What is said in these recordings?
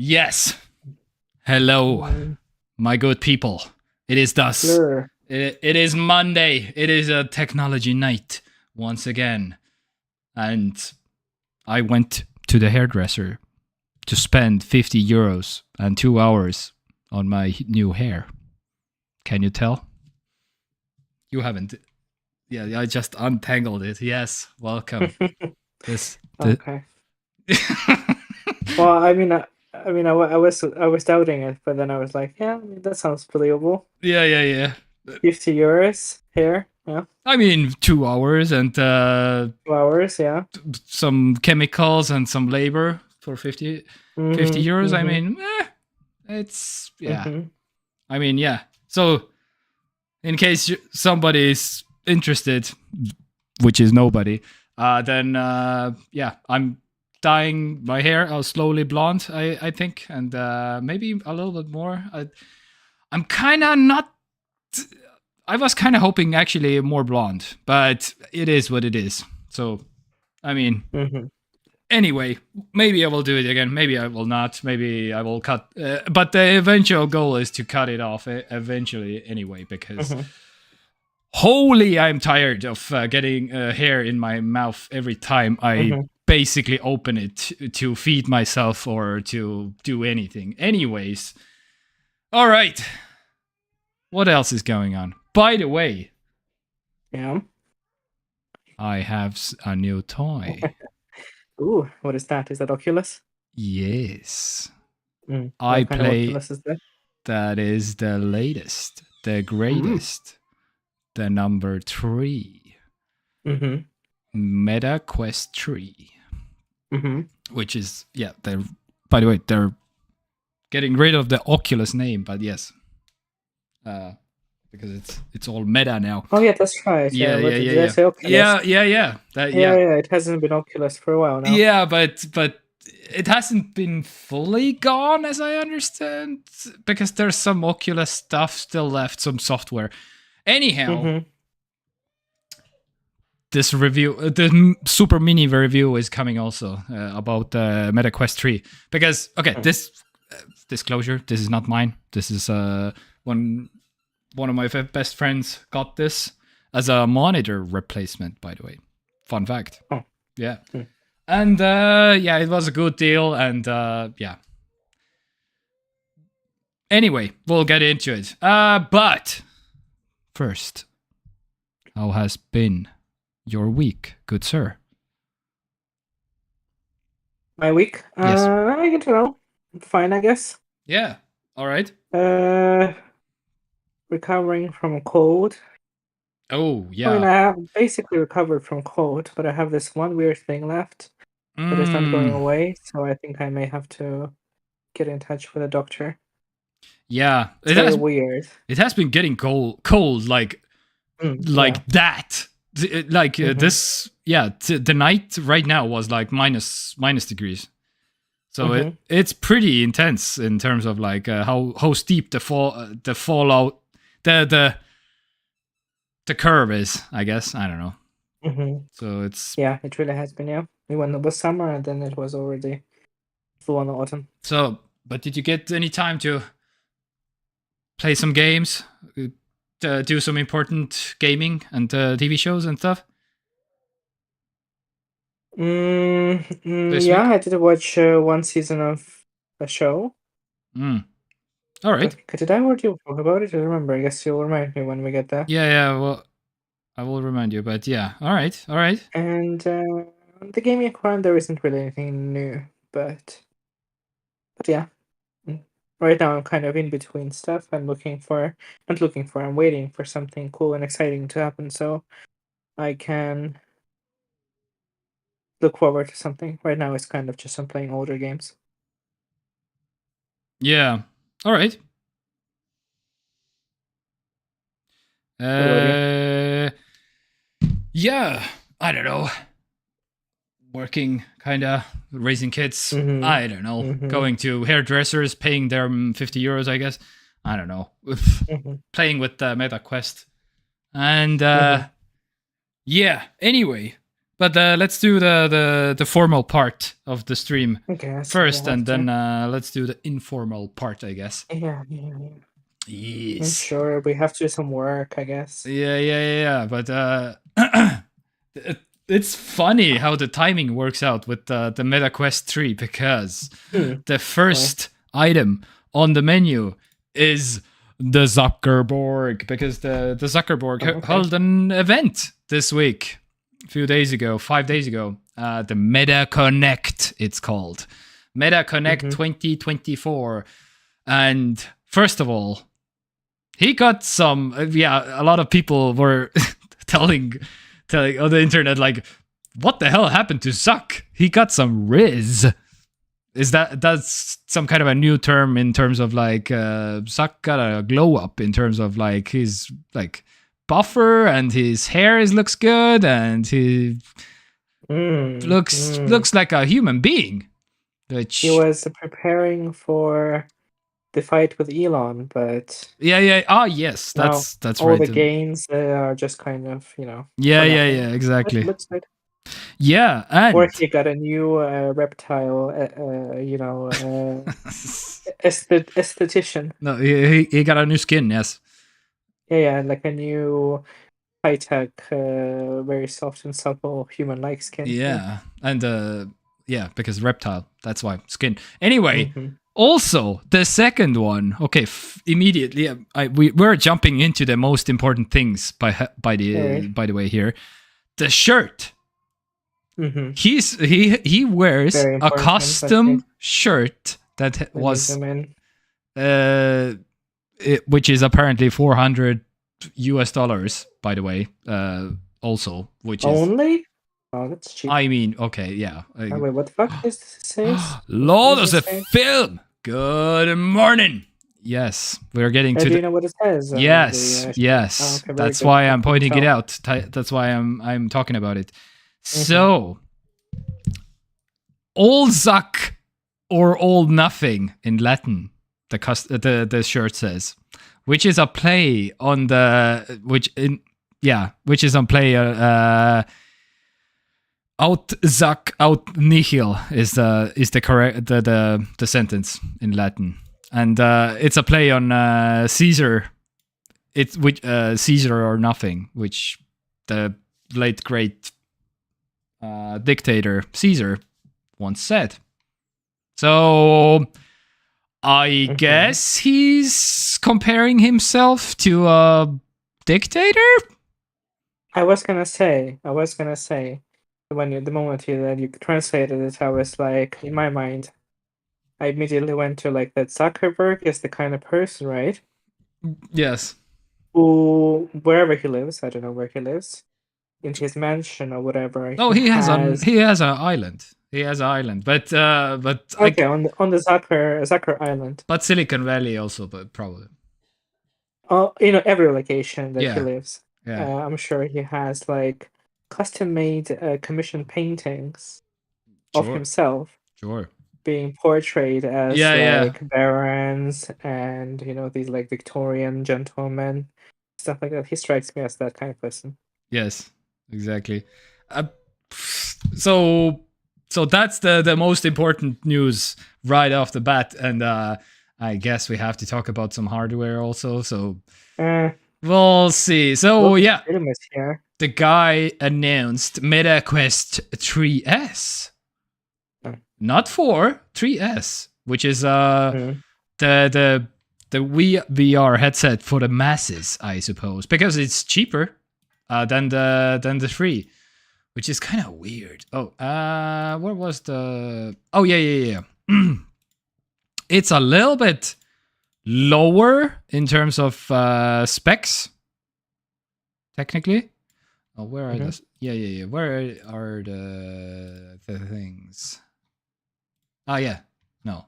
Yes. Hello, my good people. It is thus. Sure. It is Monday. It is a technology night once again. And I went to the hairdresser to spend 50 euros and 2 hours on my new hair. Can you tell? You haven't. Yeah, I just untangled it. Yes, welcome. Okay. Well, I was doubting it, but then I was like, yeah, that sounds believable. Yeah. 50 euros here, yeah. I mean, 2 hours and 2 hours, yeah. some chemicals and some labor for 50 euros. I mean, it's, yeah. Mhm. I mean, yeah. So, in case somebody is interested, which is nobody, then, yeah, I'm dyeing my hair slowly blonde, I think, and maybe a little bit more. I'm kind of not... I was kind of hoping actually more blonde, but it is what it is. So, I mean, anyway, maybe I will do it again. Maybe I will not. Maybe I will cut. But the eventual goal is to cut it off eventually anyway, because holy, I'm tired of getting hair in my mouth every time I basically open it to feed myself or to do anything. Anyways, all right. What else is going on? By the way, Yeah. I have a new toy. Ooh, what is that? Is that Oculus? Yes. What kind of Oculus is that? That is the latest, the greatest, the number 3. Meta Quest 3. Which is, yeah, by the way, they're getting rid of the Oculus name, but yes. Because it's all meta now. Oh yeah, that's right. Yeah. Did I say Oculus? Yeah. Yeah, it hasn't been Oculus for a while now. Yeah, but it hasn't been fully gone, as I understand, because there's some Oculus stuff still left, some software. Anyhow, this review, the super mini review, is coming also about the Meta Quest 3. Because, okay, this disclosure, this is not mine. This is one of my best friends got this as a monitor replacement, by the way. Fun fact. Oh. Yeah. And yeah, it was a good deal. And yeah. Anyway, we'll get into it. But first, how has been your week, good sir? My week? Yes. I get to know. Fine, I guess. Yeah. All right. Recovering from a cold. Oh, yeah. I mean, I have basically recovered from cold, but I have this one weird thing left that is not going away, so I think I may have to get in touch with a doctor. Yeah. It's very weird. It has been getting cold like that. Like this, yeah, the night right now was like minus degrees. So it's pretty intense in terms of like how steep the fallout, the curve is, I guess. I don't know. So it's... Yeah, it really has been, yeah. When it was summer, and then it was already full on autumn. So, but did you get any time to play some games, do some important gaming and TV shows and stuff? Yeah, I did watch one season of a show. All right. But did I already talk about it? I remember. I guess you'll remind me when we get there. Yeah. Well, I will remind you, but yeah. All right. And the gaming crime, there isn't really anything new, but yeah. Right now, I'm kind of in between stuff. I'm waiting for something cool and exciting to happen so I can look forward to something. Right now, it's kind of just I'm playing older games. Yeah. All right. Yeah. I don't know. Working, kind of, raising kids. I don't know. Going to hairdressers, paying them 50 euros, I guess. I don't know. Playing with Meta Quest. And yeah, anyway. But let's do the formal part of the stream Okay, first, and then let's do the informal part, I guess. Yeah. Yes. Sure, we have to do some work, I guess. Yeah. But it's funny how the timing works out with the Meta Quest 3, because the first item on the menu is the Zuckerberg, because the Zuckerberg held an event this week, a few days ago, 5 days ago. The Meta Connect, it's called. Meta Connect 2024. And first of all, he got some, a lot of people were telling on the internet, like, what the hell happened to Zuck? He got some Riz. That's some kind of a new term in terms of like Zuck got a glow up in terms of like his like buffer, and his hair looks good, and he looks like a human being. Which he was preparing for the fight with Elon, but yes, that's all right. the gains are just kind of, Exactly. Looks good. Yeah, and or he got a new reptile, esthetician. No, he got a new skin. Yes. Yeah, like a new high-tech, very soft and supple human-like skin. Yeah, and because reptile. That's why skin. Anyway. Also, the second one. Okay, immediately, we're jumping into the most important things by the way here. The shirt. He wears a custom shirt that was which is apparently $400 by the way. Also, which is only. Oh, that's cheap. I mean, okay, yeah. Wait, what the fuck does this say? Lord of the film. Good morning. Yes, we're getting to. Do you know what it says? Yes. Oh, okay, that's why I'm pointing it out. That's why I'm talking about it. So, all Zuck or all nothing in Latin. The shirt says, which is a play on which is on play. Out Zuck, out nihil is the correct the sentence in Latin, and it's a play on Caesar. It's Caesar or nothing, which the late great dictator Caesar once said. So I guess he's comparing himself to a dictator. I was gonna say. The moment you translated it, I was like, in my mind, I immediately went to like that Zuckerberg is the kind of person, right? Yes. Who, wherever he lives, I don't know where he lives, in his mansion or whatever. Oh, he has an island. He has an island, but okay, on the Zucker Island. But Silicon Valley also, but probably. Oh, every location that he lives. Yeah. I'm sure he has like custom-made commissioned paintings of himself. Sure. Being portrayed as like barons and these like Victorian gentlemen, stuff like that. He strikes me as that kind of person. Yes, exactly. So that's the most important news right off the bat, and I guess we have to talk about some hardware also. So we'll see. So the guy announced Meta Quest 3S. Not 4, 3S, which is the VR headset for the masses, I suppose, because it's cheaper than the 3, which is kind of weird. Oh, what was the? Oh yeah. It's a little bit lower in terms of specs, technically. Oh, where are those? Yeah. Where are the things? Oh, yeah. No.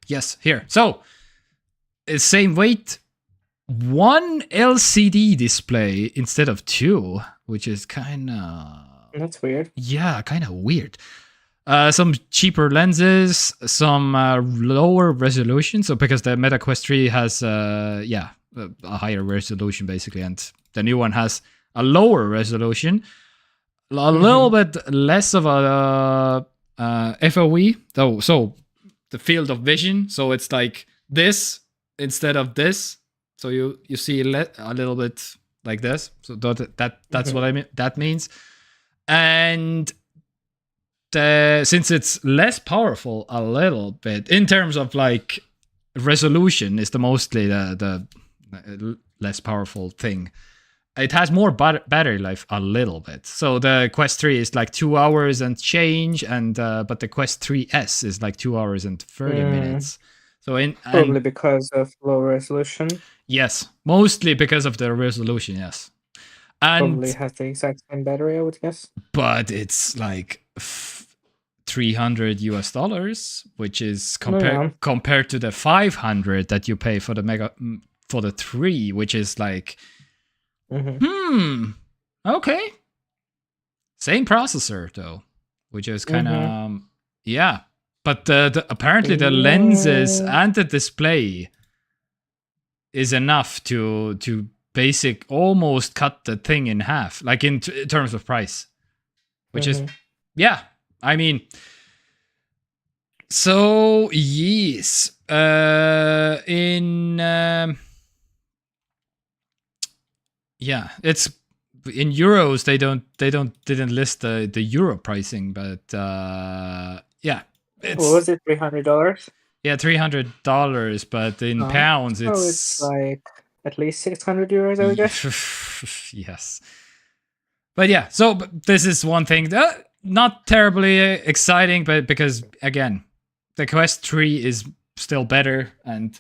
Yes, here. So, same weight. 1 LCD display instead of 2, which is kind of... That's weird. Yeah, kind of weird. Some cheaper lenses, some lower resolution. So, because the Meta Quest 3 has, a higher resolution, basically, and the new one has a lower resolution. a little bit less of a FOV, though. So the field of vision. So it's like this instead of this. So you see a little bit like this. So that's what I mean. That means, and since it's less powerful a little bit in terms of like resolution, is the mostly the less powerful thing. It has more battery life a little bit. So the Quest 3 is like 2 hours and change, and but the Quest 3S is like 2 hours and 30 minutes. So probably because of low resolution. Yes, mostly because of the resolution. Yes, and probably has the exact same battery, I would guess. But it's like $300, which is compared to the 500 that you pay for the 3, which is like. Okay. Same processor though, which is kind of yeah. But apparently the lenses and the display is enough to almost cut the thing in half, like in terms of price, which is yeah. I mean, so yes, yeah, it's in euros. They didn't list the euro pricing, but yeah, what was it, $300? Yeah, $300, but in pounds, it's like at least €600, I would guess. Yes, but yeah. So this is one thing that not terribly exciting, but because again, the Quest 3 is still better and.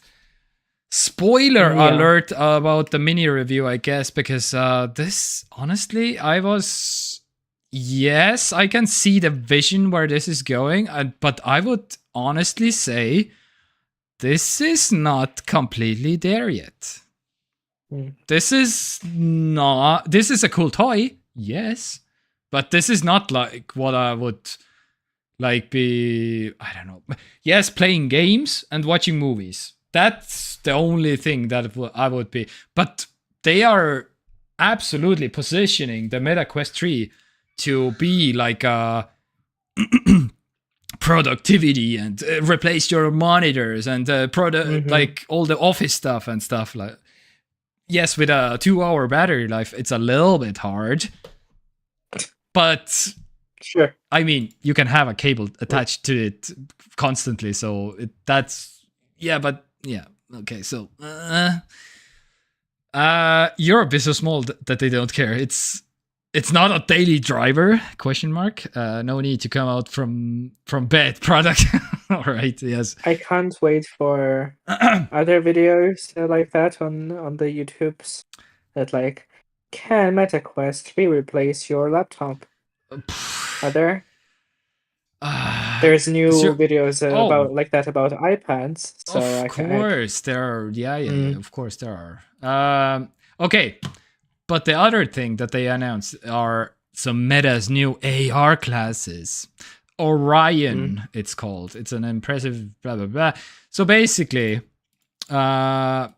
Spoiler alert about the mini review, I guess, because this, honestly, I can see the vision where this is going, but I would honestly say this is not completely there yet. This is a cool toy, yes, but this is not like what I would like be, I don't know. Yes, playing games and watching movies. That's the only thing that I would be. But they are absolutely positioning the Meta Quest 3 to be like a productivity and replace your monitors and like all the office stuff and stuff. Like, yes, with a 2-hour battery life, it's a little bit hard. But sure, I mean, you can have a cable attached to it constantly. So that's yeah, but. Yeah. Okay. So, Europe is so small that they don't care. It's not a daily driver? ? No need to come out from bed. Product. All right. Yes. I can't wait for other videos like that on the YouTubes. That like, can Meta Quest 3 replace your laptop? Are there? There's new videos about iPads. So of course there are. Yeah. Of course there are. Okay, but the other thing that they announced are some Meta's new AR classes. Orion, it's called. It's an impressive blah blah blah. So basically, honestly,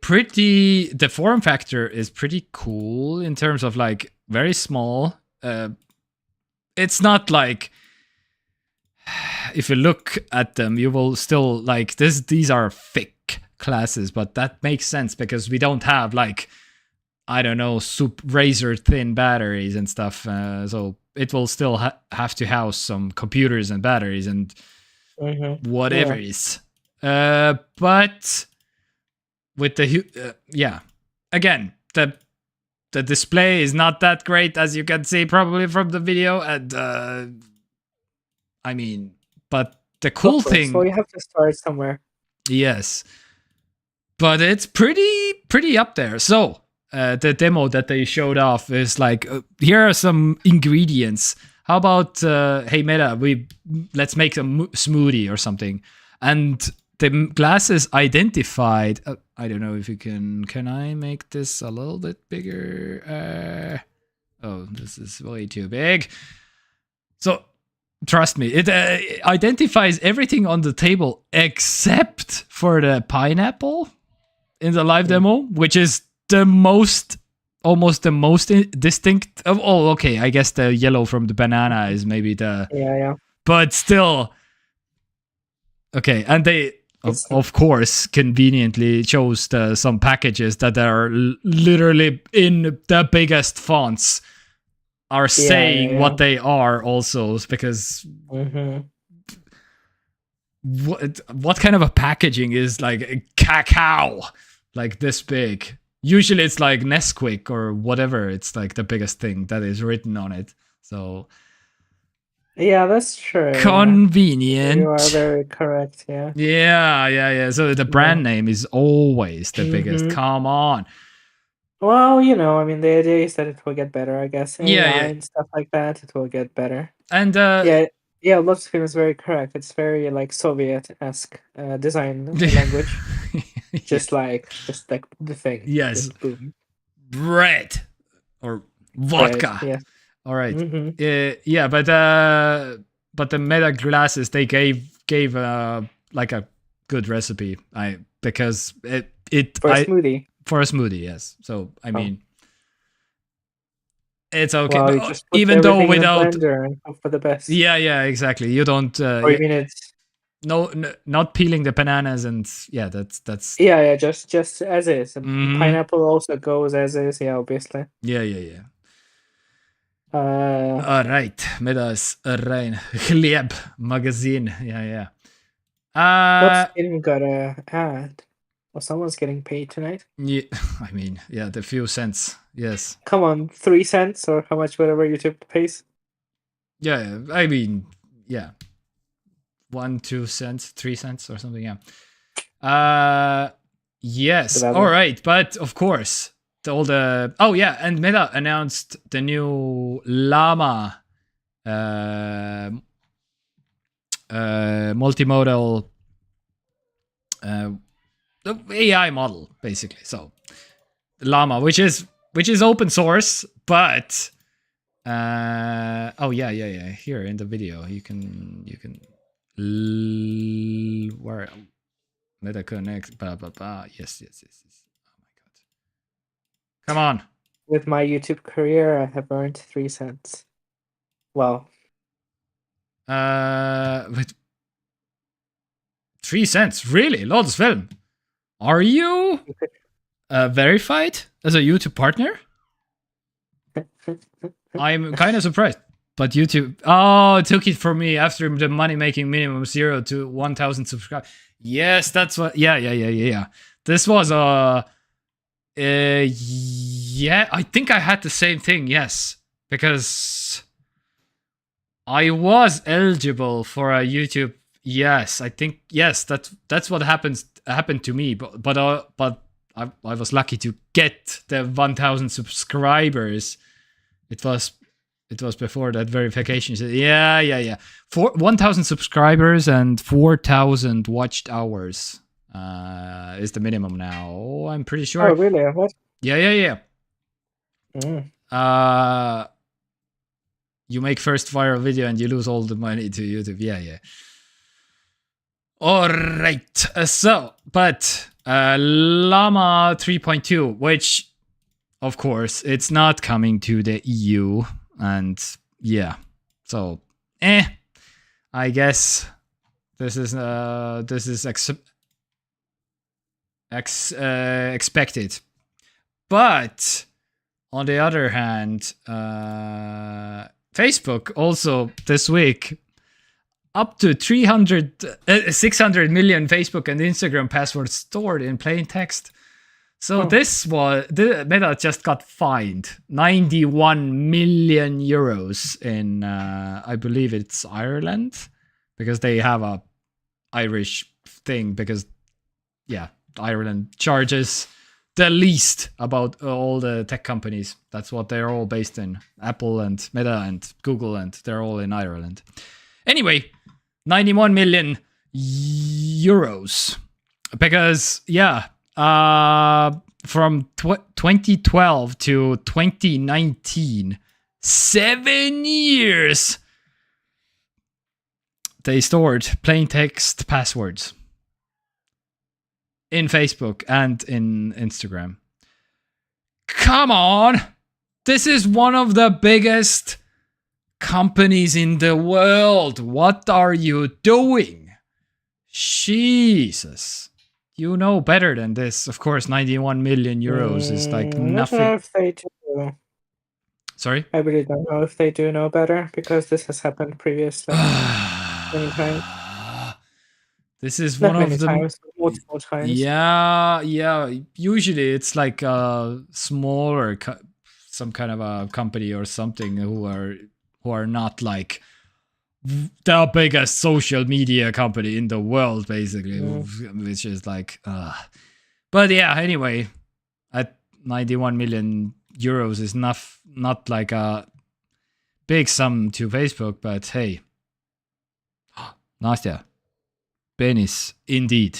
the form factor is pretty cool in terms of like very small. It's not like, if you look at them, you will still like this. These are thick classes, but that makes sense because we don't have like, I don't know, razor thin batteries and stuff. So it will still have to house some computers and batteries and whatever is. But with the again, the display is not that great, as you can see probably from the video, and I mean, but the cool thing. So you have to start somewhere. Yes, but it's pretty up there. So the demo that they showed off is like, here are some ingredients. How about hey Meta, let's make a smoothie or something, and the glasses identified. I don't know if you can. Can I make this a little bit bigger? Oh, this is way too big. So trust me, it identifies everything on the table except for the pineapple in the live demo, which is the most almost the most distinct of all. Okay, I guess the yellow from the banana is maybe the Yeah. but still. Okay, and they of course conveniently chose some packages that are literally in the biggest fonts are saying what they are also, because what kind of a packaging is like a cacao like this big? Usually it's like Nesquik or whatever. It's like the biggest thing that is written on it. So yeah, that's true. convenient. You are very correct. Yeah. Yeah. So the brand name is always the biggest. Come on. Well, I mean, the idea is that it will get better, I guess. Yeah. And stuff like that, it will get better. And yeah, lots of film is very correct. It's very like Soviet-esque design language. Just like the thing. Yes. Just boom. Bread or vodka. Bread, yeah. All right. Yeah, but the Meta glasses, they gave like a good recipe. Because it for a smoothie. For a smoothie, yes. So I mean, it's okay. Well, but, even though without and hope for the best. Yeah, exactly. You don't. Or you mean it's no, not peeling the bananas, and yeah, that's. Yeah, just as is. Pineapple also goes as is. Yeah, obviously. Yeah. All right, Medas Orion Chlieb magazine. Yeah. What's even got a ad? Well, someone's getting paid tonight. Yeah, I mean, yeah, the few cents. Yes. Come on, 3 cents or how much whatever YouTube pays. Yeah, I mean, yeah. 1, 2 cents, 3 cents or something. Yeah. Yes. All right, but of course, oh yeah, and Meta announced the new Llama multimodal the AI model, basically. So Llama, which is open source, but oh yeah. Here in the video, you can where Meta connect blah. Yes. Oh my god. Come on. With my YouTube career, I have earned 3 cents. Well, with 3 cents, really? Lots film. Are you verified as a YouTube partner? I'm kind of surprised. But YouTube, took it from me after the money making minimum 0 to 1,000 subscribers. Yes, that's what. Yeah. This was yeah, I think I had the same thing. Yes, because I was eligible for a YouTube. Yes, I think yes. That's what happened to me. But I was lucky to get the 1,000 subscribers. It was before that verification. Yeah. 1,000 subscribers and 4,000 watched hours is the minimum now. I'm pretty sure. Oh, really? What? Yeah. You make first viral video and you lose all the money to YouTube. Yeah. All right. So, but Llama 3.2, which, of course, it's not coming to the EU. And yeah, so I guess this is expected. But on the other hand, Facebook also this week up to 600 million Facebook and Instagram passwords stored in plain text. So Meta just got fined 91 million euros in, I believe it's Ireland, because they have a Irish thing, because Ireland charges the least about all the tech companies. That's what they're all based in. Apple and Meta and Google, and they're all in Ireland. Anyway, 91 million euros. Because, from 2012 to 2019, 7 years, they stored plain text passwords in Facebook and in Instagram. come on. This is one of the biggest companies in the world. What are you doing? Jesus. You know better than this. Of course, 91 million euros is like I don't know nothing. if they do. Sorry? I really don't know if they do know better, because this has happened previously many times. This is Not one many of the times, but multiple times. yeah. Usually it's like a smaller, some kind of a company or something who are not like the biggest social media company in the world, basically, which is like. But yeah, anyway, at 91 million euros is not like a big sum to Facebook, but hey, Nastya. Penis, indeed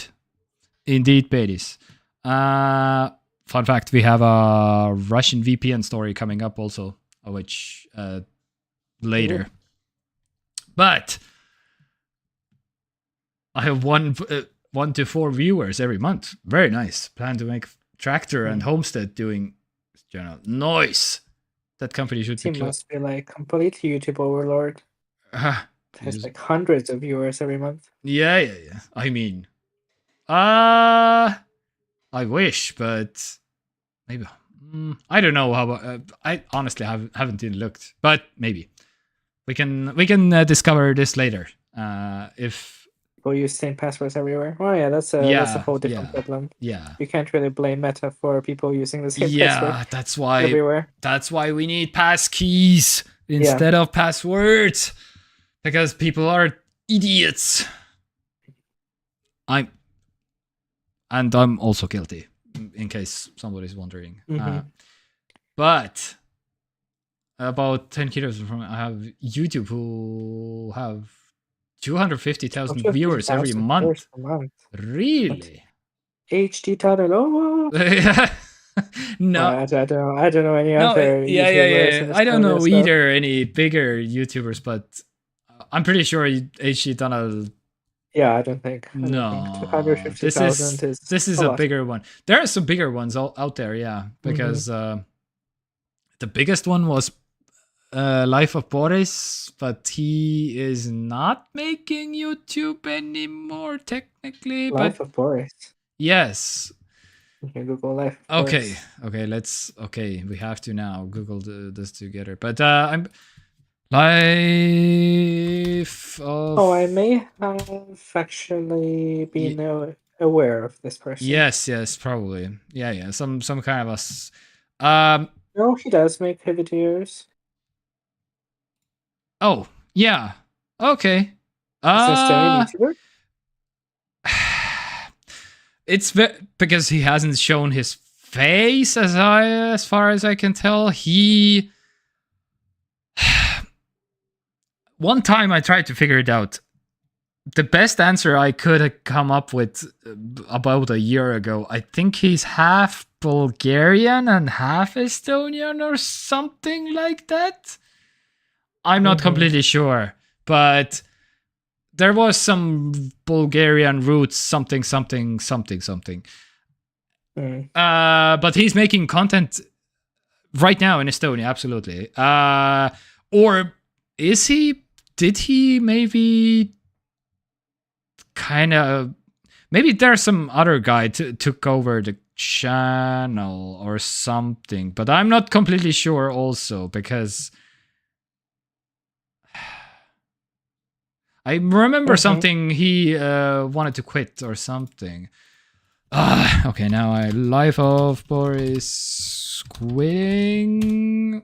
penis. Fun fact: we have a Russian VPN story coming up also, which later. But I have 1 to 4 viewers every month. Very nice. Plan to make tractor and homestead doing general noise. That company should be. He must be like complete YouTube overlord. Has like hundreds of viewers every month. Yeah. I mean, I wish, but maybe I don't know how. I honestly haven't even looked, but maybe we can discover this later. If people use same passwords everywhere. Oh yeah, that's a whole different problem. Yeah, you can't really blame Meta for people using the same password. Yeah, that's why everywhere. That's why we need pass keys instead of passwords, because people are idiots. I'm also guilty, in case somebody's wondering. But about 10 kilos from I have YouTube who have 250,000 viewers every month. Really? HD tunnel. No, I don't know any other YouTubers. I don't know either any bigger YouTubers, but I'm pretty sure HD tunnel. Yeah, I don't think. No, 250,000 is this is a bigger one. There are some bigger ones out there, yeah, because the biggest one was Life of Boris, but he is not making YouTube anymore technically. Life of Boris. Yes. You can Google Life. Okay, we have to now Google this together. But I'm Life of. Oh, I may have actually been aware of this person. Yes, probably. Yeah. Some kind of a. No, he does make videos. Oh yeah. Okay. Is this a YouTuber? It's because he hasn't shown his face as far as I can tell. He. One time I tried to figure it out. The best answer I could have come up with about a year ago, I think he's half Bulgarian and half Estonian or something like that. I'm not completely sure, but there was some Bulgarian roots, something. But he's making content right now in Estonia, absolutely. Or is he? Did he maybe kind of? Maybe there's some other guy took over the channel or something, but I'm not completely sure also, because I remember something he wanted to quit or something. Okay, now Life of Boris quitting.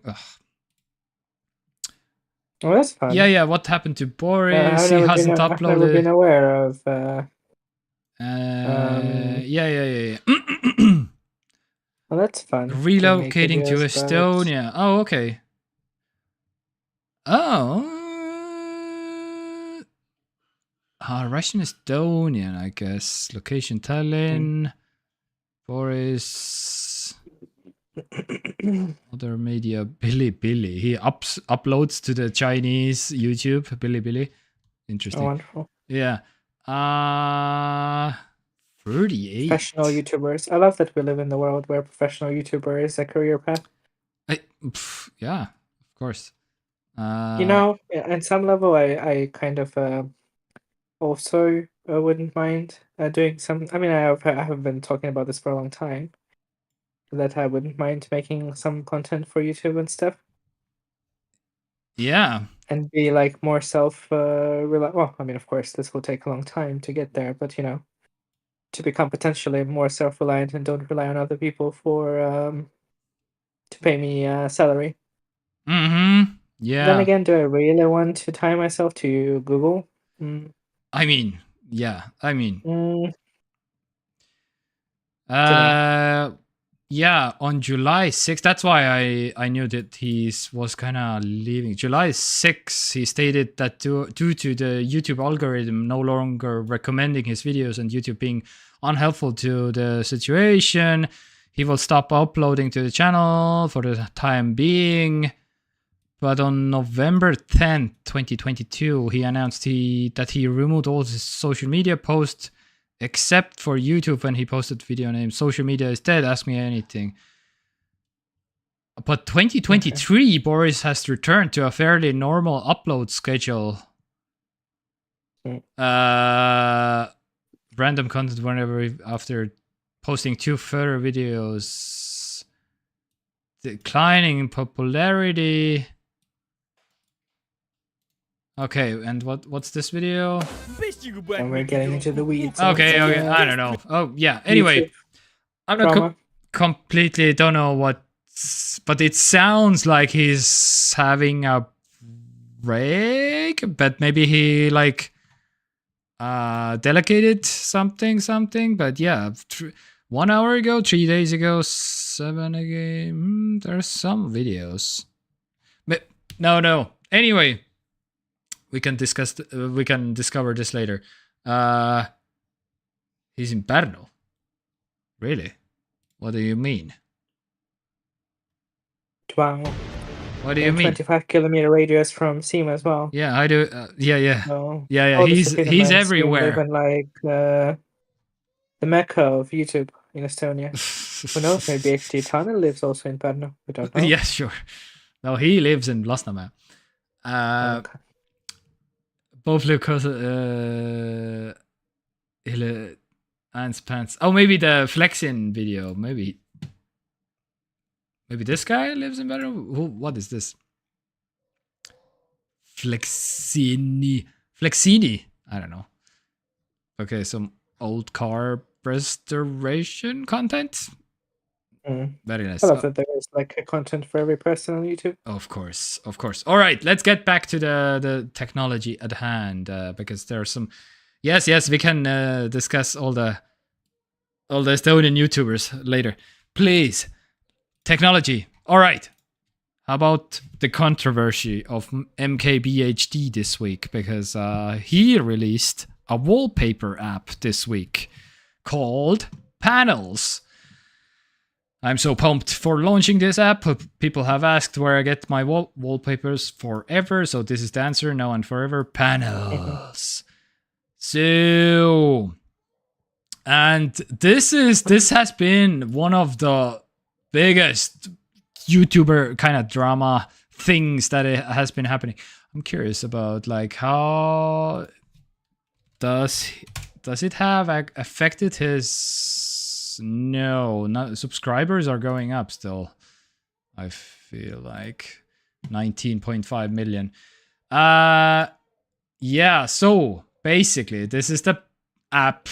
Oh, that's fun. Yeah. What happened to Boris? He hasn't uploaded. I've never been aware of. Yeah. Well, that's fun. Relocating to Estonia. Oh, okay. Oh. Russian Estonian, I guess. Location Tallinn. Boris. Other media. Billy. He uploads to the Chinese YouTube. Billy. Interesting. Oh, wonderful. Yeah. professional 38. YouTubers. I love that we live in the world where professional YouTuber is a career path. Yeah, of course. At some level, I kind of also wouldn't mind doing some. I mean, I have been talking about this for a long time. That I wouldn't mind making some content for YouTube and stuff. Yeah. And be like more reliant. Well, I mean, of course, this will take a long time to get there, but to become potentially more self-reliant and don't rely on other people to pay me salary. Mm-hmm. Then Yeah. again, do I really want to tie myself to Google? I mean, yeah. I mean, Dunno. yeah, on July 6th, that's why I knew that he was kind of leaving. July 6th, he stated that due to the YouTube algorithm no longer recommending his videos and YouTube being unhelpful to the situation, he will stop uploading to the channel for the time being. But on November 10th, 2022, he announced that he removed all his social media posts except for YouTube when he posted video name social media is dead, ask me anything. But 2023, Boris has returned to a fairly normal upload schedule. Random content whenever after posting 2 further videos. Declining in popularity. Okay, and what's this video? And we're getting into the weeds. Okay, I don't know. Oh, yeah. Anyway, I'm not completely don't know but it sounds like he's having a break, but maybe he like delegated something. But yeah, 1 hour ago, 3 days ago, 7 again. There's some videos. But no. Anyway. We can discover this later. He's in Pärnu. Really? What do you mean? Wow. What do you mean? 25-kilometer radius from Sima as well. Yeah, I do. Yeah. So Yeah. He's everywhere. Even like the mecca of YouTube in Estonia. Who knows? Maybe BHD Tunnel lives also in Pärnu. We don't know. Yeah, sure. No, he lives in Lasnamäe. Okay. Both Lucas Ants Pants. Oh, maybe the Flexin video. Maybe this guy lives in Pärnu. What is this? Flexini. I don't know. Okay, some old car restoration content. Very nice. I love that there is like a content for every person on YouTube. Of course. All right, let's get back to the technology at hand because there are some. Yes, we can discuss all the Estonian YouTubers later. Please, technology. All right. How about the controversy of MKBHD this week? Because he released a wallpaper app this week called Panels. I'm so pumped for launching this app. People have asked where I get my wallpapers forever, so this is the answer now and forever. Panels. So, and this has been one of the biggest YouTuber kind of drama things that it has been happening. I'm curious about like how does it have affected his. No, not subscribers are going up still. I feel like 19.5 million. Yeah, so basically this is the app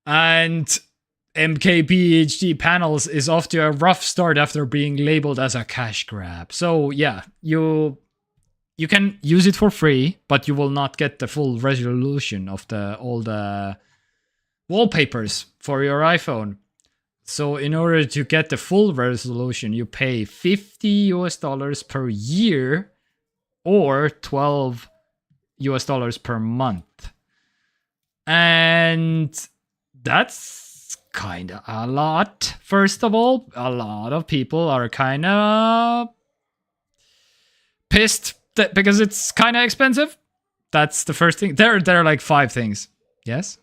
and MKBHD Panels is off to a rough start after being labeled as a cash grab. So yeah, you can use it for free, but you will not get the full resolution of all the wallpapers for your iPhone. So in order to get the full resolution, you pay $50 per year or $12 per month. And that's kind of a lot. First of all, a lot of people are kind of pissed because it's kind of expensive. That's the first thing. There are like 5 things. Yes?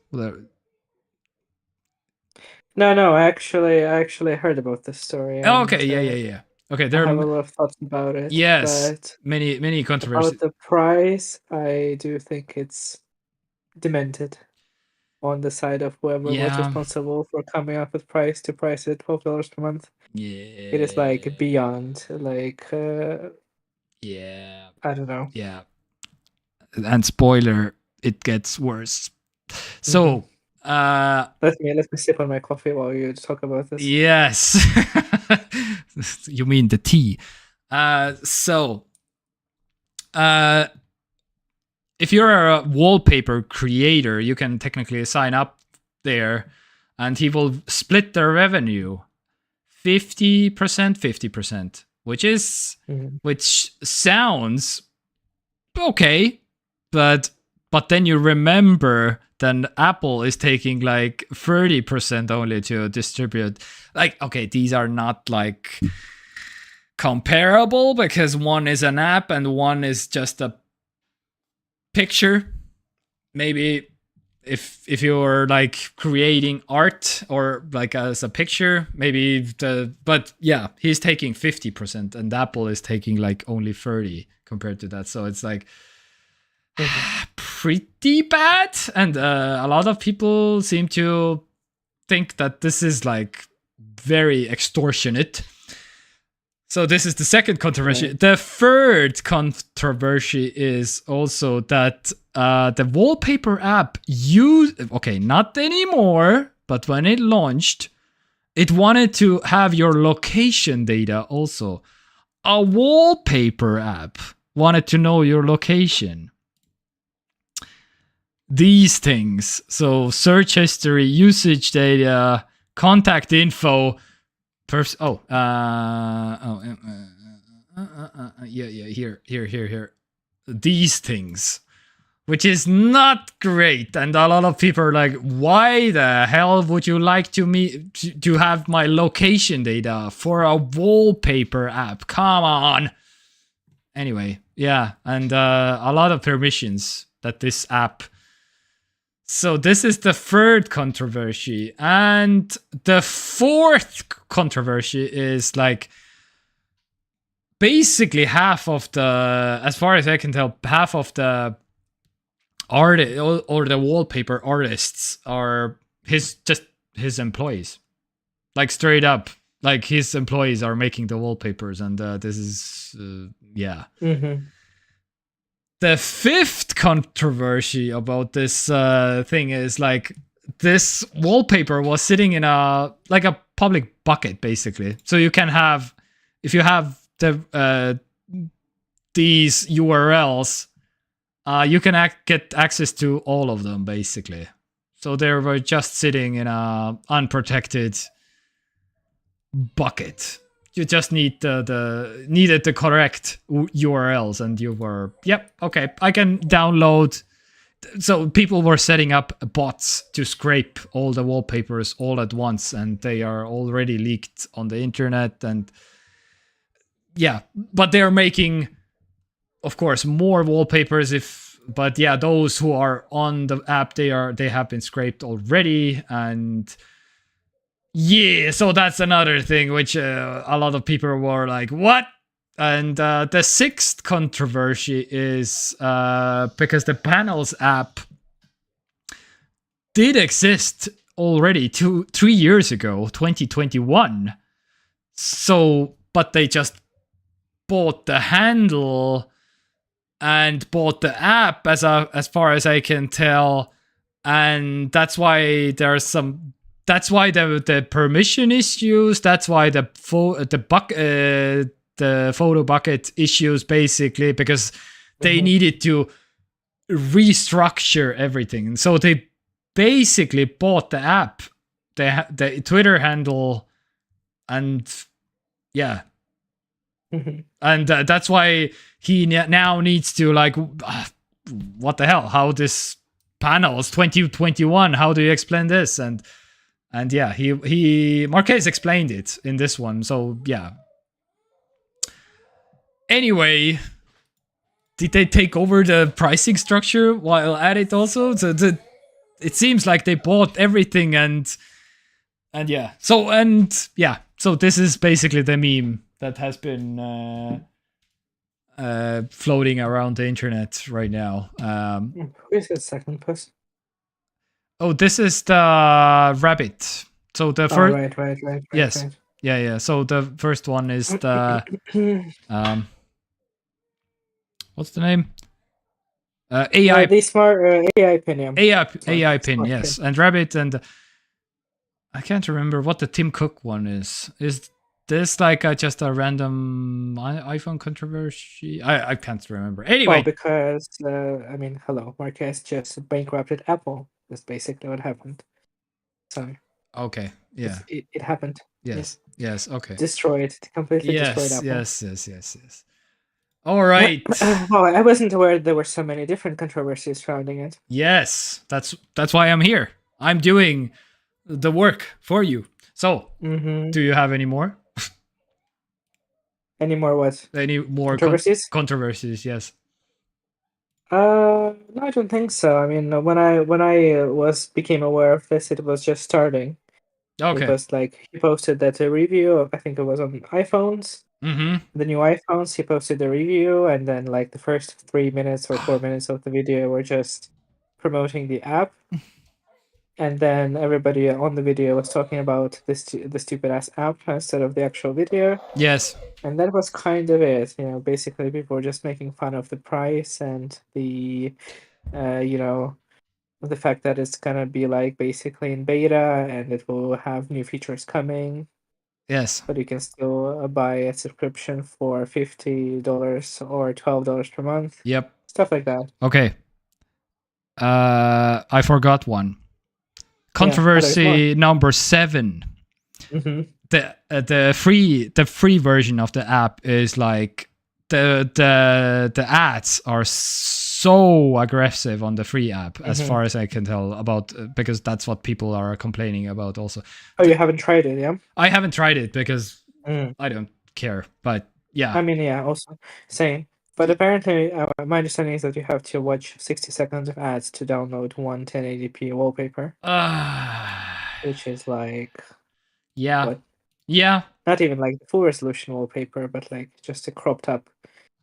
No. I actually heard about this story, Oh, and okay, yeah. Okay, I there have a are lot of thoughts about it. yes, But many about controversies. the price, I do think it's demented on the side of whoever was Yeah, responsible for coming up with to price it $12 per month. It is like yeah, beyond like yeah, I don't know. yeah. And spoiler, it gets worse. hmm So, uh, let me sip on my coffee while you talk about this. yes, you mean the tea. So, uh, if you're a wallpaper creator, you can technically sign up there, and he will split the revenue 50%, 50%, Mhm. which sounds okay, but then you remember then Apple is taking like 30% only to distribute. Like, okay, these are not like comparable because one is an app and one is just a picture. Maybe if you're like creating art or like as a picture, maybe but yeah, he's taking 50% and Apple is taking like only 30 compared to that. So it's like pretty bad. And a lot of people seem to think that this is like very extortionate. So this is the second controversy. Right. The third controversy is also that the wallpaper app not anymore, but when it launched, it wanted to have your location data also. A wallpaper app wanted to know your location. These things, so search history, usage data, contact info, here. These things, which is not great, and a lot of people are like, "Why the hell would you like to have my location data for a wallpaper app? Come on." Anyway, yeah, and a lot of permissions that this app. So this is the third controversy. And the fourth controversy is like basically half of the, as far as I can tell, half of the artist or the wallpaper artists are his employees. Like straight up, like his employees are making the wallpapers, and this is yeah. Mm-hmm. The fifth controversy about this thing is like this wallpaper was sitting in a public bucket basically. So you can have, if you have the these URLs, you can get access to all of them basically. So they were just sitting in a unprotected bucket. You just needed the correct URLs, and you were, yep, okay, I can download. So people were setting up bots to scrape all the wallpapers all at once, and they are already leaked on the internet. And yeah, but they're making, of course, more wallpapers. But yeah, those who are on the app, they have been scraped already. And yeah, so that's another thing which a lot of people were like, what? And the sixth controversy is because the Panels app did exist already 3 years ago, 2021. So, but they just bought the handle and bought the app as far as I can tell. And that's why there's some. That's why the permission issues. That's why the photo bucket issues basically, because they needed to restructure everything. So they basically bought the app, the Twitter handle, and yeah, and that's why he now needs to like, what the hell? How this Panels 2021? How do you explain this? And yeah, he Marquez explained it in this one. So yeah. Anyway, did they take over the pricing structure while at it also? So it seems like they bought everything, and And so this is basically the meme that has been floating around the internet right now. Who is the second person? Oh, this is the rabbit. So the first, Right. yes, yeah. So the first one is the what's the name? AI. The smart AI pin. Yeah. AI pin, smart yes, pin. and rabbit, and I can't remember what the Tim Cook one is. Is this like just a random iPhone controversy? I can't remember. Anyway, Well, because hello, Marquez just bankrupted Apple. That's basically what happened. So okay, yeah, it happened. yes, okay, Completely destroyed yes, Apple. yes. All right. Well, I wasn't aware there were so many different controversies surrounding it. Yes, that's why I'm here. I'm doing the work for you. So, do you have any more? Any more what? Any more controversies? Yes. No, I don't think so. I mean, when I became aware of this, it was just starting. Okay. It was like he posted that a review of, I think it was on iPhones. Mm-hmm. The new iPhones, he posted the review, and then like the first 3 minutes or 4 minutes of the video were just promoting the app. And then everybody on the video was talking about the stupid ass app instead of the actual video. Yes. And that was kind of it. Basically people were just making fun of the price and the the fact that it's gonna be like basically in beta and it will have new features coming. Yes. But you can still buy a subscription for $50 or $12 per month. Yep. Stuff like that. Okay. I forgot one. Controversy number 7. Mm-hmm. The free version of the app is like the ads are so aggressive on the free app, as far as I can tell, about because that's what people are complaining about also. Oh, you haven't tried it, yeah? I haven't tried it because I don't care, but yeah. I mean, yeah, also same. But apparently, my understanding is that you have to watch 60 seconds of ads to download one 1080p wallpaper. Which is like... Yeah. What? Yeah. Not even like the full resolution wallpaper, but like just a cropped up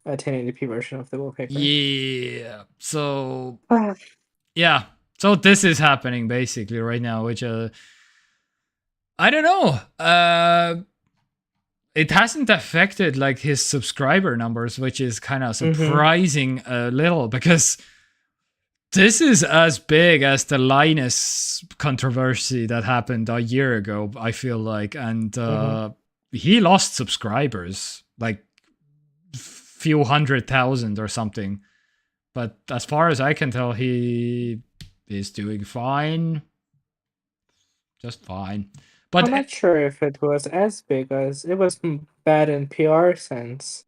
1080p version of the wallpaper. Yeah. So... yeah. So this is happening basically right now, which... I don't know. It hasn't affected like his subscriber numbers, which is kind of surprising a little, because this is as big as the Linus controversy that happened a year ago, I feel like, and he lost subscribers, like few 100,000 or something. But as far as I can tell, he is doing fine, just fine. But I'm not sure if it was as big as it was bad in PR sense,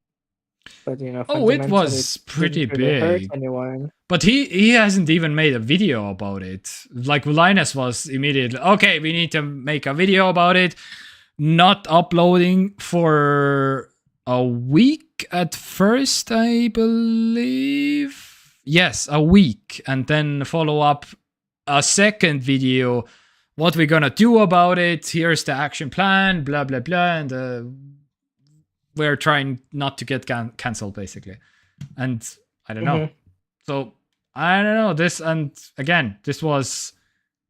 but it was pretty big. Hurt anyone. But he hasn't even made a video about it. Like Linus was immediately, okay, we need to make a video about it. Not uploading for a week at first, I believe. Yes, a week, and then follow up a second video. What we're gonna do about it? Here's the action plan, blah blah blah, and we're trying not to get cancelled, basically. And I don't know. So I don't know this, and again, this was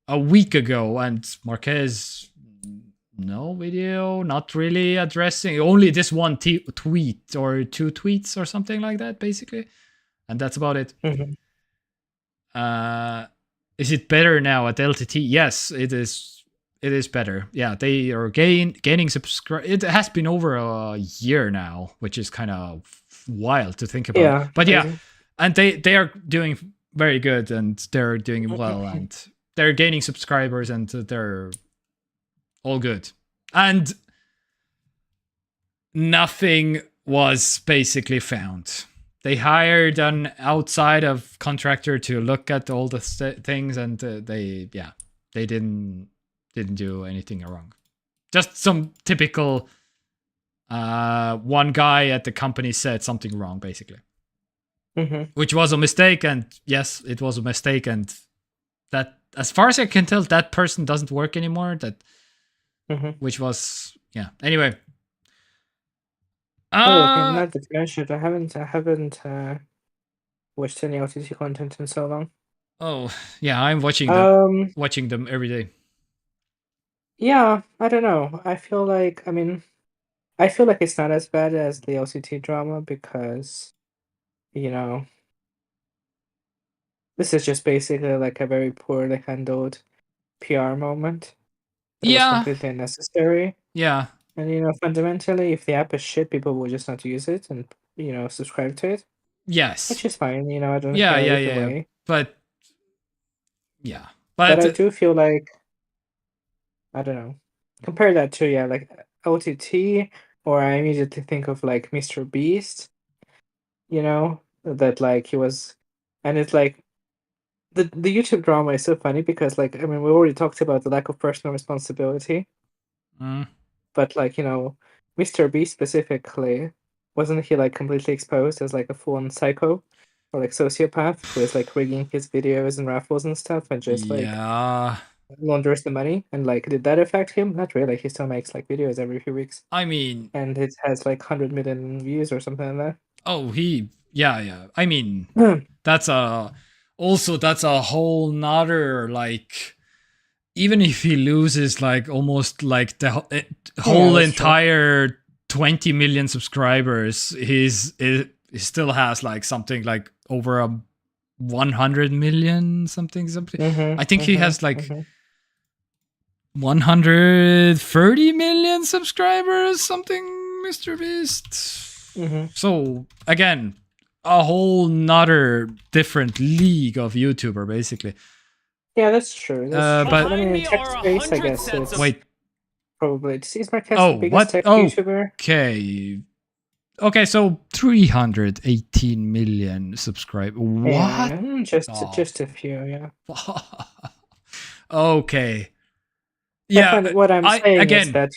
a week ago, and Marquez, no video, not really addressing, only this one tweet or 2 tweets or something like that, basically, and that's about it. Is it better now at LTT? Yes, it is. It is better. Yeah, they are gaining subscribe. It has been over a year now, which is kind of wild to think about. Yeah, but yeah, and they are doing very good, and they're doing well, and they're gaining subscribers, and they're all good. And nothing was basically found. They hired an outside of contractor to look at all the things, and they didn't do anything wrong. Just some typical one guy at the company said something wrong, basically, which was a mistake. And yes, it was a mistake, and that, as far as I can tell, that person doesn't work anymore. That which was Anyway, Oh, okay. Not that you mentioned, I haven't watched any OTT content in so long. oh yeah, I'm watching them every day. Yeah, I don't know. I feel like it's not as bad as the OCT drama because, you know, this is just basically like a very poorly handled PR moment that was Yeah, completely unnecessary. yeah, And fundamentally, if the app is shit, people will just not use it and subscribe to it, yes, which is fine. I don't yeah, care yeah, either yeah, way. but yeah, But but I do feel like, I don't know, compare that to like OTT, or I immediately think of like Mr. Beast. That like he was, and it's like the YouTube drama is so funny because like we already talked about the lack of personal responsibility, mm, but like Mr. Beast specifically, wasn't he like completely exposed as like a full-on psycho or like sociopath who is like rigging his videos and raffles and stuff and just like yeah. launders the money? And like, did that affect him? Not really. He still makes like videos every few weeks, I mean, and it has like 100 million views or something like yeah. I mean, that. that's a whole nother like. Even if he loses like almost like the Yeah, whole that's true. entire 20 million subscribers, he still has like something like over a 100 million something. I think he has like 130 million subscribers, something, Mr. Beast. So again, a whole nother different league of YouTuber, basically. Yeah, that's true. But I mean, in tech space, I guess it's wait, probably is Marquez the biggest tech Oh, YouTuber? Okay, so 318 million subscribers. What? Yeah, just a few, yeah. Okay. Yeah. What I'm saying is that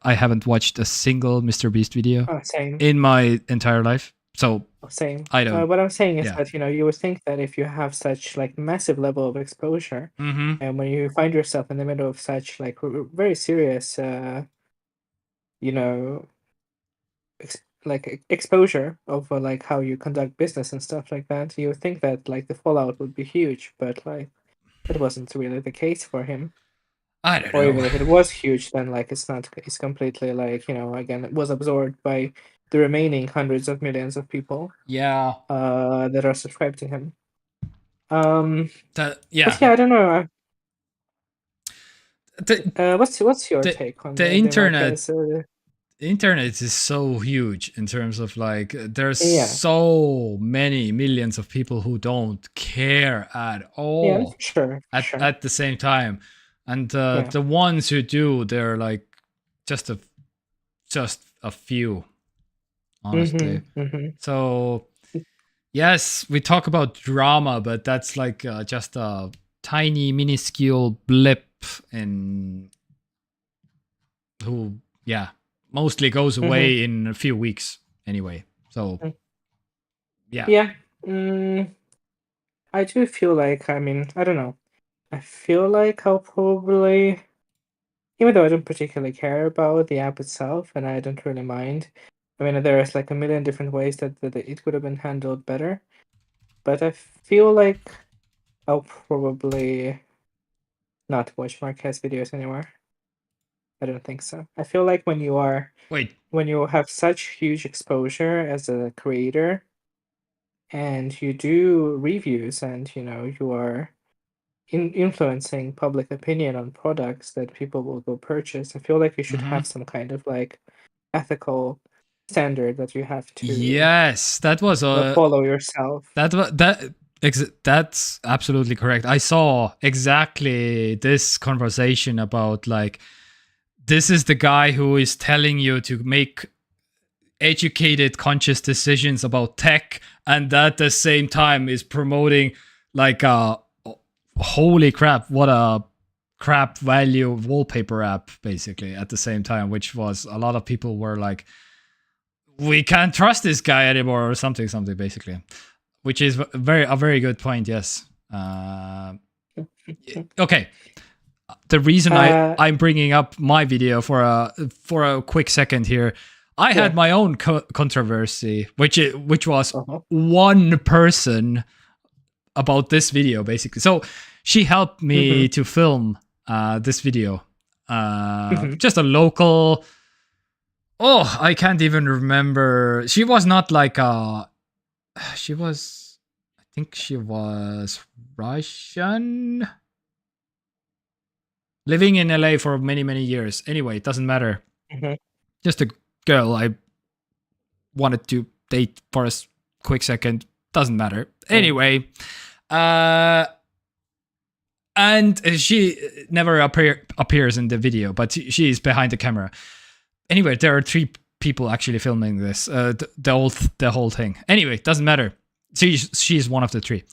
I haven't watched a single Mr. Beast video same. in my entire life, so Same. I don't. What I'm saying is that you would think that if you have such like massive level of exposure, and when you find yourself in the middle of such like very serious, exposure of like how you conduct business and stuff like that, you would think that like the fallout would be huge, but like that wasn't really the case for him. I don't know. Or even if it was huge, then like it's completely like again, it was absorbed by the remaining hundreds of millions of people. Yeah. That are subscribed to him. But yeah, I don't know. What's your take on the internet? Marquez, The internet is so huge in terms of like there's Yeah. so many millions of people who don't care at all. Yeah, sure. At the same time, and the ones who do, they're like just a few, honestly. So yes, we talk about drama, but that's like just a tiny minuscule blip in who mostly goes away in a few weeks anyway. So yeah. I do feel like, I don't know, I feel like I'll probably, even though I don't particularly care about the app itself and I don't really mind, there's like a million different ways that it could have been handled better, but I feel like I'll probably not watch Marquez videos anymore. I don't think so. I feel like when you have such huge exposure as a creator and you do reviews and you are influencing public opinion on products that people will go purchase, I feel like you should have some kind of like ethical standard that you have to that was follow yourself. That's absolutely correct. I saw exactly this conversation about like, this is the guy who is telling you to make educated, conscious decisions about tech, and at the same time is promoting like holy crap, what a crap value wallpaper app, basically, at the same time, which was a lot of people were like, we can't trust this guy anymore, or something basically, which is a very good point. Yes. Okay. the reason I'm bringing up my video for a quick second here, I had my own controversy, which was one person about this video, basically. So she helped me to film this video. Just a local. Oh, I can't even remember. She was not like she was. I think she was Russian, living in LA for many, many years. Anyway, it doesn't matter. Just a girl I wanted to date for a quick second. Doesn't matter. Anyway, and she never appears in the video, but she is behind the camera. Anyway, there are 3 people actually filming this, the whole thing. Anyway, doesn't matter. She's one of the 3.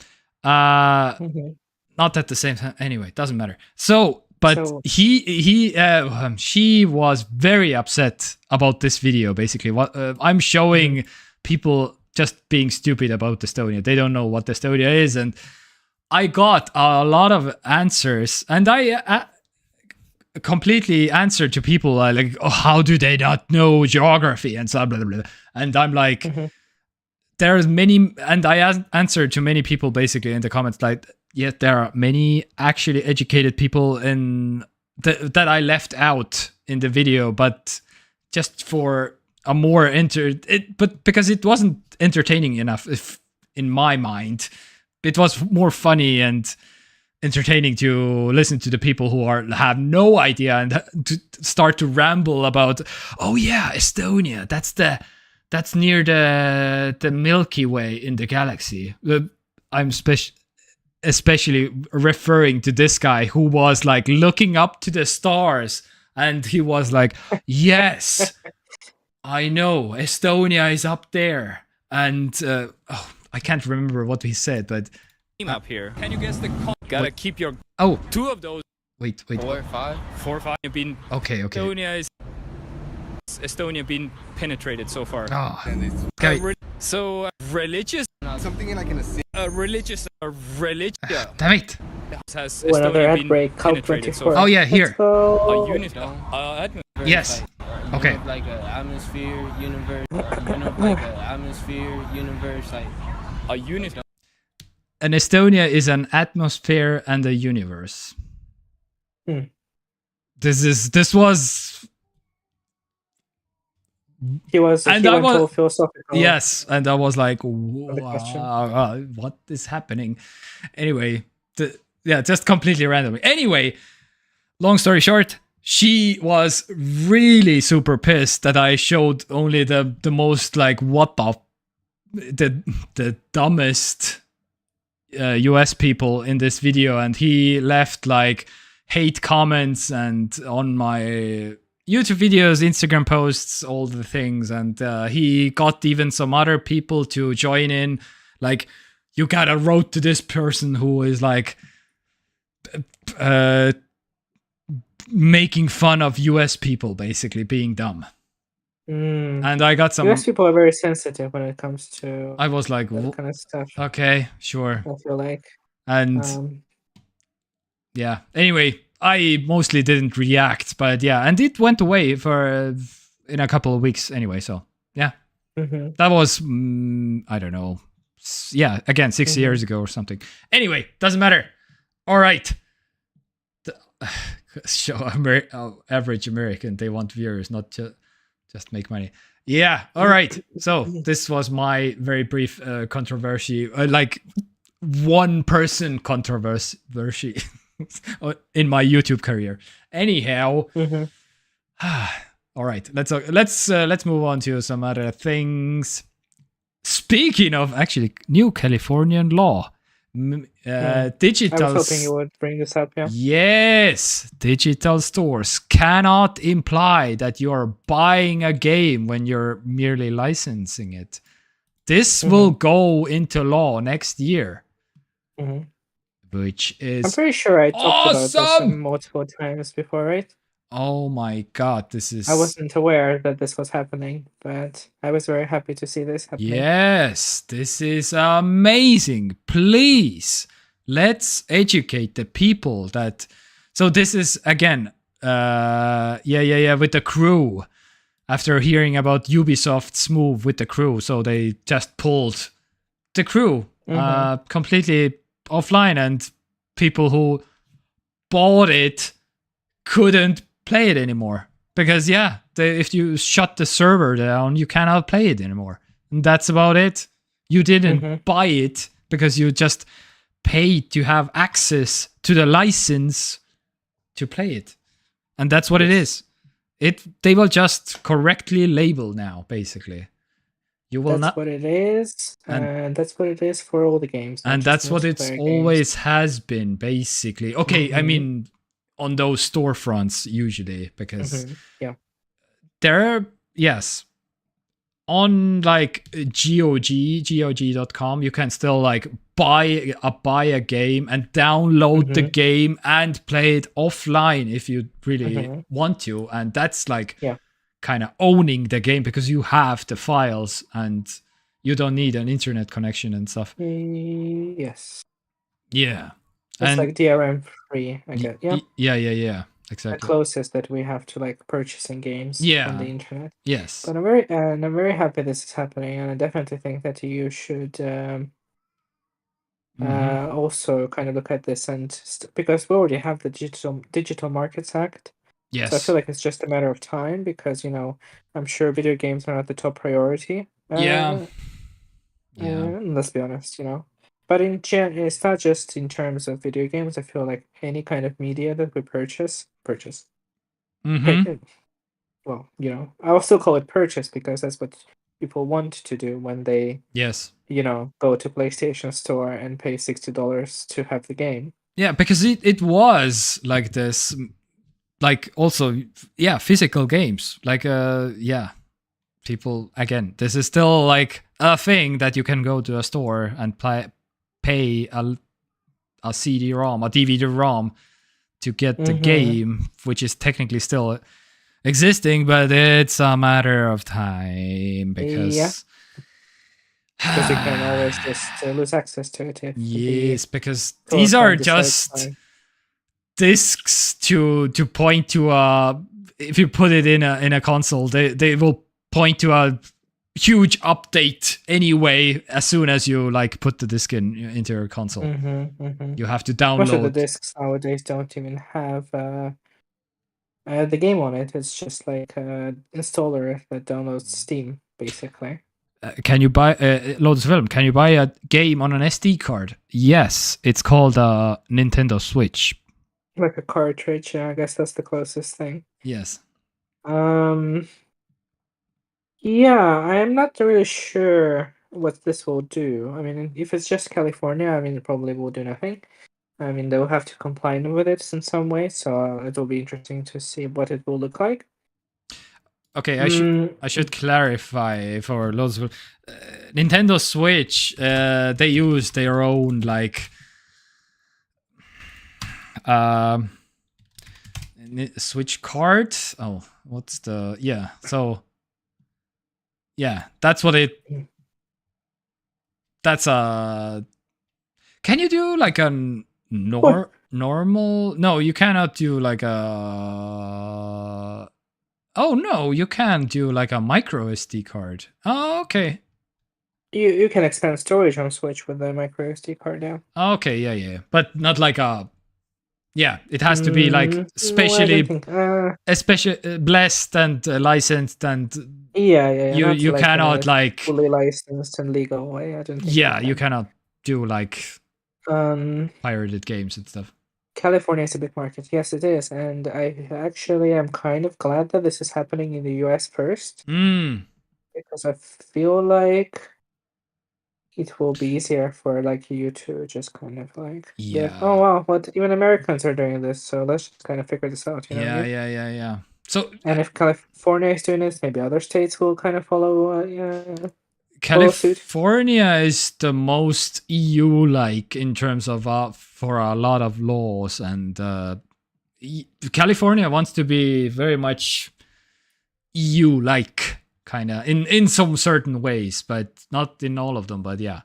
Not at the same time. Anyway, doesn't matter. So, but she was very upset about this video. Basically, what I'm showing people just being stupid about Estonia. They don't know what Estonia is, and I got a lot of answers, and I completely answered to people like, oh, how do they not know geography and so blah, blah, blah. And I'm like, there's many, and I answered to many people basically in the comments like, yes, there are many actually educated people in that I left out in the video, but just for a more but because it wasn't entertaining enough, if in my mind, it was more funny and entertaining to listen to the people who have no idea and to start to ramble about, oh yeah, Estonia, that's near the Milky Way in the galaxy. I'm especially referring to this guy who was like looking up to the stars, and he was like, yes, I know Estonia is up there, and I can't remember what he said, but up here. Can you guess the gotta keep your 2 of those. Wait. 4 or 5. 4 or 5 have been. Okay. Estonia been penetrated so far. So religious. Something like in a religious. Damn it. Has Another Estonia outbreak. been penetrated so far? Oh yeah, here. A unit. Yes. Okay. Like an atmosphere, universe, like an atmosphere, universe, like a unit. An Estonia is an atmosphere and a universe. This was. He went to philosophical. Yes, and I was like, wow, what is happening? Anyway, just completely randomly. Anyway, long story short, she was really super pissed that I showed only the most like what the dumbest US people in this video, and he left like hate comments and on my YouTube videos, Instagram posts, all the things, and he got even some other people to join in, like, you gotta wrote to this person who is like making fun of US people basically being dumb. And I got some. US people are very sensitive when it comes to. I was like, that kind of stuff. Okay, sure. I feel like. And yeah. Anyway, I mostly didn't react, but yeah, and it went away for in a couple of weeks anyway. So yeah, that was I don't know. Yeah, again, 6 years ago or something. Anyway, doesn't matter. All right. Show average American, they want viewers, not just make money. Yeah, all right. So this was my very brief controversy, like one person controversy in my YouTube career. Anyhow, all right. Let's move on to some other things. Speaking of actually new Californian law. Digital. I was hoping you would bring this up. Yeah. Yes, digital stores cannot imply that you're buying a game when you're merely licensing it. This will go into law next year, which is. I'm pretty sure I talked about awesome! this multiple times before, right? Oh my god, this is. I wasn't aware that this was happening, but I was very happy to see this happening. Yes, this is amazing. Please, let's educate the people that So this is again, with the Crew. After hearing about Ubisoft's move with the Crew, so they just pulled the Crew completely offline, and people who bought it couldn't play it anymore because if you shut the server down, you cannot play it anymore, and that's about it. You didn't buy it because you just paid to have access to the license to play it, and that's what it is. They will just correctly label now, basically. You will That's what it is, and that's what it is for all the games. And that's what it's always has been, basically. Okay, I mean, on those storefronts usually, because there, yes, on like GOG.com, you can still like buy a game and download the game and play it offline if you really want to, and that's like kind of owning the game because you have the files and you don't need an internet connection and stuff. Yes. Yeah. It's like DRM free, I guess. Yeah. Exactly. The closest that we have to like purchasing games on the internet. Yes. But I'm very happy this is happening, and I definitely think that you should also kind of look at this because we already have the Digital Markets Act. Yes. So I feel like it's just a matter of time because I'm sure video games are not the top priority. Let's be honest, But it's not just in terms of video games. I feel like any kind of media that we purchase. Well, I will still call it purchase because that's what people want to do when they go to PlayStation Store and pay $60 to have the game. Yeah, because it was like this, like also physical games, like people, again, this is still like a thing that you can go to a store and pay a CD-ROM, a DVD-ROM to get the game, which is technically still existing, but it's a matter of time because you can always just lose access to it. Because these are just discs to point to if you put it in a console, they will point to a huge update anyway as soon as you like put the disc into your console. You have to download. Most of the discs nowadays don't even have the game on it. It's just like an installer that downloads Steam, basically. Can you buy loads of film? Can you buy a game on an SD card? Yes, it's called a Nintendo Switch. Like a cartridge, I guess that's the closest thing. Yes. I'm not really sure what this will do. I mean, if it's just California, it probably will do nothing. They'll have to comply with it in some way, so it will be interesting to see what it will look like. Okay, I should clarify for lots of Nintendo Switch. They use their own like Switch card. Oh, what's the So that's what it. That's a. Can you do like a normal? No, you cannot do like a. Oh no, you can do like a micro SD card. Oh, okay. You can expand storage on Switch with the micro SD card now. Okay, yeah, but not like a. Yeah, it has to be like especially blessed and licensed and. You like cannot like fully licensed and legal way. I don't think. Yeah, you cannot do like pirated games and stuff. California is a big market. Yes, it is, and I actually am kind of glad that this is happening in the US first. Because I feel like it will be easier for like you to just kind of like oh wow, what even Americans are doing this, so let's just kind of figure this out. Yeah. So, and if California is doing this, maybe other states will kind of follow. California is the most EU-like in terms of for a lot of laws, and California wants to be very much EU-like, kind of in some certain ways, but not in all of them. But yeah,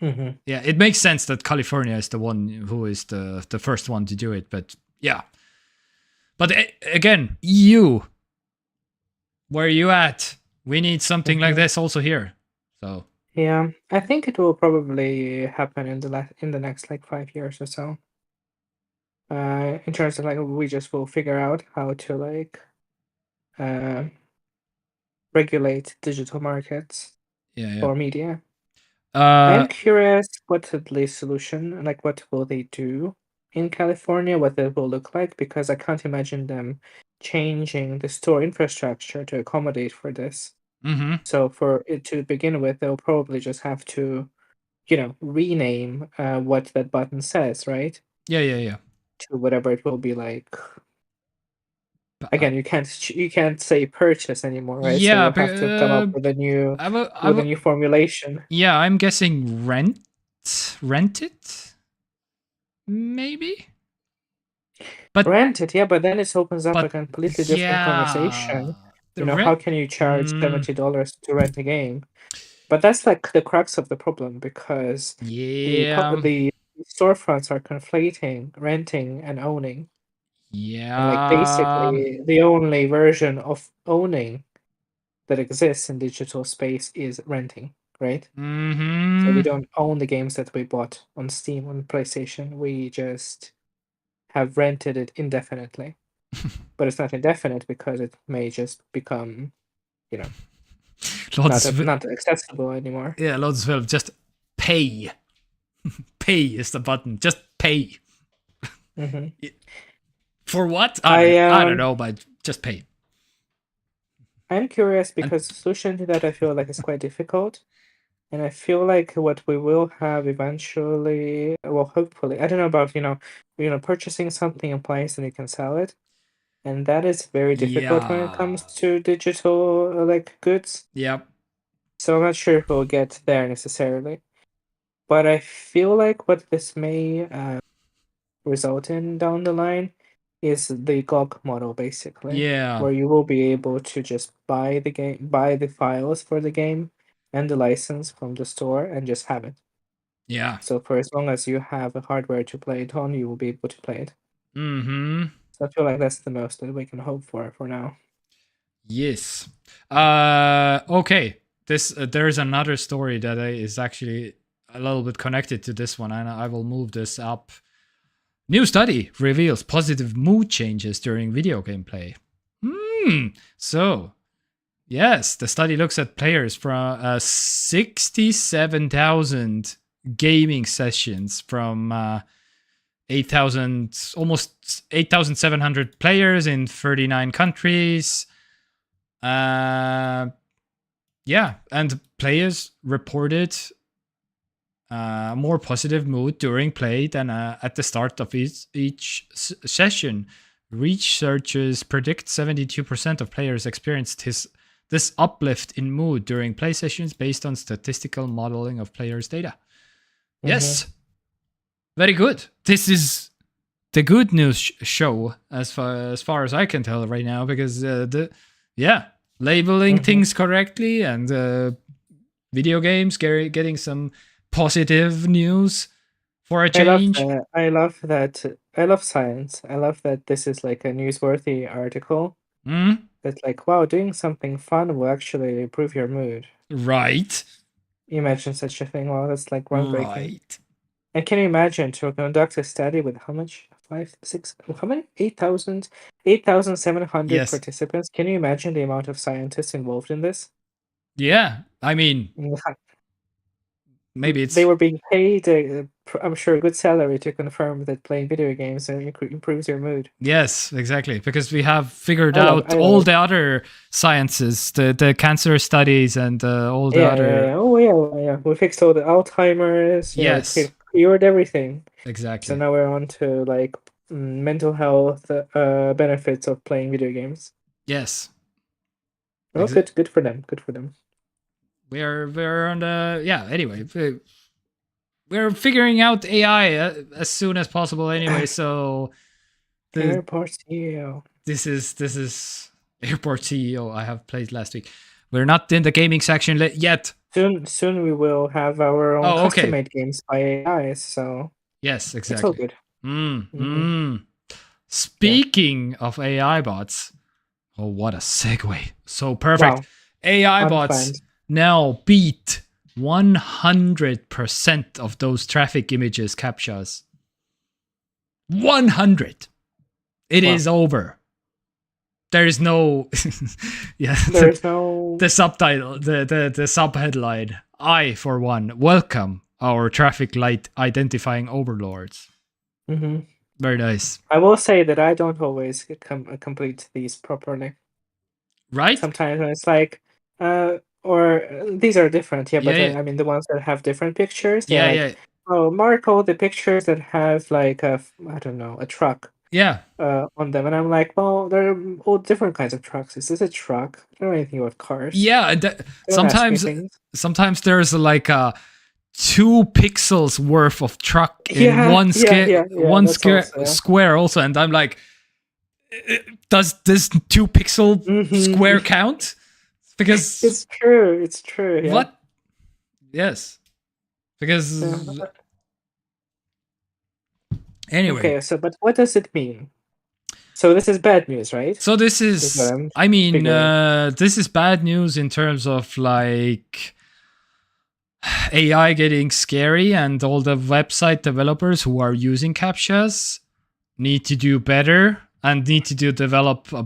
it makes sense that California is the one who is the first one to do it. But Yeah. But again, EU, where are you at? We need something like this also here. So Yeah, I think it will probably happen in the next like 5 years or so. In terms of like we just will figure out how to like regulate digital markets yeah. for media. I'm Uh, curious what the solution, like what will they do in California, what it will look like, because I can't imagine them changing the store infrastructure to accommodate for this. mhm. So for it to begin with, they'll probably just have to, rename what that button says, right? Yeah. To whatever it will be like. But, Again, you can't say purchase anymore, right? So yeah, you'll have to come up with a new formulation. yeah, I'm guessing rent it, maybe. But Rent it, yeah, but then it opens up a but completely different yeah, conversation. the How rent. can you charge $70 to rent a game? But that's like the crux of the problem because Yeah, the storefronts are conflating renting and owning. And like yeah. basically the only version of owning that exists in digital space is renting, right? So we Mm-hmm. don't own the games that we bought on Steam, on PlayStation. We just have rented it indefinitely. But it's not indefinite because it may just become, Lots. not accessible anymore. Yeah, lots of just pay. Pay is the button. Just pay. Hmm. For what? I I don't know, but just pay. I'm curious And because the solution to that I feel like is quite difficult. And I feel like what we will have eventually, well, hopefully, I don't know about, purchasing something in place and you can sell it. And that is very difficult when it yeah. comes to digital like goods. Yep. So I'm not sure if we'll get there necessarily. But I feel like what this may result in down the line is the GOG model, basically, Yeah. where you will be able to just buy the files for the game and the license from the store and just have it. Yeah. So for as long as you have a hardware to play it on, you will be able to play it. Mm-hmm. So I feel like that's the most that we can hope for now. Yes. Okay. This there's another story that is actually a little bit connected to this one, and I will move this up. New study reveals positive mood changes during video gameplay. So, yes, the study looks at players from 67,000 gaming sessions from 8,000, almost 8,700 players in 39 countries. Yeah, and players reported more positive mood during play than at the start of each session. Researchers predict 72% of players experienced this uplift in mood during play sessions based on statistical modeling of players' data. Mm-hmm. Yes, very good. This is the good news show as far as I can tell right now, because labeling things correctly and video games getting some positive news for a change. I love that. I love science. I love that this is like a newsworthy article. That's like, wow, doing something fun will actually improve your mood. Right. Imagine such a thing. Wow, that's like groundbreaking. Right. And can you imagine to conduct a study with how much? 5, 6, how many? 8,700 Yes. participants. Can you imagine the amount of scientists involved in this? Yeah, I mean, maybe it's they were being paid, I'm sure, a good salary to confirm that playing video games improves your mood. Yes, exactly, because we have figured out all the other sciences, the cancer studies and all the other. Yeah. Oh yeah. We fixed all the Alzheimer's. Yes, cured everything. exactly. So now we're on to like mental health benefits of playing video games. Yes. Oh, good for them. Good for them. We're on the anyway. We're figuring out AI as soon as possible anyway, so Airport CEO. This is Airport CEO I have played last week. We're not in the gaming section yet. Soon we will have our own custom-made games by AI, so yes, exactly. it's all good. Speaking of AI bots, oh, what a segue. So perfect. Wow. AI bots Unplanned. now beat 100% of those traffic images CAPTCHAs. 100. It is over. There is no There is no the subtitle, the subheadline. I, for one, welcome our traffic light identifying overlords. Mhm. Very nice. I will say that I don't always complete these properly. Right? Sometimes it's like, or these are different, yeah. But Yeah. I mean, the ones that have different pictures, they're Yeah, like, yeah. oh, mark all the pictures that have like I don't know, a truck Yeah. on them, and I'm like, well, they're all different kinds of trucks. Is this a truck? I don't know anything about cars. Yeah, and Don't ask me things. sometimes there's like a 2 pixels worth of truck in Yeah, one yeah, one that's also, yeah. square also, and I'm like, does this 2 pixel square count? Because It's true. It's true. Yeah. what? Yes, because Yeah. anyway. Okay. So, but what does it mean? So this is bad news, right? So this is, I mean, this is bad news in terms of like AI getting scary, and all the website developers who are using CAPTCHAs need to do better and need to develop a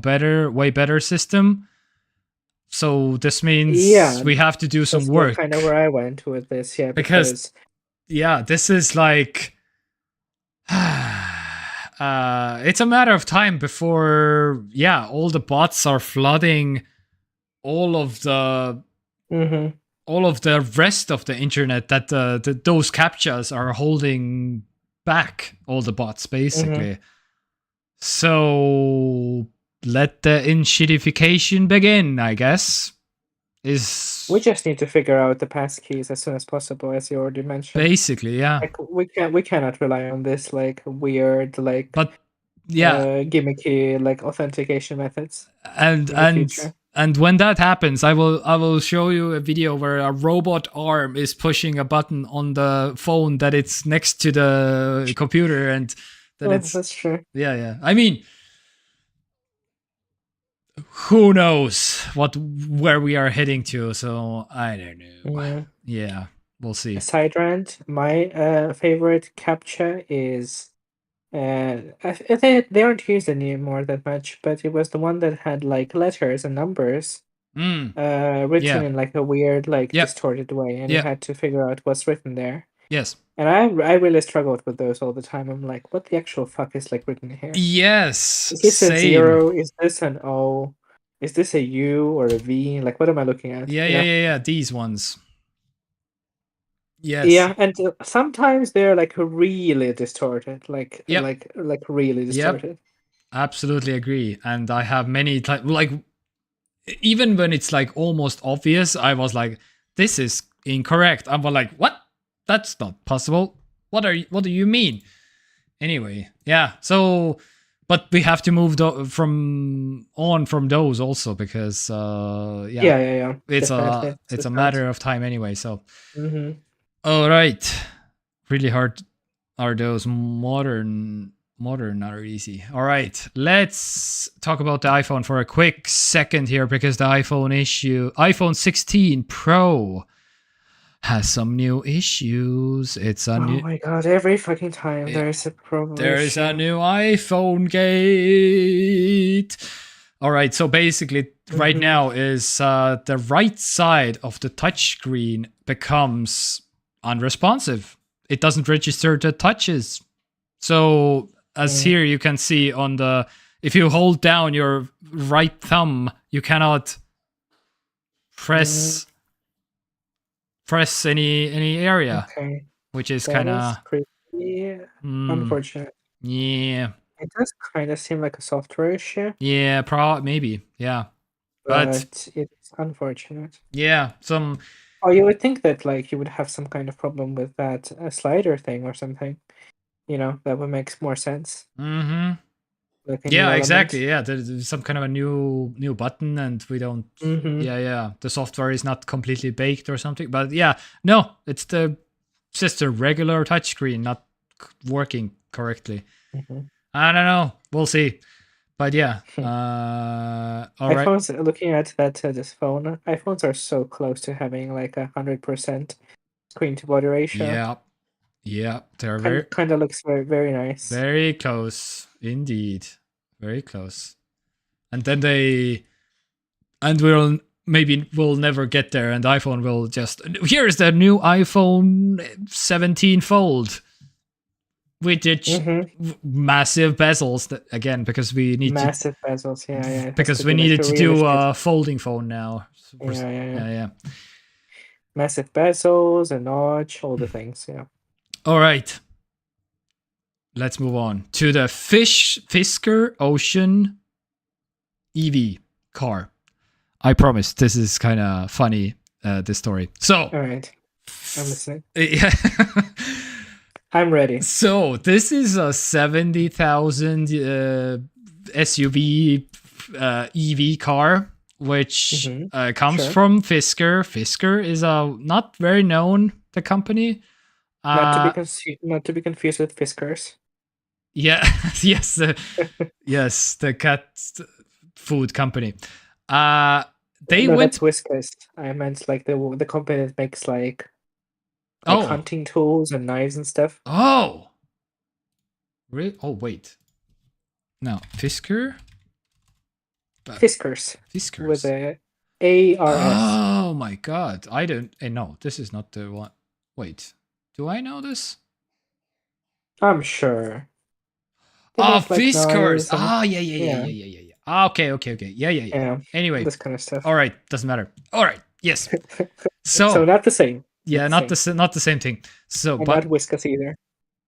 way better system. So this means we have to do some work. Kind of where I went with this, yeah. Because yeah, this is like it's a matter of time before all the bots are flooding all of the rest of the internet, that those CAPTCHAs are holding back all the bots basically. So let the inshittification begin, I guess. We just need to figure out the passkeys as soon as possible, as you already mentioned. Basically, yeah. Like we cannot rely on this like weird like gimmicky like authentication methods. And when that happens, I will show you a video where a robot arm is pushing a button on the phone that it's next to the computer, and that's true. Yeah. I mean, who knows where we are heading to? So I don't know. Yeah, we'll see. A side rant. My favorite CAPTCHA is they aren't used anymore that much, but it was the one that had like letters and numbers written in like a weird like distorted way, and you had to figure out what's written there. Yes. And I really struggled with those all the time. I'm like, what the actual fuck is like written here? Yes. Is this a 0? Is this an O? Is this a U or a V? Like, what am I looking at? Yeah. These ones. Yes. Yeah, and sometimes they're like really distorted, like really distorted. Yep. Absolutely agree. And I have many like even when it's like almost obvious, I was like, this is incorrect. I'm like, what? That's not possible. What do you mean? Anyway, yeah. So, but we have to move from those also, because yeah. It's a matter of time anyway. So, all right. Really hard are those. Modern are easy. All right, let's talk about the iPhone for a quick second here, because the iPhone 16 Pro has some new issues. It's a new. Oh my god! Every fucking time there's a problem. There is a new iPhone gate. All right, so basically, right now is the right side of the touchscreen becomes unresponsive. It doesn't register the touches. So as here you can see on if you hold down your right thumb, you cannot press any area, which is kind of unfortunate. Yeah, it does kind of seem like a software issue. Yeah, maybe. Yeah, but it's unfortunate. Yeah, Oh, you would think that like you would have some kind of problem with that slider thing or something. You know, that would make more sense. Like yeah, exactly. Yeah, there's some kind of a new button, and we don't. Yeah. The software is not completely baked or something. But yeah, no, it's just a regular touchscreen not working correctly. I don't know. We'll see. But yeah. All right. iPhones, looking at this phone, iPhones are so close to having like 100% screen to body ratio. Yeah. Yeah. They're very, Kind of looks very, very nice. very close indeed. Very close. And then we'll never get there, and iPhone will just, here's the new iPhone 17 Fold with its massive bezels again, because we need massive bezels, yeah. because we needed to do a folding phone now. Yeah. Massive bezels, a notch, all the things, yeah. All right. Let's move on to the Fisker Ocean EV car. I promise this is kind of funny, this story. So, all right, I'm listening. Yeah. I'm ready. So this is a 70,000 SUV EV car, which comes from Fisker. Fisker is not very known, the company. Not to be confused with Fiskars. Yeah. Yes. The cat food company. That's Whiskas. I meant like the company that makes like hunting tools and knives and stuff. Oh, really? Oh, wait. No, Fisker. Fiskars with a ARS. Oh my god! I don't. No, this is not the one. Wait, do I know this? I'm sure. Fiskars. Yeah. Okay. Yeah. Anyway, this kind of stuff. All right, doesn't matter. All right, yes. So not the same. Yeah, not the same thing. So, but not Whiskas either.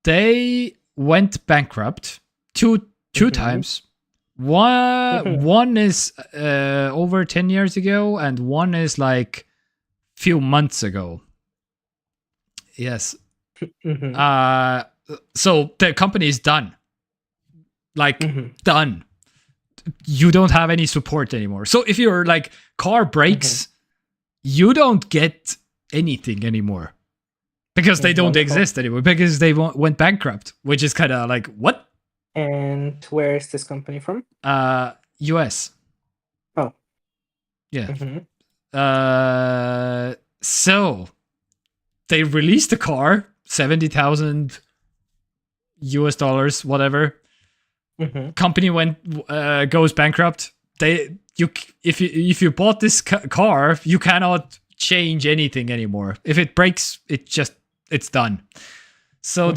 They went bankrupt two times. One is over 10 years ago, and one is like few months ago. Yes. So the company is done. Like done. You don't have any support anymore. So if your like car breaks, you don't get anything anymore because they don't exist anymore, because they went bankrupt, which is kind of like, what? And where is this company from? US. Oh. Yeah. So they released the car, $70,000 US, whatever. Company goes bankrupt. If you bought this car, you cannot change anything anymore. If it breaks, it's done. So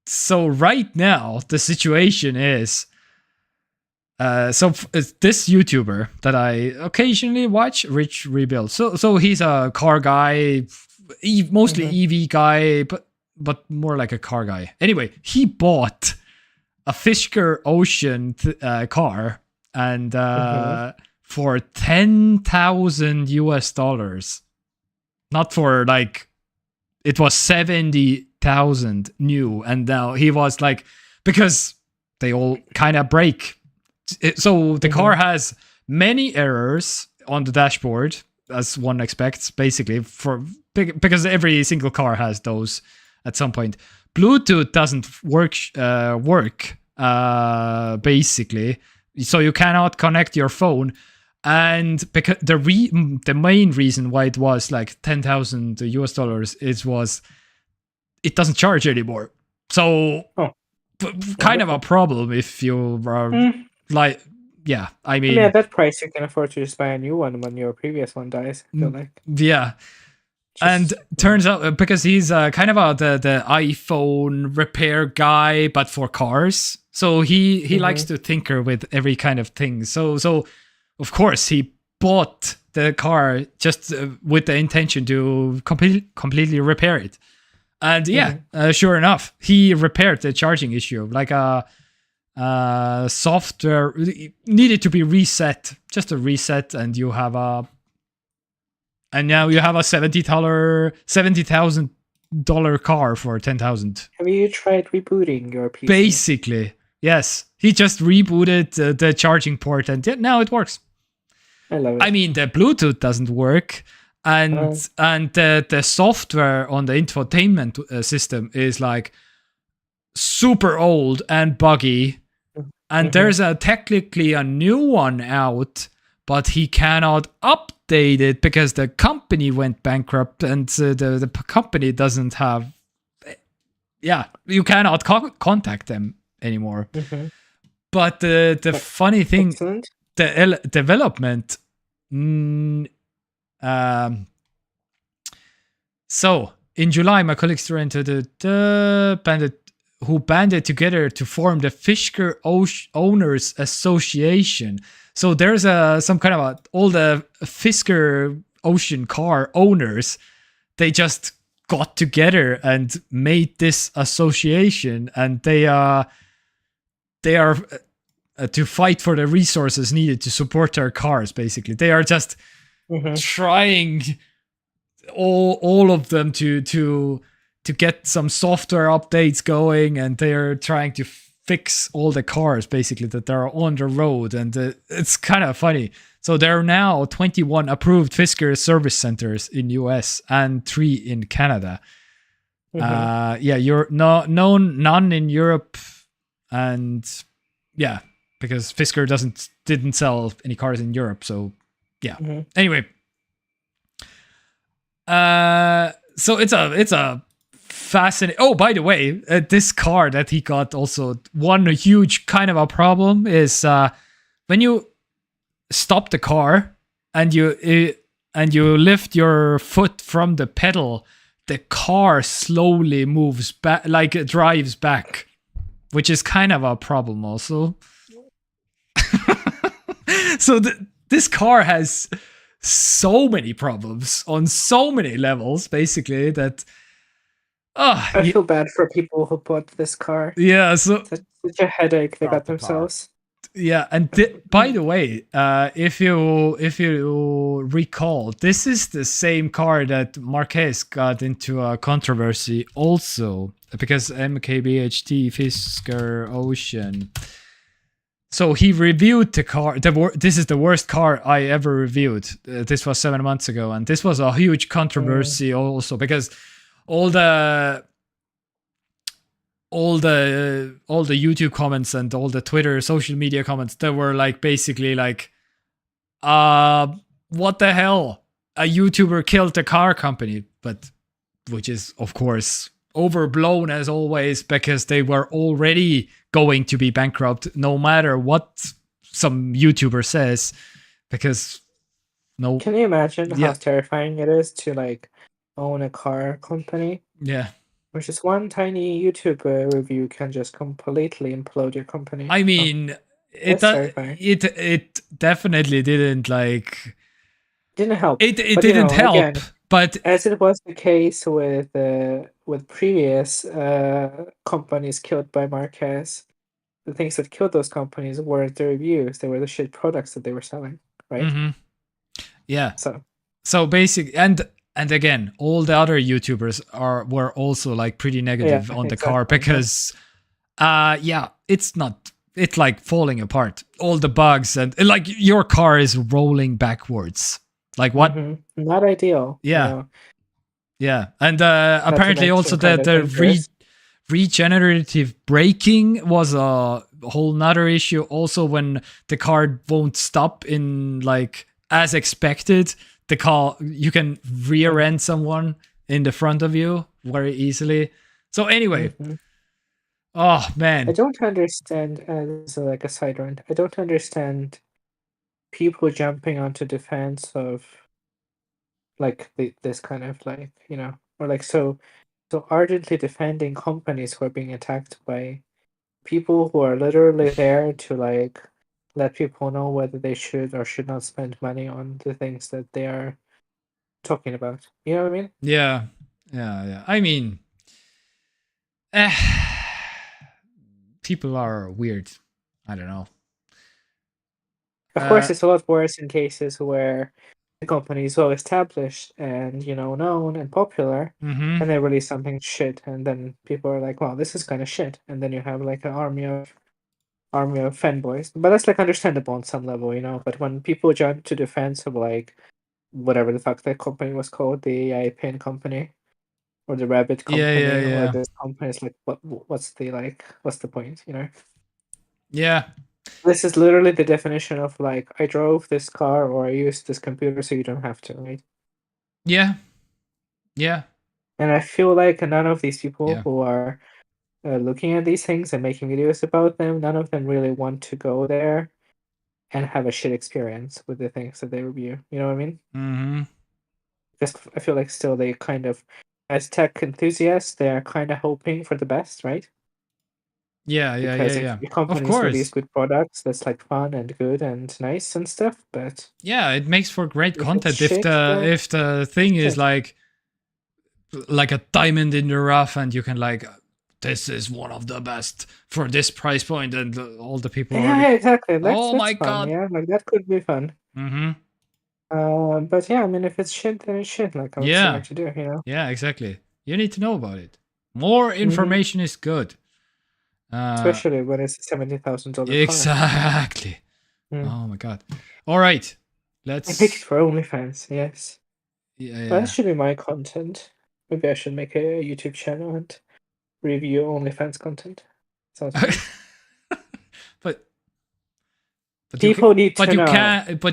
so right now the situation is this YouTuber that I occasionally watch, Rich Rebuild. So he's a car guy, mostly EV guy, but more like a car guy. Anyway, he bought a Fisker Ocean car, and for $10,000, not for like, it was 70,000 new, and now he was like, because they all kind of break. So the car has many errors on the dashboard, as one expects, basically, because every single car has those at some point. Bluetooth doesn't work basically, so you cannot connect your phone. And because the main reason why it was like $10,000 was it doesn't charge anymore. So kind of a problem if you are like, yeah, I mean, at that price you can afford to just buy a new one when your previous one dies, I feel like. Yeah. And turns out, because he's kind of the iPhone repair guy, but for cars. So he likes to tinker with every kind of thing. So of course he bought the car just with the intention to completely repair it. And sure enough, he repaired the charging issue. Like a software needed to be reset, just a reset, and you have and now you have a $70,000 car for $10,000. Have you tried rebooting your PC? Basically, yes. He just rebooted the charging port, and now it works. I love it. I mean, the Bluetooth doesn't work, and the software on the infotainment system is like super old and buggy. And there's technically a new one out, but he cannot update it because the company went bankrupt, and the company doesn't have. Yeah, you cannot contact them anymore. But the funny thing, Excellent. the development. So in July, my colleagues rented who banded together to form the Fisker Owners Association. So there's some kind of all the Fisker Ocean car owners, they just got together and made this association, and they are to fight for the resources needed to support their cars. Basically, they are just trying all of them to get some software updates going, and they're trying to fix all the cars basically that are on the road, and it's kind of funny. So there are now 21 approved Fisker service centers in US and 3 in Canada. You're none in Europe, and because Fisker didn't sell any cars in Europe, so anyway, so it's a fascinating. Oh, by the way, this car that he got, also one huge kind of a problem is when you stop the car and you lift your foot from the pedal, the car slowly moves back, like it drives back, which is kind of a problem also. So this car has so many problems on so many levels, basically, that I feel bad for people who bought this car. Yeah, so such a headache they got themselves. Yeah, and by the way, if you recall, this is the same car that Marquez got into a controversy also, because MKBHD Fisker Ocean. So he reviewed the car. This is the worst car I ever reviewed. This was 7 months ago, and this was a huge controversy also, because all the YouTube comments and all the Twitter social media comments, they were like basically like, what the hell? A YouTuber killed the car company, but which is of course overblown as always, because they were already going to be bankrupt no matter what some YouTuber says, because no. Can you imagine how terrifying it is to like own a car company? Yeah. Which is one tiny YouTube review can just completely implode your company. I mean, it definitely didn't like. Didn't help. It didn't help. Again, but as it was the case with previous companies killed by Marquez, the things that killed those companies weren't the reviews; they were the shit products that they were selling, right? Mm-hmm. Yeah. So basically, and again, all the other YouTubers were also like pretty negative on the car, because it's like falling apart. All the bugs, and like your car is rolling backwards. Like what? Not ideal. Yeah. You know? Yeah. And apparently also the regenerative braking was a whole nother issue. Also, when the car won't stop in like as expected, the car, you can rear end someone in the front of you very easily. So anyway, oh man, I don't understand, as like a side rant, I don't understand people jumping onto defense of like this kind of like, you know, or like so ardently defending companies who are being attacked by people who are literally there to like let people know whether they should or should not spend money on the things that they are talking about. You know what I mean? Yeah. I mean, people are weird. I don't know. Of course, it's a lot worse in cases where the company is well established and, you know, known and popular, and they release something shit, and then people are like, "Wow, this is kind of shit," and then you have like an army of fanboys. But that's like understandable on some level, you know. But when people jump to defense of like whatever the fuck that company was called, the AI pin company, or the rabbit Yeah, company yeah, or yeah. this company. It's like, what's the point, you know? Yeah. This is literally the definition of like, I drove this car or I used this computer so you don't have to, right? Yeah. Yeah. And I feel like none of these people Yeah. who are looking at these things and making videos about them, none of them really want to go there and have a shit experience with the things that they review. You know what I mean? Mm-hmm. Because I feel like still they kind of, as tech enthusiasts, they are kind of hoping for the best, right? Yeah, yeah, yeah, Because yeah. if Of companies release course. good products, that's like fun and good and nice and stuff. But Yeah, it makes for great if it's content if shit, the then if the thing is shit. like a diamond in the rough, and you can like, this is one of the best for this price point, and all the people are Yeah, exactly. oh That's my fun. god. Yeah, like that could be fun. Mm-hmm. But yeah, I mean, if it's shit, then it's shit. Like, what's there Yeah. to do, you know? Yeah, exactly. You need to know about it. More information is good. Especially when it's a $70,000 car. Exactly. Mm. Oh my god. All right. I Let's make it for OnlyFans, yes. yeah, That yeah. should be my content. Maybe I should make a YouTube channel and review OnlyFans content. Sounds good. but People need to know.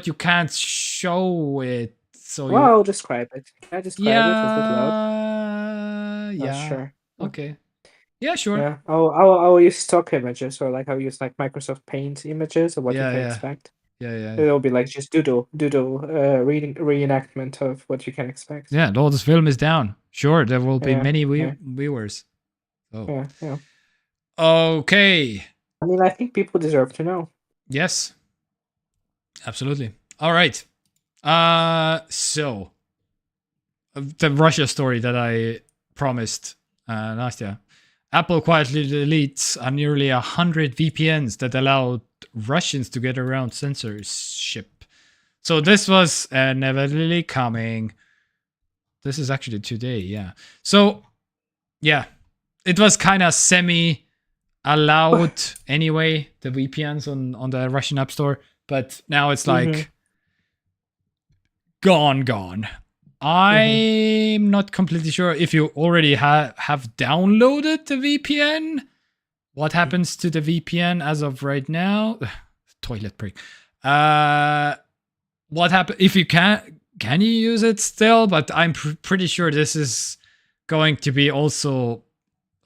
you can't show it, so Well, you I'll describe it. Can I describe it? Is it loud? yeah. Sure. Okay. Yeah, sure. Yeah, I'll use stock images, or like I'll use like Microsoft Paint images of what you Yeah, can yeah. expect. Yeah. It'll be like just doodle reenactment of what you can expect. Yeah, though this film is down. Sure, there will be Yeah, many yeah. viewers. Oh. Yeah. Okay. I mean, I think people deserve to know. Yes. Absolutely. All right. So the Russia story that I promised, Nastya. Apple quietly deletes nearly 100 VPNs that allowed Russians to get around censorship. So this was inevitably coming. This is actually today, yeah. So, yeah, it was kind of semi-allowed anyway, the VPNs on the Russian App Store. But now it's like gone. I'm not completely sure if you already have downloaded the VPN. What happens to the VPN as of right now? Toilet break. What happen if you can you use it still? But I'm pretty sure this is going to be also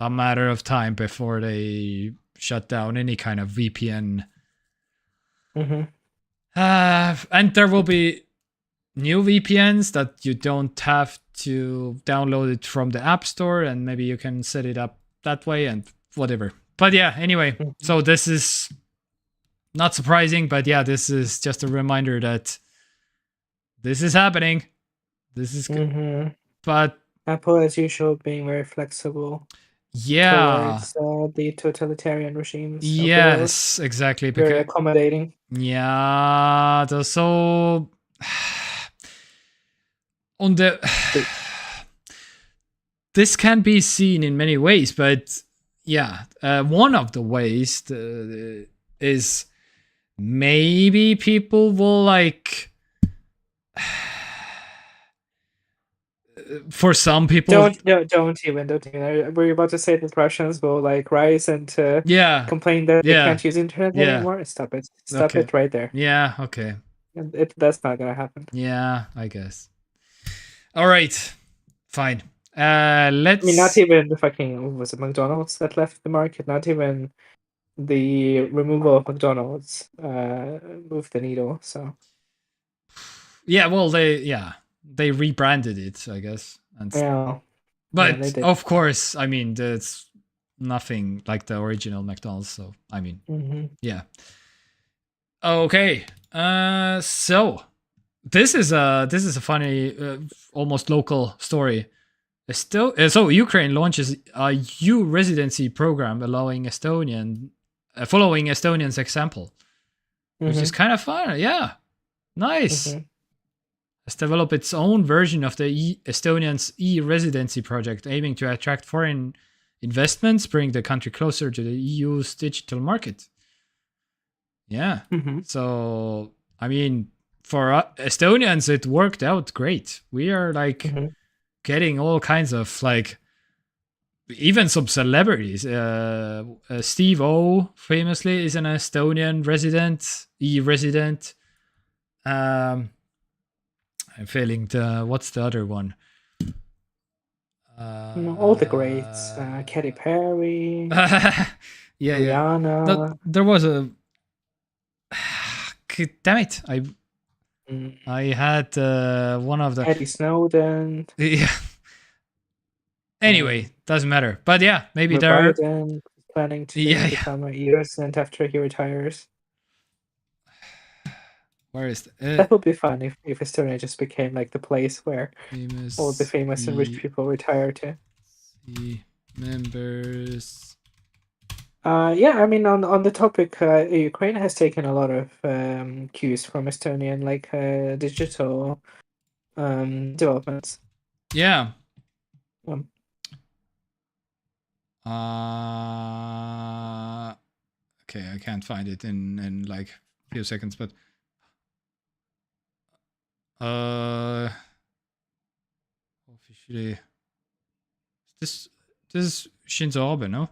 a matter of time before they shut down any kind of VPN. And there will be new VPNs that you don't have to download it from the App Store, and maybe you can set it up that way and whatever. But yeah, anyway, so this is not surprising, but yeah, this is just a reminder that this is happening. This is but Apple, as usual, being very flexible. Yeah. Towards the totalitarian regimes. Yes, exactly. Very accommodating. Yeah, so on the this can be seen in many ways, but yeah, one of the ways is maybe people will like. For some people, don't even. Were you about to say that Russians will like rise and complain that they can't use internet anymore? Stop it! Stop it right there. Yeah. Okay. That's not gonna happen. Yeah, I guess. All right, fine. Let's. I mean, not even the fucking was it McDonald's that left the market. Not even the removal of McDonald's moved the needle. So. Yeah. Well, they rebranded it, I guess. And but of course, I mean, it's nothing like the original McDonald's. So I mean, yeah. Okay. So this is a funny, almost local story. So Ukraine launches a uResidency program allowing following Estonians' example, which is kind of fun. Yeah, nice. Has developed its own version of the Estonians' e-residency project, aiming to attract foreign investments, bring the country closer to the EU's digital market. Yeah. So, I mean, for Estonians, it worked out great. We are like getting all kinds of like even some celebrities. Steve O famously is an Estonian resident, e-resident. I'm failing to. What's the other one? All the greats. Katy Perry. Yeah. Rihanna. There was a. Damn it! I had one of the. Eddie Snowden. Yeah. Anyway, doesn't matter. But yeah, maybe Joe there. Biden planning to become a e-resident after he retires. Where is that would be fun if Estonia just became like the place where all the famous and rich people retire to. Members. Yeah, I mean, on the topic, Ukraine has taken a lot of cues from Estonian like digital developments. Yeah. Okay, I can't find it in like a few seconds, but officially this is Shinzo Abe, no?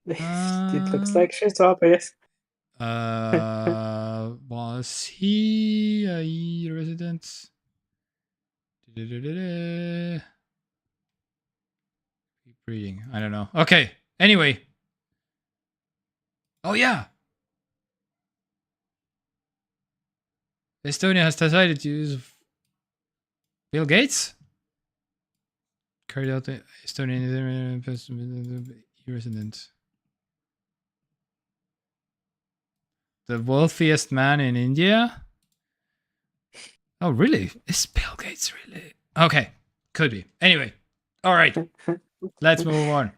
It looks like Shinzo Abe, yes. Was he a resident? Keep reading. I don't know. Okay. Anyway. Oh yeah. Estonia has decided to use Bill Gates. Carried out the Estonian resident. The wealthiest man in India? Oh, really? Is Bill Gates really? Okay, could be. Anyway, all right. Let's move on.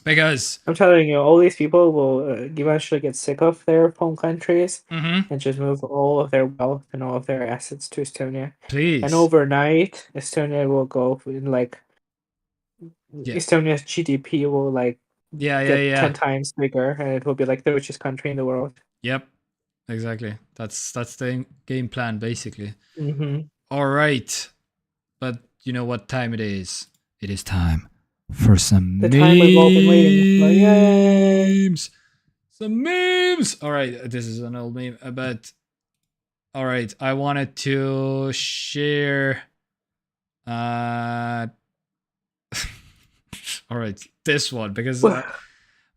Because I'm telling you, all these people will eventually get sick of their home countries and just move all of their wealth and all of their assets to Estonia. Please. And overnight, Estonia will go in like Estonia's GDP will like get 10 times bigger, and it will be like the richest country in the world. Yep, exactly. That's the game plan, basically. Mm-hmm. All right, but you know what time it is? It is time for some memes. Time we've all been waiting for. Yay! Some memes. All right, this is an old meme, but all right, I wanted to share. All right, this one, because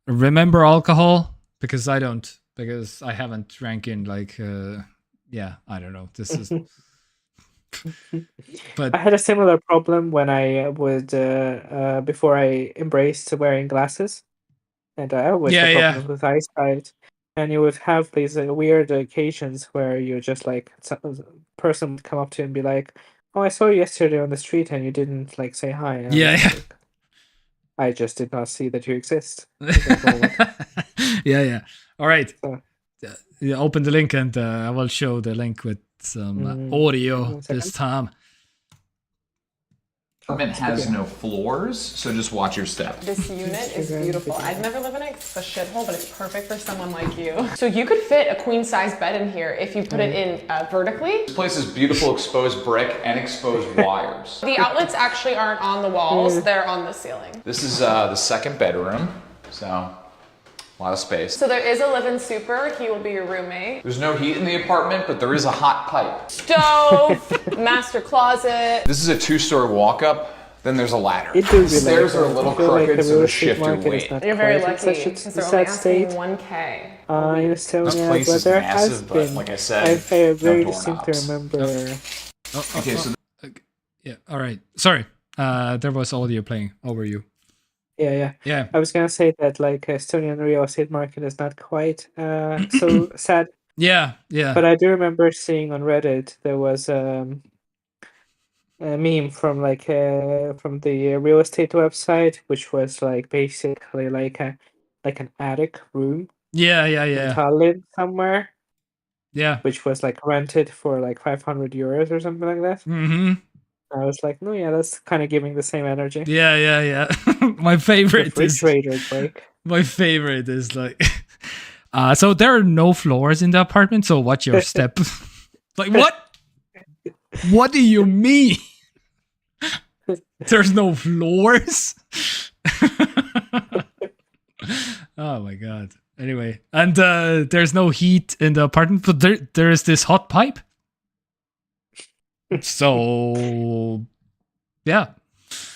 remember alcohol? Because I don't, because I haven't drank in like, yeah, I don't know. This is. But I had a similar problem when I would before I embraced wearing glasses, and I always had problems with eyesight. And you would have these weird occasions where you just like a person would come up to you and be like, "Oh, I saw you yesterday on the street, and you didn't like say hi." And like, I just did not see that you exist. Yeah. All right. So, open the link, and I will show the link with some audio this time. Apartment has no floors, so just watch your step. This unit is beautiful. I'd never live in it. It's a shithole, but it's perfect for someone like you. So you could fit a queen-size bed in here if you put it in vertically. This place is beautiful exposed brick and exposed wires. The outlets actually aren't on the walls, they're on the ceiling. This is the second bedroom, so a lot of space. So there is a live-in super. He will be your roommate. There's no heat in the apartment, but there is a hot pipe. Stove, master closet. This is a 2-story walk-up. Then there's a ladder. The stairs are a little crooked, so to shift your weight. You're very lucky, because they're only asking 1K. In Estonia, this place is there massive, has but been, like I said, I very no distinctly doorknobs. remember. Okay, so yeah, all right. Sorry, there was audio playing over you. Yeah. Yeah. I was gonna say that like Estonian real estate market is not quite so sad. Yeah. But I do remember seeing on Reddit there was a meme from like from the real estate website, which was like basically like an attic room. Yeah. In Tallinn somewhere. Yeah. Which was like rented for like 500 euros or something like that. Mm-hmm. I was like, no, yeah, that's kind of giving the same energy. Yeah. My favorite refrigerator break. My favorite is like, so there are no floors in the apartment. So watch your step. Like what? What do you mean? There's no floors. Oh my god. Anyway, and there's no heat in the apartment, but there is this hot pipe. So yeah.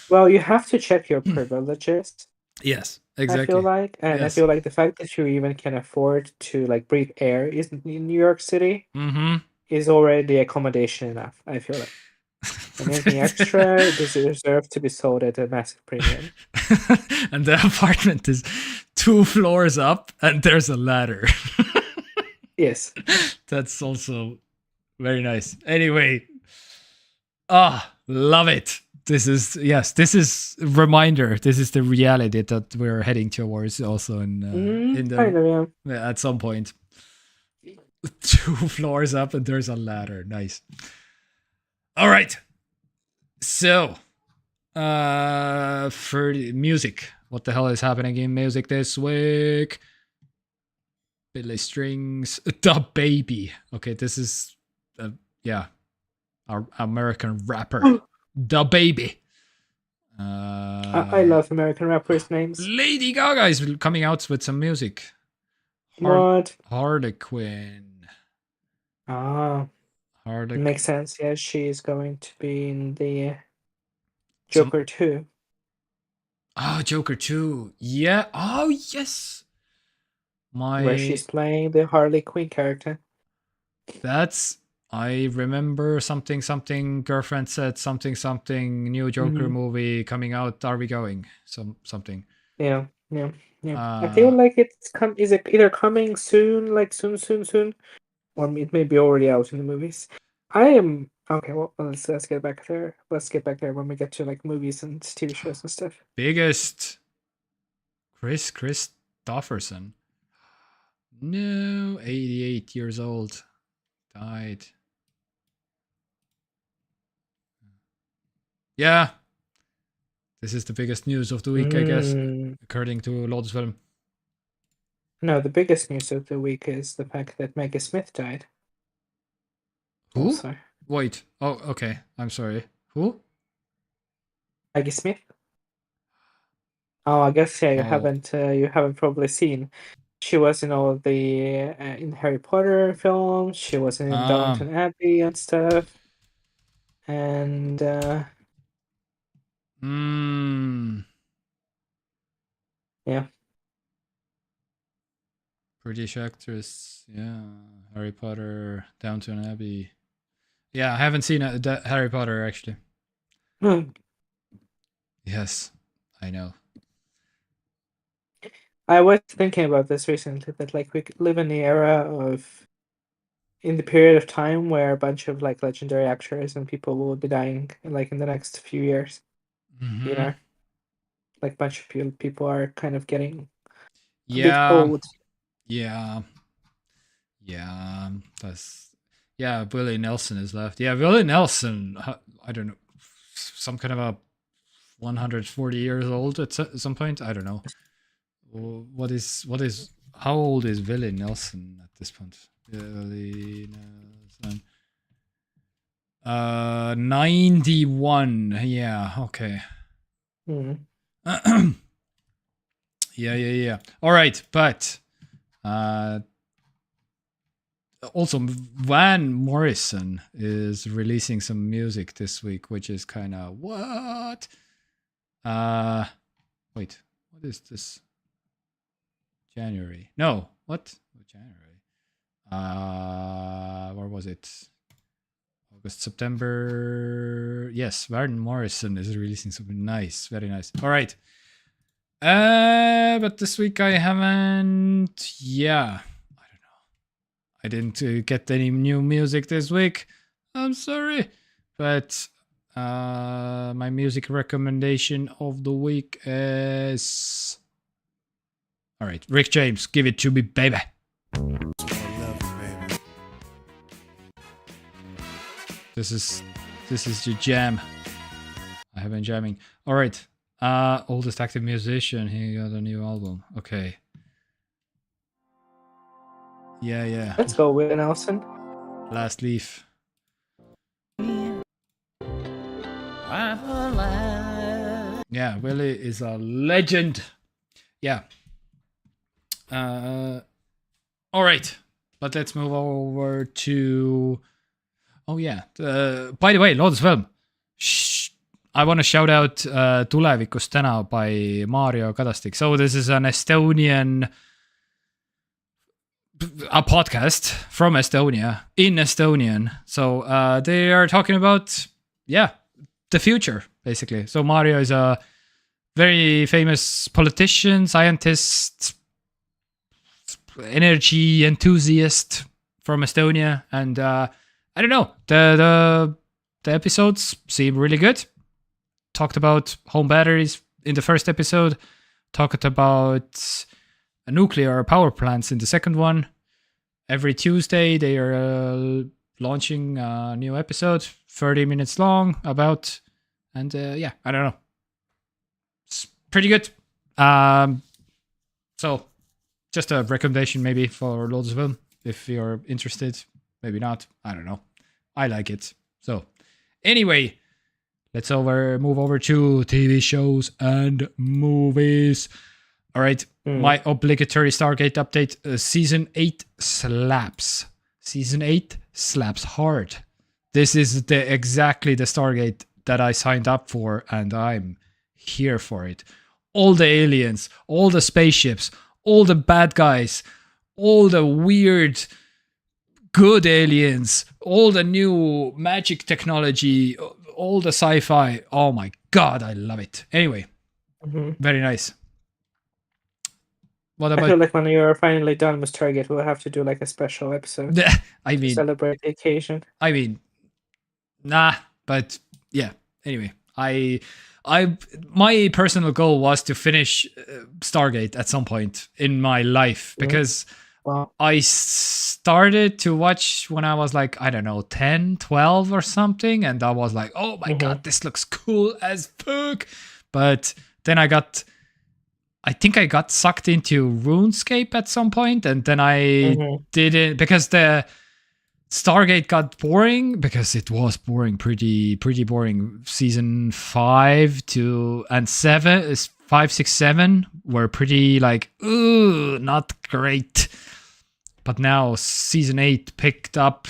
Well, you have to check your privileges. Yes, I exactly. feel like, and I Yes. feel like the fact that you even can afford to like breathe air in New York City Mm-hmm. is already accommodation enough. I feel like, and anything extra deserves to be sold at a massive premium. And the apartment is 2 floors up, and there's a ladder. Yes. That's also very nice. Anyway, love it. This is a reminder. This is the reality that we're heading towards also in the Kind of, yeah. at some point. 2 floors up and there's a ladder. Nice. All right. So, for the music, what the hell is happening in music this week? Billy Strings, the baby. Okay, this is our American rapper, the baby. I love American rappers' names. Lady Gaga is coming out with some music. What? Harlequin. Harlequin. Makes sense. Yeah, she is going to be in the Joker 2. Oh, Joker 2. Yeah. Oh, yes. Where she's playing the Harley Quinn character. I remember something girlfriend said something new Joker movie coming out. Are we going? Something. Yeah. I feel like is it either coming soon, like soon, or it may be already out in the movies. I am okay. Well, let's get back there. Let's get back there when we get to like movies and TV shows and stuff. Biggest Chris Christopherson. No, 88 years old. Died. Yeah. This is the biggest news of the week, I guess, according to Lotus Film. No, the biggest news of the week is the fact that Maggie Smith died. Who? Also. Wait. Oh, okay. I'm sorry. Who? Maggie Smith? Oh, I guess you haven't probably seen. She was in all the in Harry Potter films. She was in Downton Abbey and stuff. And yeah. British actress. Yeah. Harry Potter, Downton Abbey. Yeah, I haven't seen Harry Potter actually. Yes, I know. I was thinking about this recently, that like we live in the in the period of time where a bunch of like legendary actors and people will be dying like in the next few years. You know, like a bunch of people are kind of getting a bit old. Yeah. Willie Nelson is left. Yeah, Willie Nelson. I don't know, some kind of a 140 years old at some point. I don't know. How old is Willie Nelson at this point? Willie Nelson. 91. Yeah, okay. Yeah. All right, but also Van Morrison is releasing some music this week, which is kind of what? Wait, what is this? January. No, what? January. Where was it? August, September. Yes, Van Morrison is releasing something nice, very nice. All right. But this week I haven't. Yeah, I don't know. I didn't get any new music this week. I'm sorry, but my music recommendation of the week is. All right, Rick James, give it to me, baby. This is your jam. I have been jamming. All right. Oldest active musician. He got a new album. Okay. Yeah. Let's go with Nelson. Last Leaf. Yeah, Willie is a legend. Yeah. All right, but let's move over to. Oh yeah. By the way, Loodusfilm. I want to shout out Tulevikus täna by Mario Kadastik. So this is an Estonian a podcast from Estonia in Estonian. So they are talking about the future basically. So Mario is a very famous politician, scientist, energy enthusiast from Estonia, and I don't know, the episodes seem really good. Talked about home batteries in the first episode, talked about nuclear power plants in the second one. Every Tuesday they are launching a new episode, 30 minutes long, about, and I don't know, it's pretty good. So just a recommendation maybe for loads of them if you're interested. Maybe not, I don't know, I like it. So anyway, let's move over to TV shows and movies. All right, my obligatory Stargate update. Season 8 slaps. Season 8 slaps hard. This is exactly the Stargate that I signed up for, and I'm here for it. All the aliens, all the spaceships, all the bad guys, all the weird good aliens, all the new magic technology, all the sci-fi. Oh my god, I love it. Anyway, very nice. What about? I feel like when you're finally done with Target, we'll have to do like a special episode. I mean, to celebrate the occasion. I mean, nah, but yeah. Anyway, my personal goal was to finish Stargate at some point in my life because I started to watch when I was like, I don't know, 10, 12 or something. And I was like, oh my God, this looks cool as fuck. But then I think I got sucked into RuneScape at some point. And then I didn't, because the Stargate got boring, because it was boring, pretty boring. Season 5 and 7 is 5, 6, 7 were pretty like, ooh, not great. But now season 8 picked up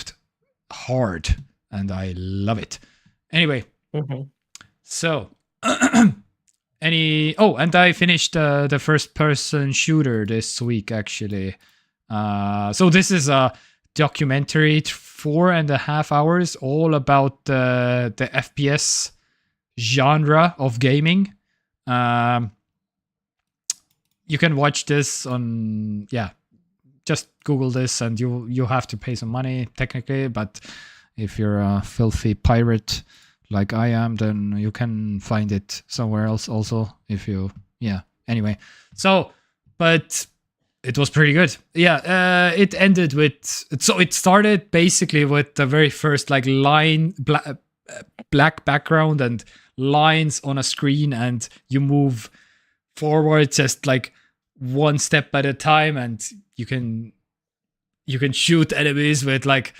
hard, and I love it. Anyway, so and I finished the first-person shooter this week actually. So this is a documentary, 4.5 hours, all about the FPS genre of gaming. You can watch this on just Google this, and you have to pay some money technically, but if you're a filthy pirate like I am, then you can find it somewhere else also if you anyway. So but it was pretty good. It ended with, so it started basically with the very first like black background and lines on a screen, and you move forward just like one step at a time, and you can shoot enemies with like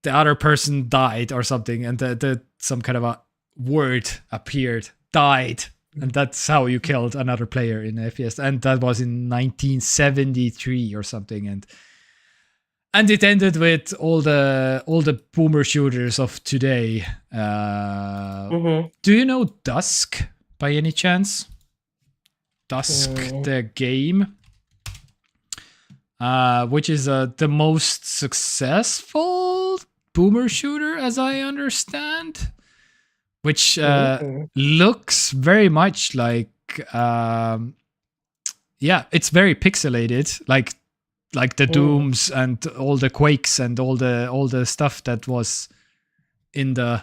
the other person died or something, and the some kind of a word appeared, died, and that's how you killed another player in FPS. And that was in 1973 or something, and it ended with all the boomer shooters of today. Do you know Dusk by any chance? Dusk, the game, which is the most successful boomer shooter, as I understand, which looks very much like it's very pixelated, like the Dooms and all the Quakes and all the stuff that was in the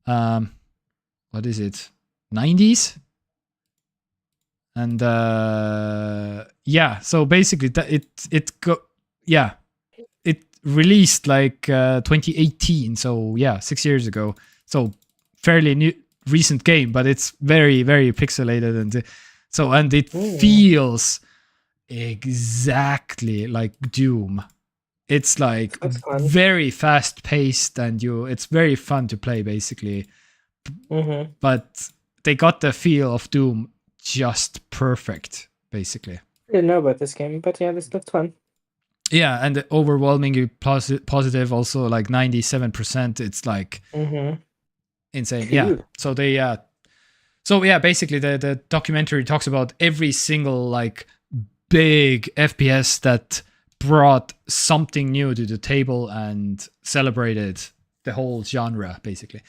what is it, 90s. And so basically it released like 2018, so 6 years ago, so fairly new recent game, but it's very, very pixelated, and it feels exactly like Doom, It's like That's fun. very fast paced, and it's very fun to play basically. Mm-hmm. But they got the feel of Doom just perfect, basically. I didn't know about this game, but yeah, this looks fun. Yeah, and overwhelmingly positive, also like 97%. It's like Mm-hmm. insane. Cool. Yeah. So basically the documentary talks about every single like big FPS that brought something new to the table and celebrated the whole genre, basically.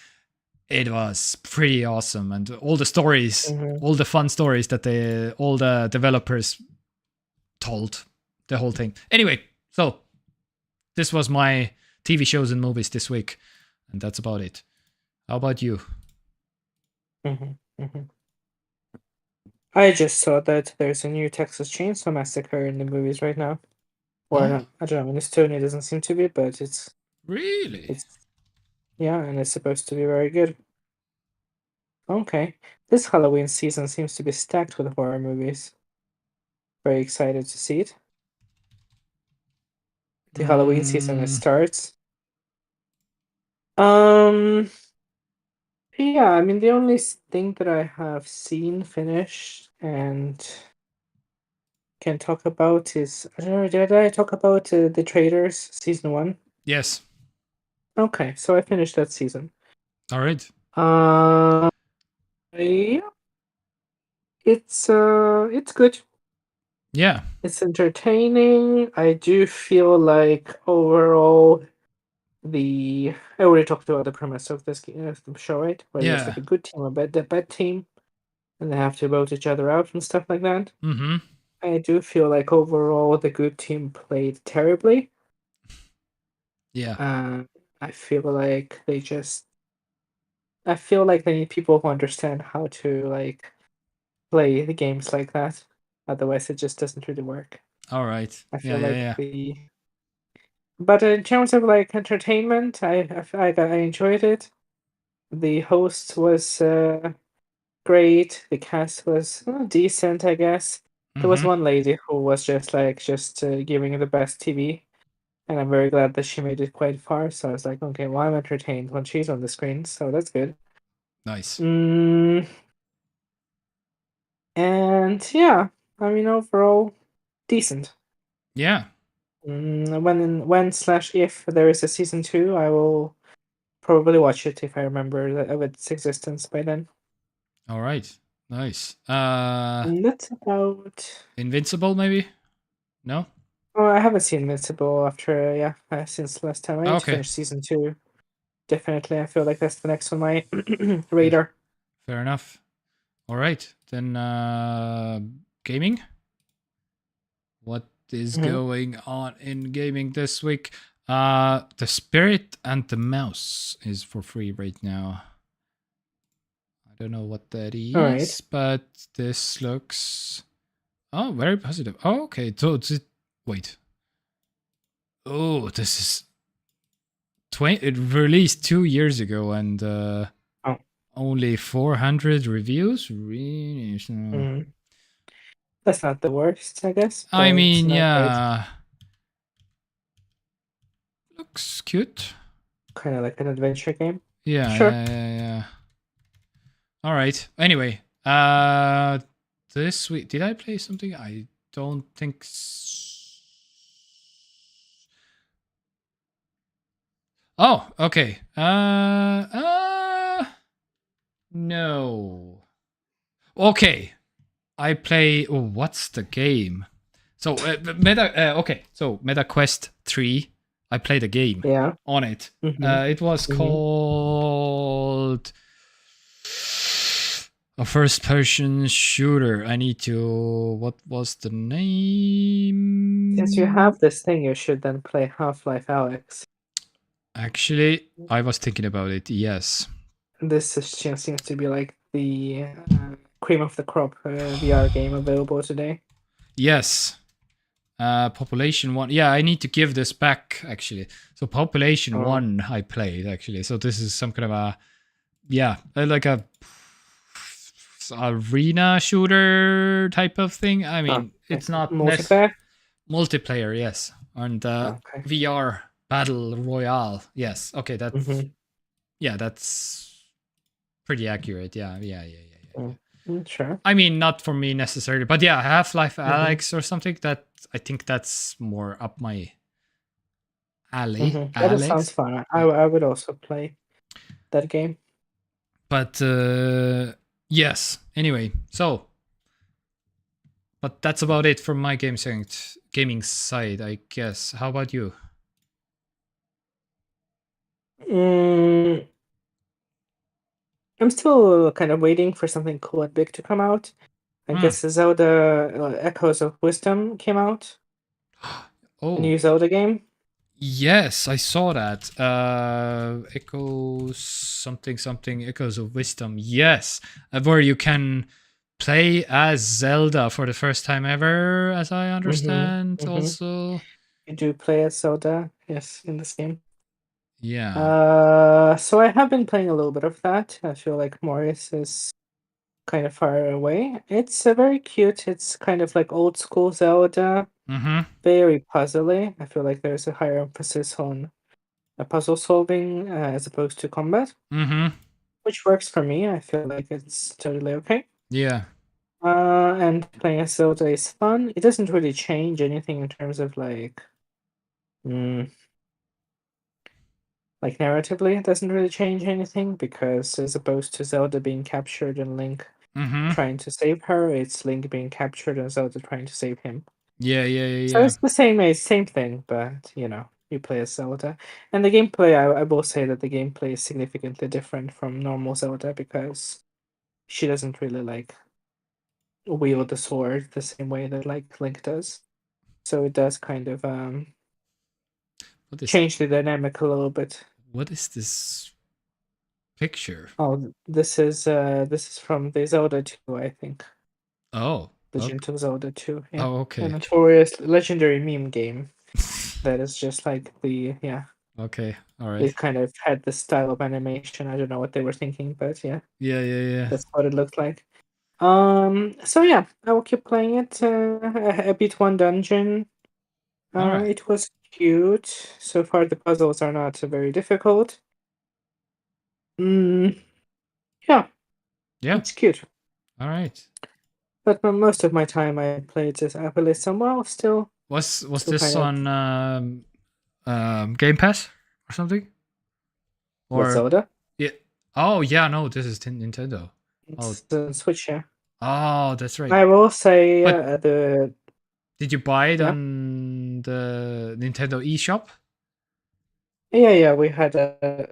It was pretty awesome, and all the stories, all the fun stories that all the developers told, the whole thing. Anyway, so this was my TV shows and movies this week, and that's about it. How about you? I just saw that there's a new Texas Chainsaw Massacre in the movies right now. Or not, I don't know, in Estonia it doesn't seem to be, but it's Really? yeah, and it's supposed to be very good. Okay. This Halloween season seems to be stacked with horror movies. Very excited to see it. The Halloween season starts. Yeah, I mean the only thing that I have seen finished and can talk about is, I don't know, did I talk about The Traitors season 1? Yes. Okay, so I finished that season. All right. Yeah. It's good. Yeah. It's entertaining. I do feel like overall I already talked about the premise of this show, right? Where there's like a good team, a bad team, and they have to vote each other out and stuff like that. Mm-hmm. I do feel like overall the good team played terribly. Yeah. I feel like they need people who understand how to like play the games like that. Otherwise, it just doesn't really work. All right. I feel yeah. But in terms of like entertainment, I enjoyed it. The host was great. The cast was decent, I guess. There was one lady who was just giving the best TV, and I'm very glad that she made it quite far. So I was like, okay, well, I'm entertained when she's on the screen, so that's good. Nice. And yeah, I mean overall, decent. Yeah. When/if there is a season 2, I will probably watch it if I remember of its existence by then. All right. Nice. And that's about. Invincible, maybe? No? Oh, I haven't seen Invincible after since last time. I need to finish season 2. Definitely, I feel like that's the next on my radar. Fair enough. All right, then gaming. What is going on in gaming this week? The Spirit and the Mouse is for free right now. I don't know what that is, but this looks very positive. Oh, okay. So wait. Oh, this is it released 2 years ago and only 400 reviews. Really? That's not the worst, I guess. I mean, yeah. Looks cute. Kind of like an adventure game. Yeah, sure. Yeah. All right. Anyway, this week did I play something? I don't think. Oh, okay. No. Okay. I play. Oh, what's the game? So okay. So Meta Quest 3. I played a game. On it. It was called a first-person shooter. I need to. What was the name? Since you have this thing, you should then play Half-Life Alyx. Actually, I was thinking about it. Yes. This seems to be like the cream of the crop VR game available today. Yes. Population 1. Yeah, I need to give this back, actually. So Population 1 I played, actually. So this is some kind of a... Yeah, like a arena shooter type of thing. I mean, it's not... Multiplayer? Multiplayer, yes. and Okay. VR Battle Royale. Yes. Okay. That's that's pretty accurate. Yeah. Sure. I mean, not for me necessarily, but yeah, Half-Life Alex or something. That I think that's more up my alley. That sounds Alex. fun. Yeah. I would also play that game. But yes. Anyway, so. But that's about it from my gaming side, I guess. How about you? I'm still kind of waiting for something cool and big to come out. I guess Zelda Echoes of Wisdom came out. A new Zelda game. Yes, I saw that. Echoes something Echoes of Wisdom. Yes, where you can play as Zelda for the first time ever, as I understand. Also, you do play as Zelda, yes, in this game. Yeah. So I have been playing a little bit of that. I feel like Morris is kind of far away. It's very cute. It's kind of like old school Zelda. Very puzzly. I feel like there's a higher emphasis on puzzle solving as opposed to combat. Which works for me. I feel like it's totally okay. Yeah. And playing as Zelda is fun. It doesn't really change anything in terms of like narratively, it doesn't really change anything because as opposed to Zelda being captured and Link trying to save her, it's Link being captured and Zelda trying to save him. Yeah. So it's the same thing, but you play as Zelda. And the gameplay, I will say that the gameplay is significantly different from normal Zelda because she doesn't really like wield the sword the same way that like Link does. So it does kind of change the dynamic a little bit. What is this picture? Oh, this is from the Zelda 2, I think. Oh. Legend of Zelda 2. Yeah. Oh, okay. A notorious legendary meme game that is just like Okay, all right. It kind of had this style of animation. I don't know what they were thinking, but yeah. Yeah. That's what it looked like. So yeah, I will keep playing it. I beat one dungeon. It was cute. So far, the puzzles are not very difficult. Yeah. It's cute. All right. But most of my time I played this happily somewhere still. Was this on Game Pass or something? Or Zelda? Yeah. Oh yeah, no, this is Nintendo. It's the Switch, yeah. Oh, that's right. I will say Did you buy it on the Nintendo eShop? Yeah, we had a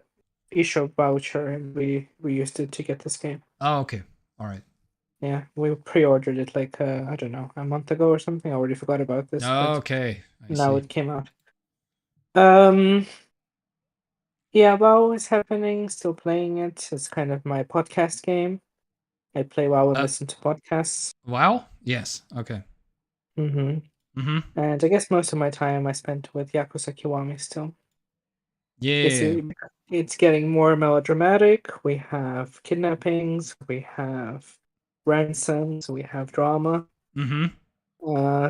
eShop voucher and we used it to get this game. Oh, okay. All right. Yeah, we pre-ordered it like I don't know, a month ago or something. I already forgot about this. Oh, okay. Now it came out. Yeah, WoW is happening. Still playing it. It's kind of my podcast game. I play WoW and listen to podcasts. WoW? Yes. Okay. And I guess most of my time I spent with Yakuza Kiwami still. Yeah. It's getting more melodramatic. We have kidnappings. We have ransoms. We have drama.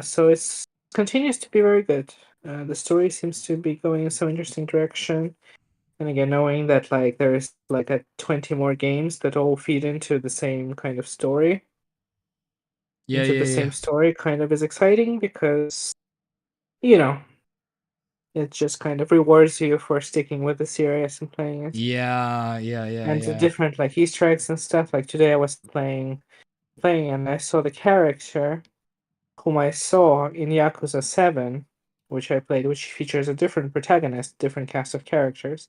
So it continues to be very good. The story seems to be going in some interesting direction. And again, knowing that like there's like 20 more games that all feed into the same kind of story. The same story kind of is exciting because it just kind of rewards you for sticking with the series and playing it. Yeah. And the different like Easter eggs and stuff. Like today I was playing and I saw the character whom I saw in Yakuza 7, which I played, which features a different protagonist, different cast of characters.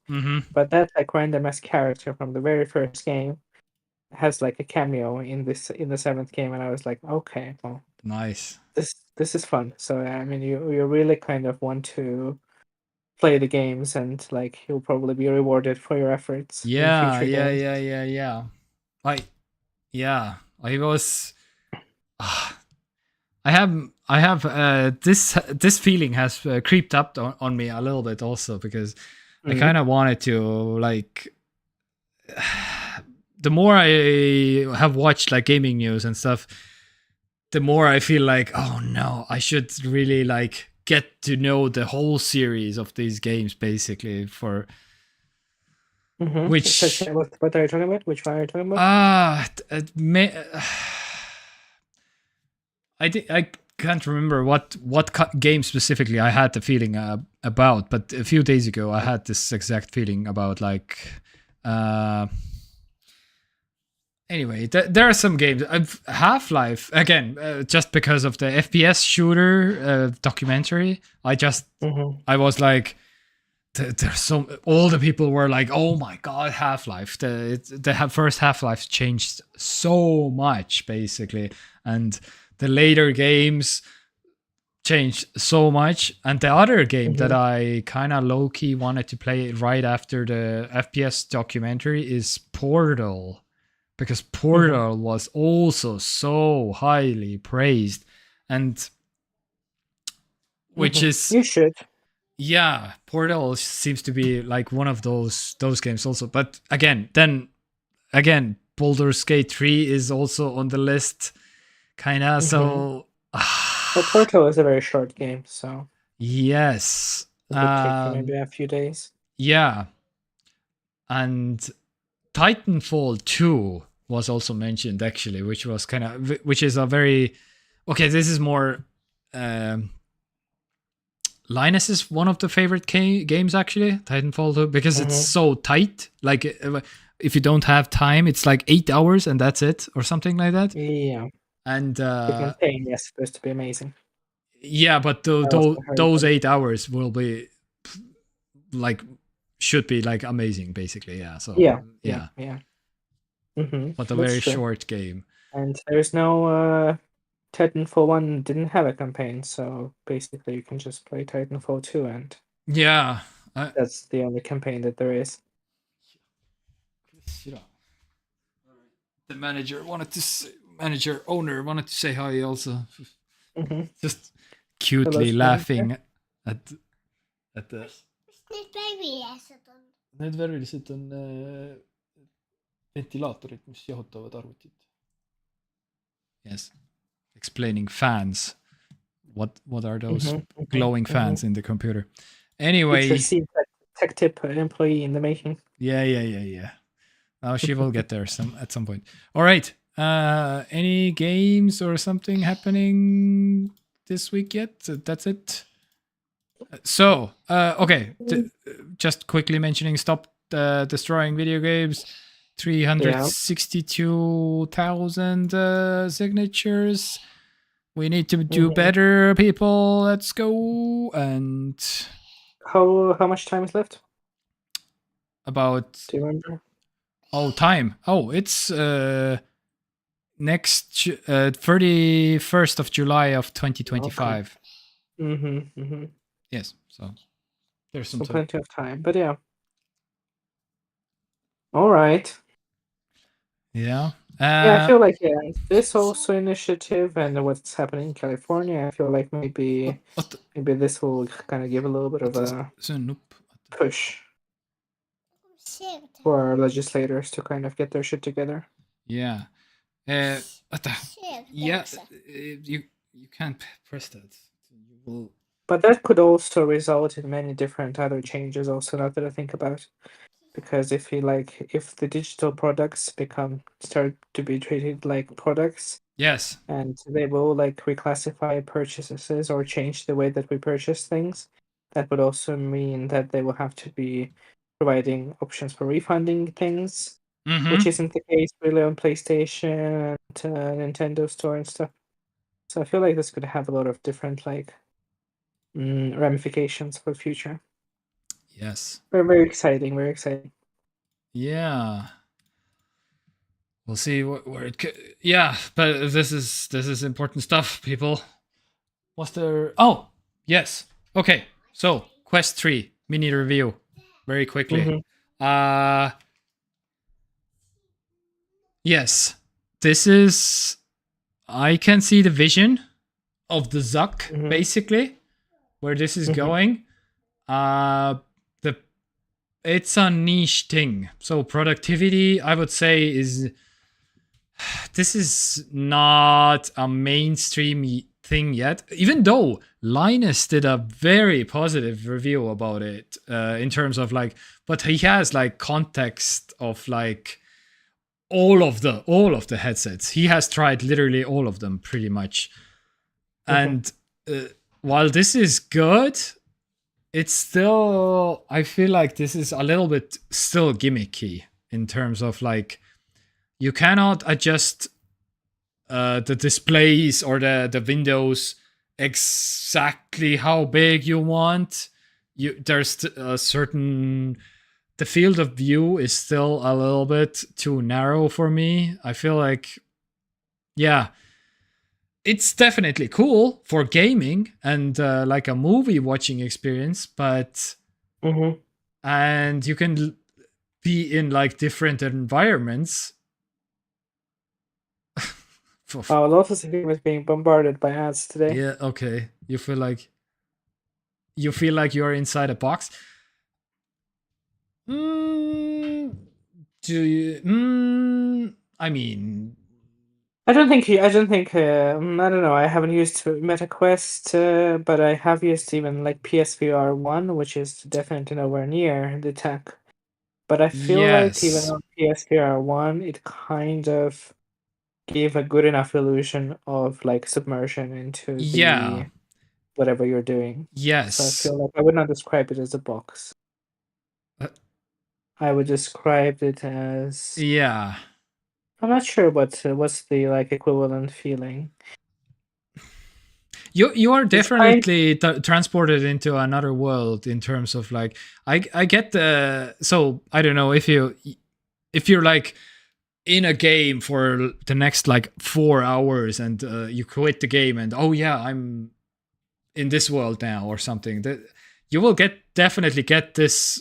But that like random-ass character from the very first game has like a cameo in the 7th game, and I was like, okay, well, nice. This is fun. So I mean, you really kind of want to play the games, and like you'll probably be rewarded for your efforts. Yeah. In future games. I was. I have this feeling has creeped up on me a little bit also because I kind of wanted to like. The more I have watched like gaming news and stuff, the more I feel like, oh no, I should really like get to know the whole series of these games basically for which What are you talking about? Which one are you talking about? I can't remember what game specifically I had the feeling about, but a few days ago I had this exact feeling about like anyway, there are some games. Half-Life, again, just because of the FPS shooter documentary, I was like, there's all the people were like, oh my god, Half-Life. The first Half-Life changed so much, basically. And the later games changed so much. And the other game that I kind of low-key wanted to play right after the FPS documentary is Portal. Because Portal was also so highly praised, and which is you should. Yeah, Portal seems to be like one of those games also. But again, Baldur's Gate 3 is also on the list, kinda. So, but Portal is a very short game, so yes, it would take you maybe a few days. Yeah, and Titanfall 2 was also mentioned actually, which is a very this is more Linus is one of the favorite games actually, Titanfall 2, because it's so tight. Like if you don't have time, it's like 8 hours and that's it, or something like that. Yeah. And the campaign is supposed to be amazing. Yeah, but those 8 hours will be like should be like amazing, basically. Yeah. So yeah. But a very short game. And there's no Titanfall 1 didn't have a campaign, so basically you can just play Titanfall 2 and that's the only campaign that there is. The owner wanted to say hi also. Just cutely laughing at the Need värvilised on ventilaatorid, mis jahutavad arvutit. Yes. Explaining fans. What are those glowing fans in the computer? Anyway. Tech tip employee in the making. Yeah. Now she will get there at some point. All right. Any games or something happening this week yet? That's it. So, okay. Just quickly mentioning stop destroying video games. 362,000 signatures. We need to do better, people. Let's go. And how much time is left? About. Do you remember? Oh, time. Oh, it's next 31st of July of 2025. Okay. Yes. So there's some plenty of time, but yeah. All right. Yeah. I feel like this also initiative and what's happening in California. I feel like maybe this will kind of give a little bit of a push for legislators to kind of get their shit together. Yeah. Yeah. You can't press that. You will. But that could also result in many different other changes. Also, now that I think about it. Because if the digital products start to be treated like products, yes, and they will reclassify purchases or change the way that we purchase things, that would also mean that they will have to be providing options for refunding things, which isn't the case really on PlayStation and Nintendo Store and stuff. So I feel like this could have a lot of different ramifications for the future. Yes. Very exciting. Very exciting. Yeah. We'll see where it could. Yeah, but this is important stuff, people. Was there? Oh, yes. Okay. So Quest 3 mini review, very quickly. Yes, this is. I can see the vision of the Zuck, basically, where this is going. It's a niche thing. So productivity, I would say, this is not a mainstream thing yet, even though Linus did a very positive review about it in terms of like, but he has like context of like all of the headsets. He has tried literally all of them pretty much. And while this is good, it's still, I feel like this is a little bit still gimmicky in terms of like, you cannot adjust the displays or the windows exactly how big you want. There's a certain, the field of view is still a little bit too narrow for me. I feel like, yeah, it's definitely cool for gaming and like a movie watching experience, but and you can be in like different environments. Oh, Lotus was being bombarded by ads today. Yeah, okay. You feel like you're inside a box. Do you? I mean, I don't think. I don't know. I haven't used MetaQuest, but I have used even like PSVR 1, which is definitely nowhere near the tech. But I feel like even yes. on PSVR 1, it kind of gave a good enough illusion of like submersion into Yeah. the whatever you're doing. So I Yes. feel like I would not describe it as a box. I would describe it as, Yeah. I'm not sure what's the like equivalent feeling. You are It's definitely transported into another world in terms of like, I get the, so I don't know if you're like in a game for the next like 4 hours and you quit the game and oh yeah, I'm in this world now or something, that you will definitely get this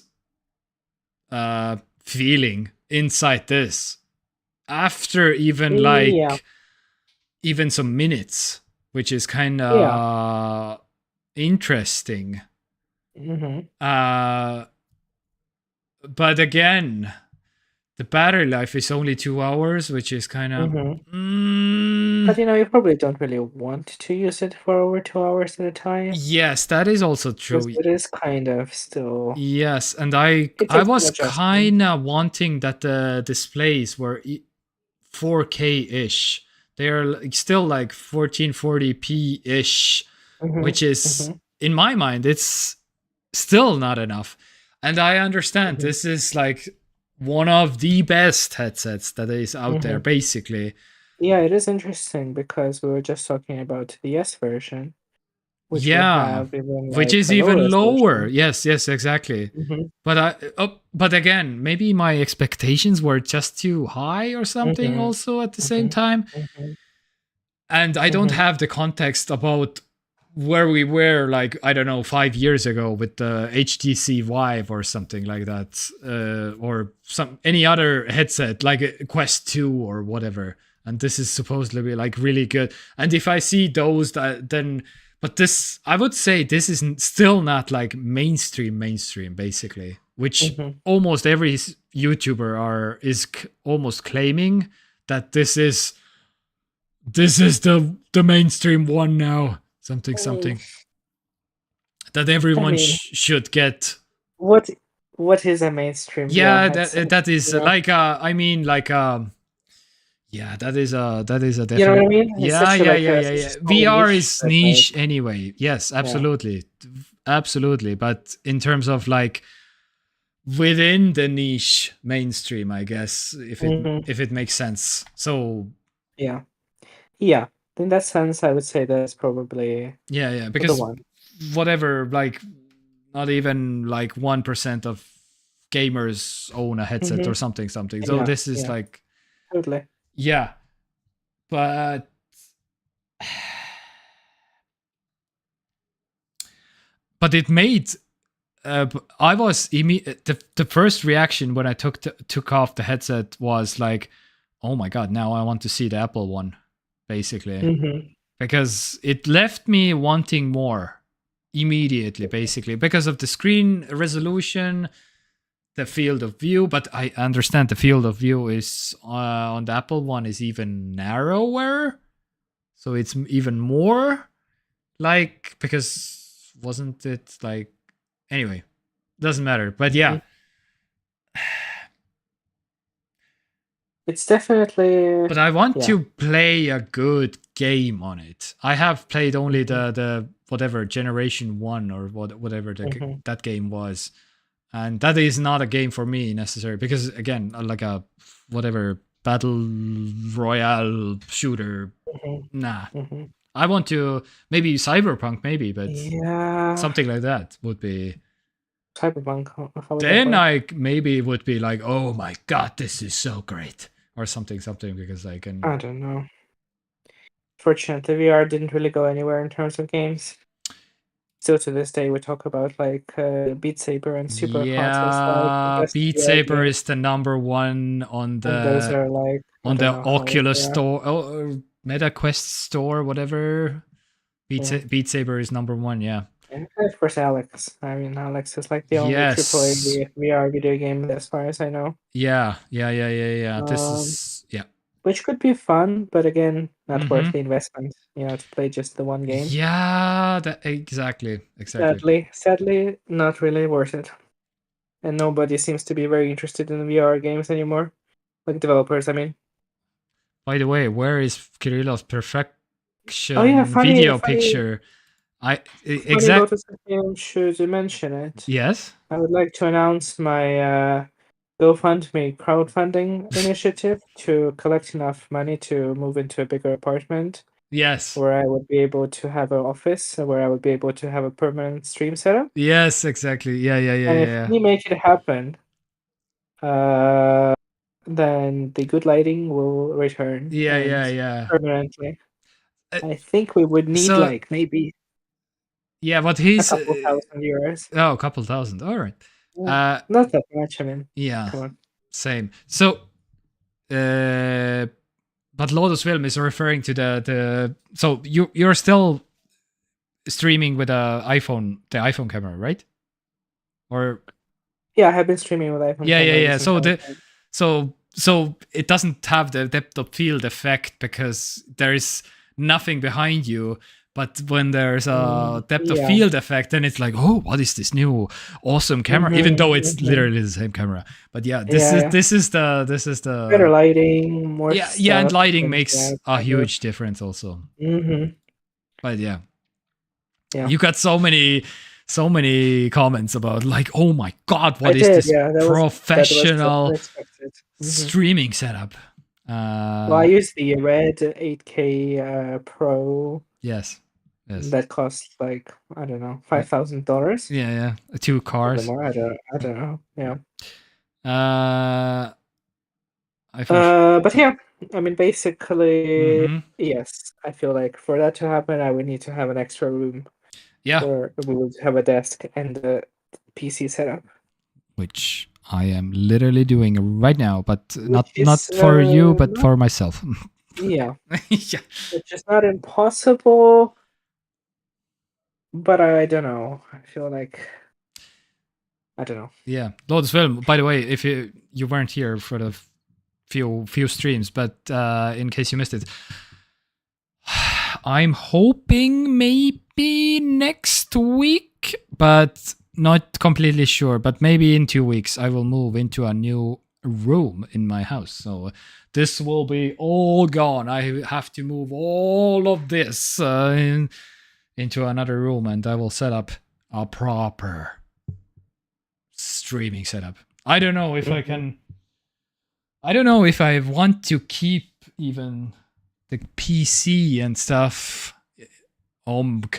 feeling inside this after even like even some minutes, which is kind of interesting. But again, the battery life is only 2 hours, which is kind of. But you probably don't really want to use it for over 2 hours at a time. Yes, that is also true. It is kind of still. Yes, and I was kind of wanting that the displays were 4K-ish. They're still like 1440p-ish, which is, in my mind, it's still not enough. And I understand this is like one of the best headsets that is out there, basically. Yeah, it is interesting because we were just talking about the S version, which is even lower. Yes, exactly. But again, maybe my expectations were just too high or something. Also, at the same time, and I don't have the context about where we were, like, I don't know, 5 years ago with the HTC Vive or something like that, or any other headset like a Quest 2 or whatever. And this is supposedly like really good. And if I see those, then, but this, I would say this is still not like mainstream, basically, which almost every YouTuber is almost claiming that this is the mainstream one now. Something that everyone should get. What is a mainstream? Yeah, that is like yeah, that is a definite. You know what I mean? Yeah. VR is niche anyway. Yes, absolutely, absolutely. But in terms of like within the niche mainstream, I guess if it makes sense. So yeah. In that sense, I would say that's probably because whatever, like not even like 1% of gamers own a headset or something. So this is like totally. Yeah, but it made. I was the first reaction when I took off the headset was like, oh my god, now I want to see the Apple one, basically, because it left me wanting more immediately, basically, because of the screen resolution, the field of view. But I understand the field of view is on the Apple one is even narrower, so it's even more. like, because wasn't it like, anyway, doesn't matter. But yeah, It's definitely. but I want Yeah. to play a good game on it. I have played only the whatever Generation 1 or whatever that game was. And that is not a game for me necessarily, because again, like a whatever battle royale shooter, nah. I want to, maybe Cyberpunk, maybe, but Yeah. something like that would be. Cyberpunk. How would that Then work? I maybe would be like, oh my god, this is so great, or something, because I can. I don't know. Fortunately, VR didn't really go anywhere in terms of games. Still to this day, we talk about like Beat Saber and Super Hot as Yeah, like the best Beat VR Saber games, is the number one on and those the are like I on the don't know how Oculus they are. store, MetaQuest store, whatever. Yeah. Beat Saber is number one. Yeah. And of course, Alex. I mean, Alex is like the only Yes. AAA VR video game as far as I know. Yeah. This is Which could be fun, but again, not worth Mhm. the investment. To play just the one game. Yeah. Exactly. Sadly, not really worth it. And nobody seems to be very interested in VR games anymore. Like developers, I mean. By the way, where is Kirillow's perfection Oh yeah, funny picture? Funny Exactly. Lotus game, should you mention it? Yes. I would like to announce my GoFundMe crowdfunding initiative to collect enough money to move into a bigger apartment Yes. where I would be able to have an office, where I would be able to have a permanent stream setup. Yes, exactly. Yeah. And if we make it happen, then the good lighting will return. Yeah. Permanently. I think we would need like maybe but a he's couple €1,000. Oh, a couple thousand. All right. Not that much. I mean, Yeah. come on. Same. So, but Lotus Film is referring to the. So you're still streaming with the iPhone camera, right? Or yeah, I have been streaming with iPhone. Yeah. So it doesn't have the depth of field effect because there is nothing behind you. But when there's a depth of field effect, then it's like, oh, what is this new awesome camera? Even though it's literally the same camera. But this is the better lighting, more. And lighting makes a huge difference also. But yeah, you got so many comments about like, oh my god, what is this professional streaming setup? Well, I use the Red 8K Pro. Yes. That costs like, I don't know, $5,000. Yeah. 2 cars. I don't know. Yeah. But yeah, I mean, basically, yes. I feel like for that to happen, I would need to have an extra room. Yeah. Where we would have a desk and a PC setup. Which I am literally doing right now, but not for you, but for myself. Yeah. Yeah. Which is not impossible, but I don't know. I feel like I don't know. Yeah. Lotus Film, by the way, if you weren't here for the few streams, but in case you missed it, I'm hoping maybe next week, but not completely sure, but maybe in 2 weeks I will move into a new room in my house. So this will be all gone. I have to move all of this into another room, and I will set up a proper streaming setup. I don't know if I can. I don't know if I want to keep even the PC and stuff.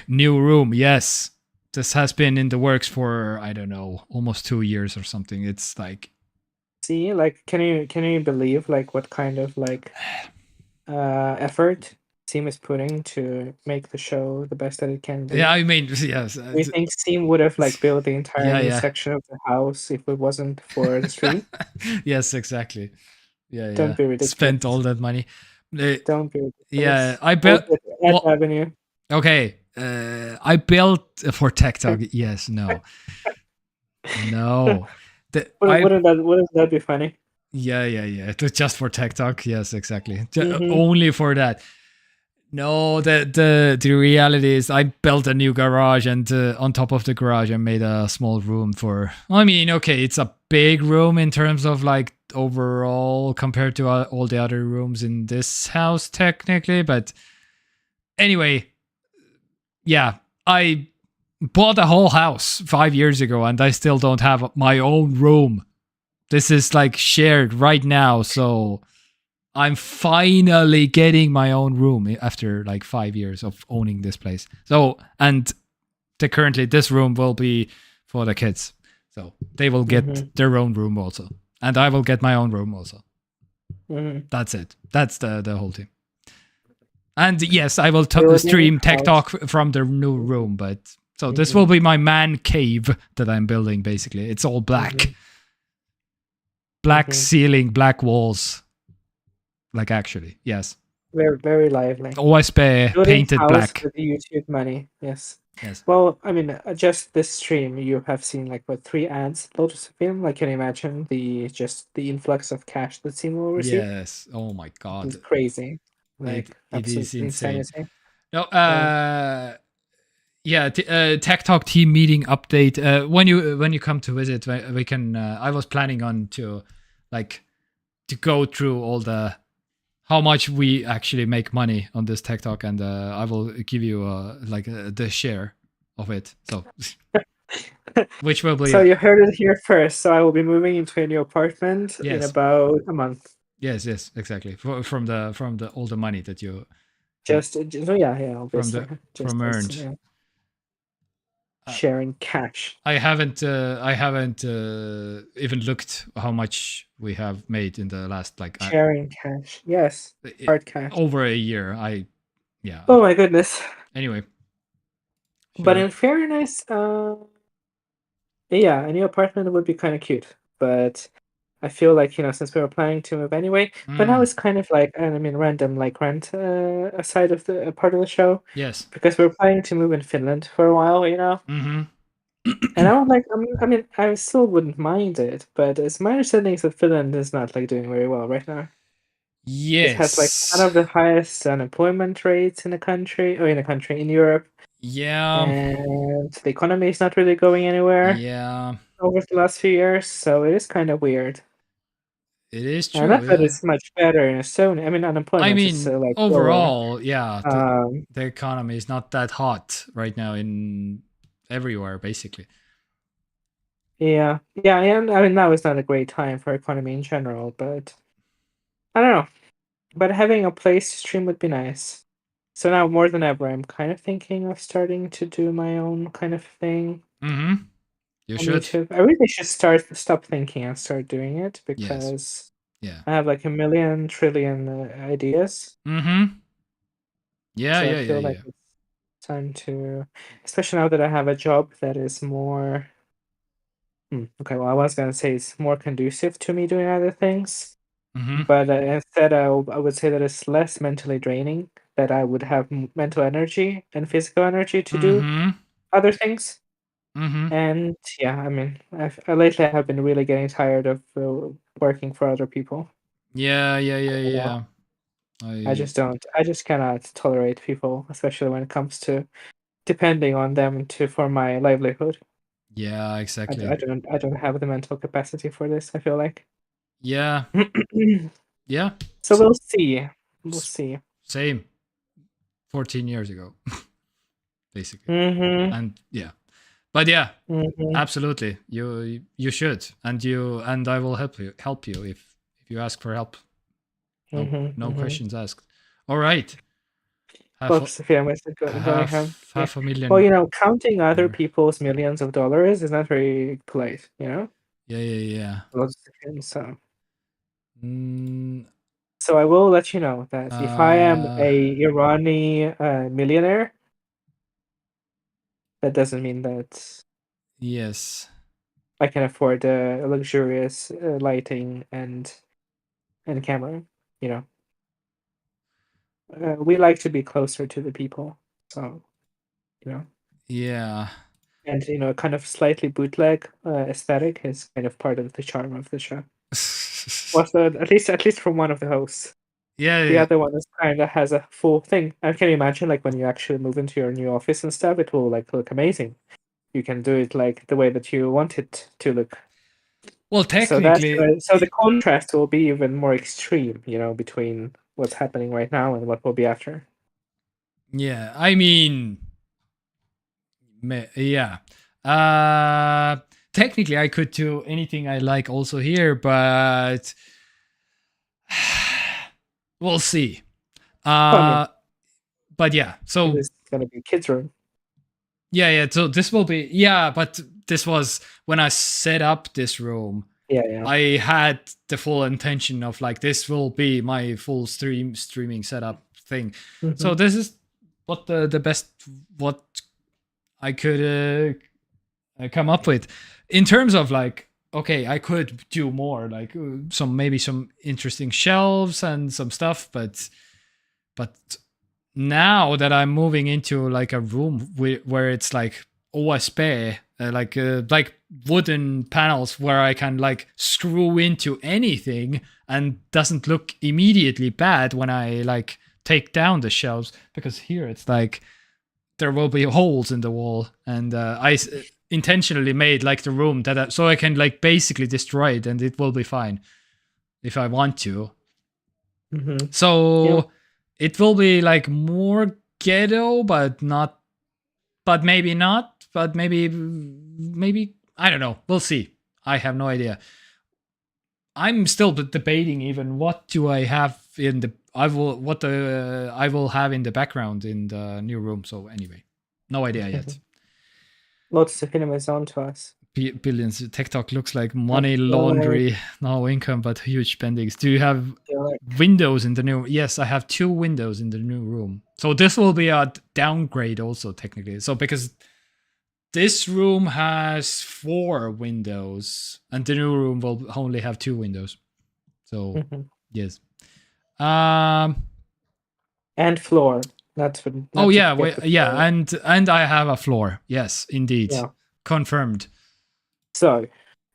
New room, yes. This has been in the works for, I don't know, almost 2 years or something. It's like, see, like, can you believe like what kind of like effort Steam is putting to make the show the best that it can be? Yeah, I mean, yes. We think Steam would have like built the entire new section of the house if it wasn't for the stream. Yes, exactly. Yeah. Don't be ridiculous. Spent all that money. Don't be ridiculous. Yeah, I bet. Avenue. Okay, I built for TekTok. Yes, no. Wouldn't that be funny? Yeah. Just for TekTok. Yes, exactly. Only for that. No, the reality is I built a new garage, and on top of the garage I made a small room for. I mean, okay, it's a big room in terms of like overall compared to all the other rooms in this house technically, but anyway, yeah, I bought a whole house 5 years ago and I still don't have my own room. This is like shared right now, so I'm finally getting my own room after like 5 years of owning this place. So, and currently this room will be for the kids. So they will get their own room also. And I will get my own room also. That's it. That's the whole thing. And yes, I will stream TekTok from the new room, but so this will be my man cave that I'm building basically. It's all black. Black ceiling, black walls. Like actually, yes. Very, very lively. OSB painted black. With YouTube money, yes. Yes. Well, I mean, just this stream, you have seen like what 3 ads loaded of film. Like, can you imagine the influx of cash that Steam will receive? Yes. Oh my god. It's crazy. Like it is insane. insanity. No. Yeah. TekTok team meeting update. When you come to visit, we can. I was planning on to go through all the how much we actually make money on this TekTok, and I will give you the share of it. So, which will be. So you heard it here first. So I will be moving into a new apartment in about a month. Yes, exactly. From the all the money that you just obviously. From earned. Yeah. Sharing cash. I haven't even looked how much we have made in the last sharing cash. Yes, hard cash. Over a year. Oh my goodness. Anyway. But in fairness, a new apartment would be kind of cute. But I feel like, since we were planning to move anyway, but now it's kind of random, rent a side of a part of the show. Yes. Because we're planning to move in Finland for a while, Mm-hmm. And I still wouldn't mind it, but it's my understanding that Finland is not doing very well right now. Yes. It has one of the highest unemployment rates in in Europe. Yeah. And the economy is not really going anywhere. Yeah. Over the last few years, so it is kind of weird. It is true. And not that it's much better in Estonia. Unemployment is overall, lower. The economy is not that hot right now in everywhere, basically. Yeah, and now is not a great time for economy in general, but I don't know. But having a place to stream would be nice. So now more than ever, I'm kind of thinking of starting to do my own kind of thing. Mm-hmm. You should. YouTube. I really should stop thinking and start doing it because I have a million trillion ideas. Mm-hmm. Yeah, so I feel like it's time to, especially now that I have a job that is more. Okay, well, I was gonna say it's more conducive to me doing other things, but instead I would say that it's less mentally draining. That I would have mental energy and physical energy to do other things. And I lately have been really getting tired of working for other people. Yeah. I just cannot tolerate people, especially when it comes to depending on them for my livelihood. Yeah, exactly. I don't have the mental capacity for this, I feel like. Yeah. Yeah. So we'll see. We'll see. Same. 14 years ago, basically. And but absolutely, you should, and I will help you if you ask for help. No questions asked. All right. Half a million. Well, counting other people's millions of dollars is not very polite, Yeah. So. So I will let you know that if I am a Irani millionaire, that doesn't mean that I can afford a luxurious lighting and camera. We like to be closer to the people, so Yeah. And kind of slightly bootleg aesthetic is kind of part of the charm of the show. At least from one of the hosts. Yeah, The yeah. other one is kind of has a full thing. And can you imagine, like, when you actually move into your new office and stuff, it will like look amazing. You can do it like the way that you want it to look. Well, So that's technically, so the contrast will be even more extreme, between what's happening right now and what will be after. yeah. I mean, yeah. Technically, I could do anything I like also here, but we'll see. But yeah. So It's gonna be kids' room. yeah. So this will be but this was when I set up this room. Yeah. I had the full intention of like this will be my full streaming setup thing. Mhm. So this is what the best what I could come up with in terms of like, okay, I could do more, like maybe some interesting shelves and some stuff, but now that I'm moving into like a room where it's like OSB, like wooden panels where I can like screw into anything and doesn't look immediately bad when I like take down the shelves, because here it's like there will be holes in the wall, and I intentionally made like the room that so I can like basically destroy it and it will be fine if I want to. Mm-hmm. So it will be like more ghetto, but maybe not, but maybe I don't know. We'll see. I have no idea. I'm still debating even what do I have in the I will have in the background in the new room. So anyway, no idea yet. Lots of cinemas on to us. Billions. TekTok looks like money laundry, no income, but huge spendings. Do you have windows in the new? Yes, I have 2 windows in the new room. So this will be a downgrade also technically. So because this room has 4 windows and the new room will only have 2 windows. So yes. And floor. That's what. and I have a floor. Yes, indeed. Yeah. Confirmed. So,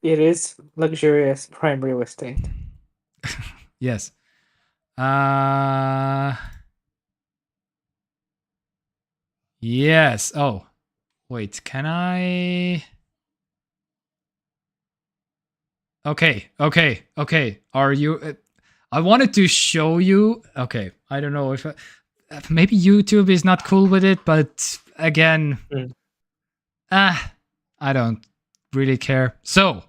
it is luxurious prime real estate. Yes. Yes. Oh, wait. Can I? Okay. Are you? I wanted to show you. Okay. I don't know if maybe YouTube is not cool with it, but again, I don't really care. So,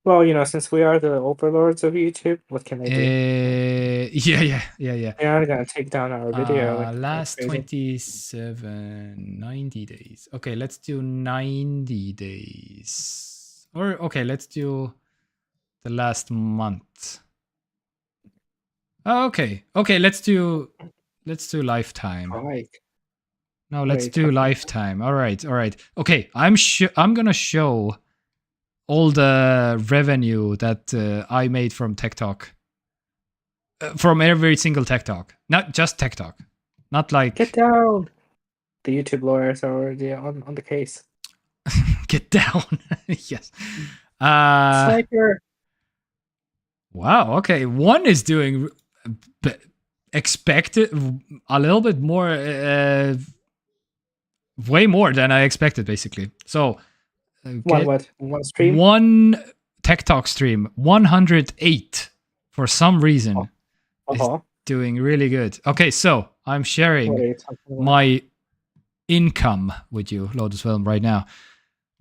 well, since we are the overlords of YouTube, what can they do? Yeah. They are gonna take down our video. Last 90 days. Okay, let's do 90 days. Or okay, let's do the last month. Okay, let's do lifetime. No, let's do lifetime. All right. Okay, I'm gonna show all the revenue that I made from TekTok, from every single TekTok, not just TekTok, not like get down. The YouTube lawyers are already on the case. Get down. Yes. Sniper. Wow. Okay, one is doing expected a little bit more. Way more than I expected, basically. So, One stream? One TekTok stream, 108 for some reason is doing really good. Okay, so I'm sharing my income with you, Lotus Film, right now.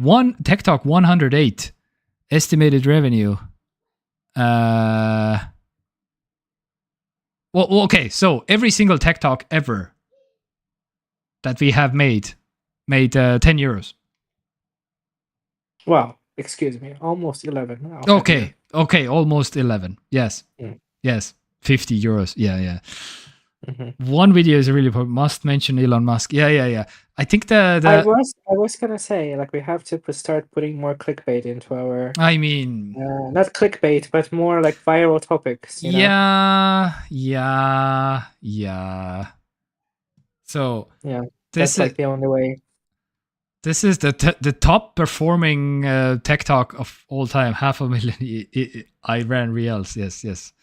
TekTok 108 estimated revenue. Well, okay, so every single TekTok ever that we have made 10 euros. Wow, excuse me, almost 11. Okay, almost 11. Yes. Yes, 50 euros. Yeah. Mm-hmm. One video is really must mention Elon Musk. Yeah. I think I was gonna say, like, we have to start putting more clickbait into our. I mean, not clickbait, but more like viral topics. Yeah. So that's like the only way. This is the top performing TekTok of all time. 500,000 Iran reals. Yes.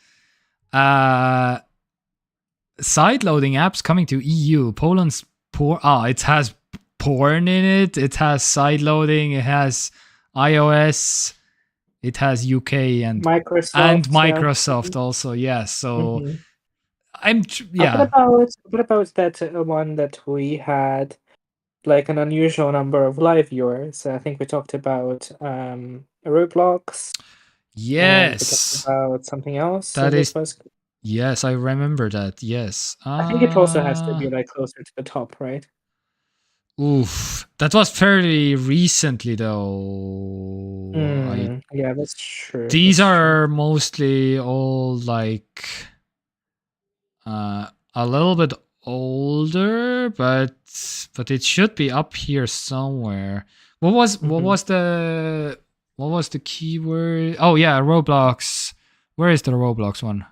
Side-loading apps coming to EU. Poland's porn. It has porn in it. It has side-loading. It has iOS. It has UK and Microsoft also. Yes. So What about that one that we had, like an unusual number of live viewers? I think we talked about Roblox. And we talked about something else. Yes, I remember that. Yes. I think it also has to be like closer to the top, right? Oof. That was fairly recently though. Yeah, that's true. These are mostly all like a little bit older, but it should be up here somewhere. What was the keyword? Oh yeah, Roblox. Where is the Roblox one?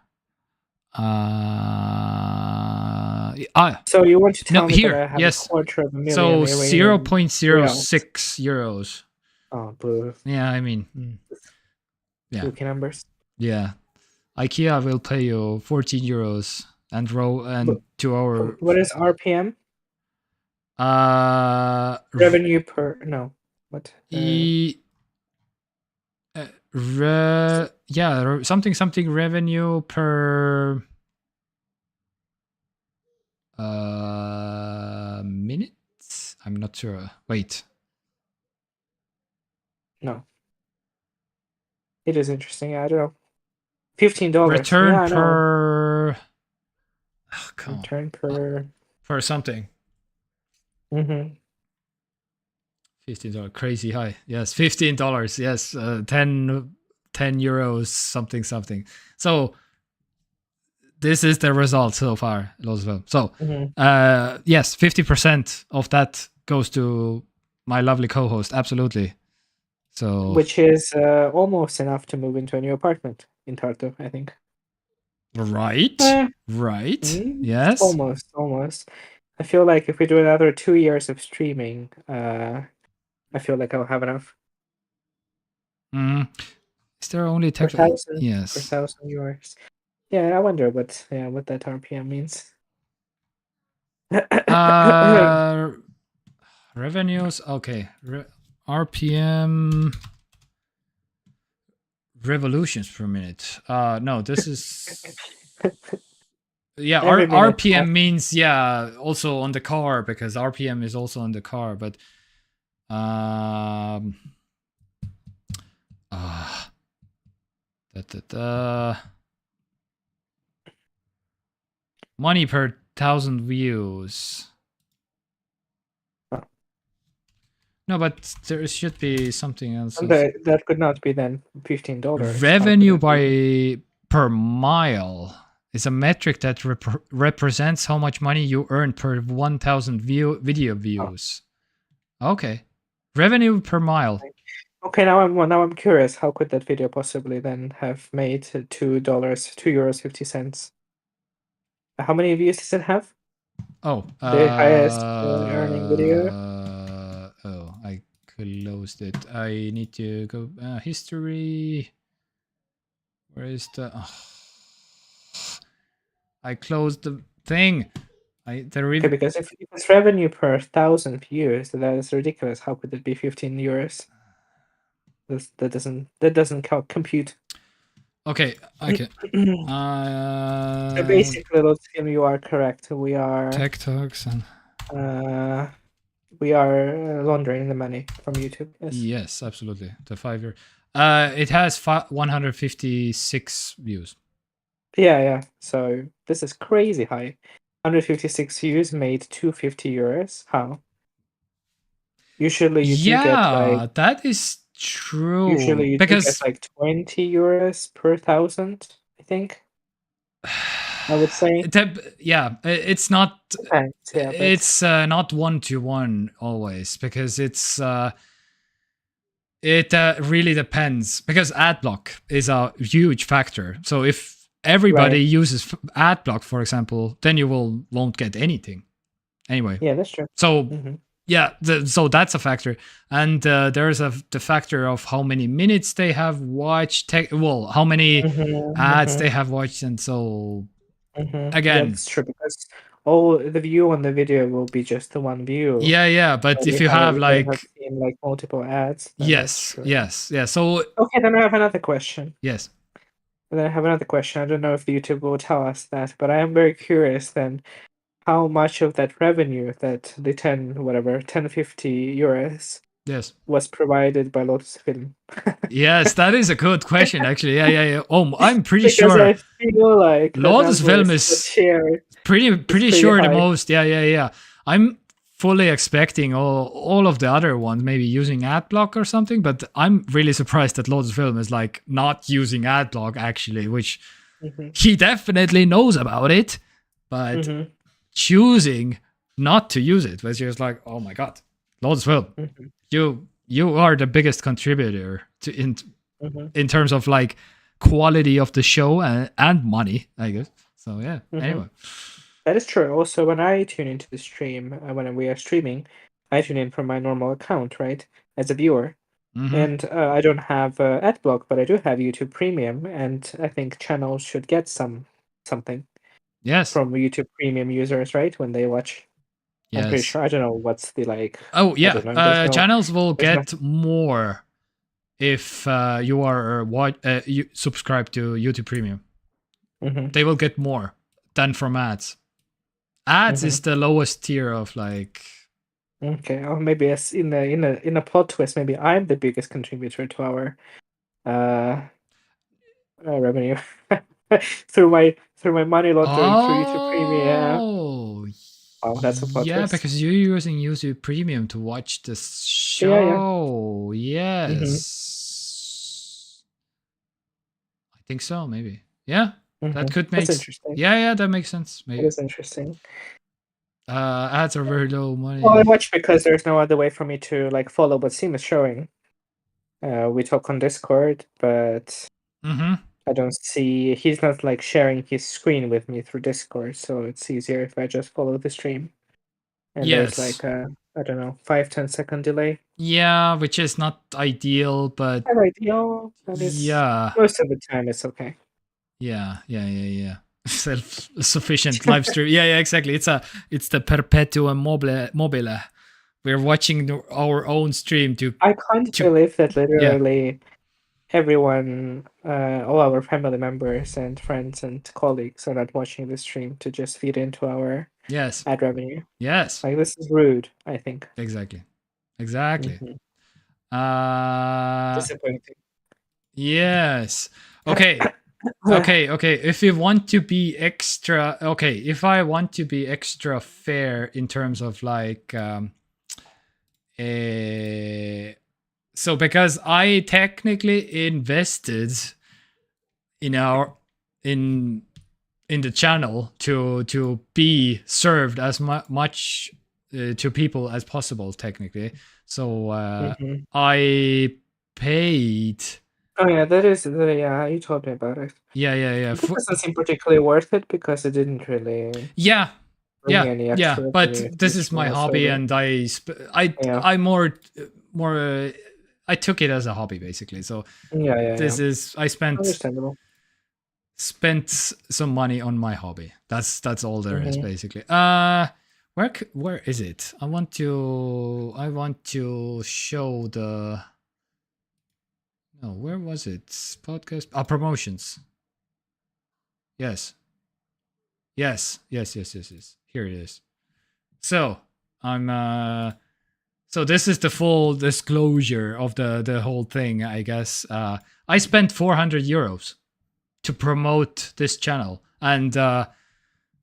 So you want to tell me here? that I have Yes. a quarter of a million? So 0.06 euros. Oh, boo. Yeah, I mean, yeah. Spooky numbers. Yeah, IKEA will pay you 14 euros and 2 hour. What is RPM? Revenue per what? Something revenue per minute. I'm not sure. Wait. No. It is interesting. I don't know. $15. Return per. Oh, come Return on. Per something. Mm-hmm. $15, crazy high. Yes, $15. Yes, 10 euros, something. So this is the result so far, Loswell. So yes, 50% of that goes to my lovely co-host. Absolutely. So which is almost enough to move into a new apartment in Tartu, I think. Right. Yes. Almost. I feel like if we do another 2 years of streaming, I feel like I'll have enough. Is there only per thousand? Yes. Per 1,000 viewers. Yeah, I wonder what that RPM means. Revenues. Okay. RPM. Revolutions per minute. No, this is. Yeah, RPM means also on the car, because RPM is also on the car, but money per 1,000 views. No, but there should be something else. That could not be then $15. Revenue per mile is a metric that represents how much money you earn per 1,000 video views. Okay, revenue per mile. Okay, now I'm curious. How could that video possibly then have made €2.50? How many views does it have? Oh, the highest earning video. I closed it. I need to go history. Where is the? I closed the thing. Okay, because if it's revenue per 1,000 views, that is ridiculous. How could it be €15? That doesn't compute. Okay. So basically, let's assume you are correct. We are TekToks and we are laundering the money from YouTube. Yes, absolutely. The 5 year. It has 156 views. Yeah. So this is crazy high. 156 views made €250. How? Usually you do get like, that is true. Usually you because get like €20 per 1,000, I think. I would say. It's not. Depends, it's not 1-to-1 always, because it's it really depends, because ad block is a huge factor. So if everybody uses ad block, for example, then you won't get anything. Anyway. Yeah, that's true. So so that's a factor, and there's the factor of how many minutes they have watched. How many ads they have watched, and so Again, That's true because all the view on the video will be just the one view. yeah, but But if you have if like seen like multiple ads, then that's yes, true. yeah. So Okay, then I have another question. yes, I don't know if YouTube will tell us that, but I am very curious then how much of that revenue that the 1050 euros yes. was provided by Lotus Film. Yes, that is a good question, actually. Yeah. Oh, I'm pretty Because sure I feel like the Lotus number Film is is shared. pretty sure the high. most. Yeah. I'm fully expecting all of the other ones maybe using AdBlock or something, but I'm really surprised that Lotus Film is like not using AdBlock actually, which he definitely knows about it, but choosing not to use it was just like, oh my god, Lotus Film, you are the biggest contributor to in terms of like quality of the show and money, I guess. So yeah. Anyway. That is true. Also, when I tune into the stream, when we are streaming, I tune in from my normal account, right, as a viewer. And I don't have AdBlock, but I do have YouTube Premium, and I think channels should get something Yes. from YouTube Premium users, right, when they watch. Yes. I'm pretty sure. I don't know what's the like. Oh yeah, I don't know, channels will get more if you are you subscribe to YouTube Premium. They will get more than from ads. Ads is the lowest tier of like. Okay, or maybe as in a plot twist, maybe I'm the biggest contributor to our revenue through my money laundering through YouTube Premium. Oh, that's a plot twist. Because you're using YouTube Premium to watch the show. Yeah. Yes. I think so, maybe. Yeah. That could make That's interesting. Yeah, that makes sense. Maybe. That is interesting. Ads are very low money. Well, I watch because there's no other way for me to like follow what Seam is showing. We talk on Discord, but I don't see. He's not like sharing his screen with me through Discord, so it's easier if I just follow the stream. And there's like I don't know, 5-10 second delay. Yeah, which is not ideal, but not ideal. That is, most of the time it's okay. Yeah. Self-sufficient live stream. Yeah, exactly. It's the perpetuum mobile. We're watching our own stream to. I can't believe that literally everyone, all our family members and friends and colleagues are not watching the stream to just feed into our ad revenue. Yes. Like this is rude, I think. Exactly. Disappointing. Yes. Okay. Okay. If you want to be extra, if I want to be extra fair in terms of like, so because I technically invested in the channel to be served as much to people as possible technically. So I paid. Oh yeah, that is you told me about it. Yeah. It doesn't seem particularly worth it because it didn't really. Yeah. But this is my hobby, and I more I took it as a hobby basically. So this is I spent some money on my hobby. That's all there is basically. Where is it? I want to show the. No, where was it? Podcast promotions. Yes. Here it is. So so this is the full disclosure of the whole thing, I guess. I spent 400 euros to promote this channel, and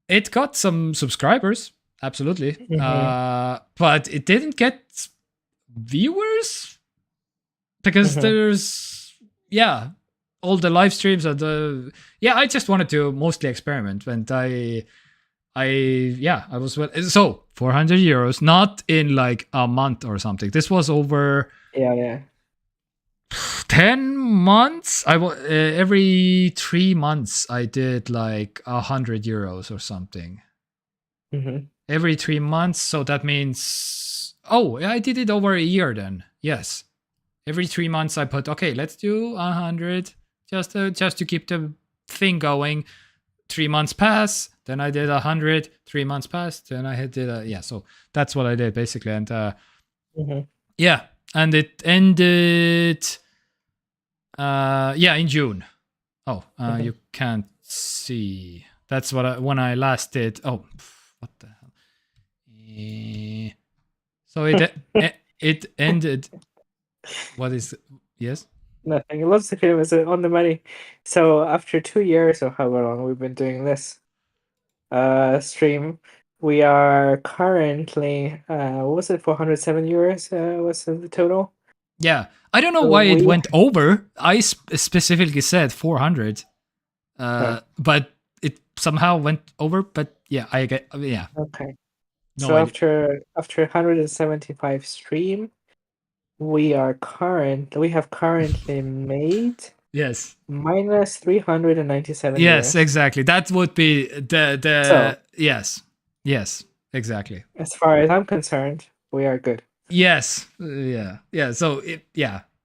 it got some subscribers, absolutely. But it didn't get viewers because there's all the live streams are I just wanted to mostly experiment, and I was so 400 euros, not in like a month or something. This was over 10 months. Every 3 months I did like 100 euros or something. Every 3 months, so that means I did it over a year then. Yes, every 3 months I put let's do 100 just to keep the thing going. 3 months pass, then I did 100. 3 months passed, then I did so that's what I did basically, and yeah, and it ended in June. You can't see. That's what when I last did. Oh, what the hell? So it ended. What is? Yes. Nothing. It looks like it was on the money. So after 2 years or however long we've been doing this stream, we are currently what was it, 407 euros was the total? Yeah, I don't know So why it we- went over. I specifically said 400, but it somehow went over. But yeah, I get Okay. No So idea. after 175 stream, we have currently made Yes. minus 397 Yes, euros. exactly. That would be the So- yes. Yes, exactly. As far as I'm concerned, we are good. Yes. Yeah. So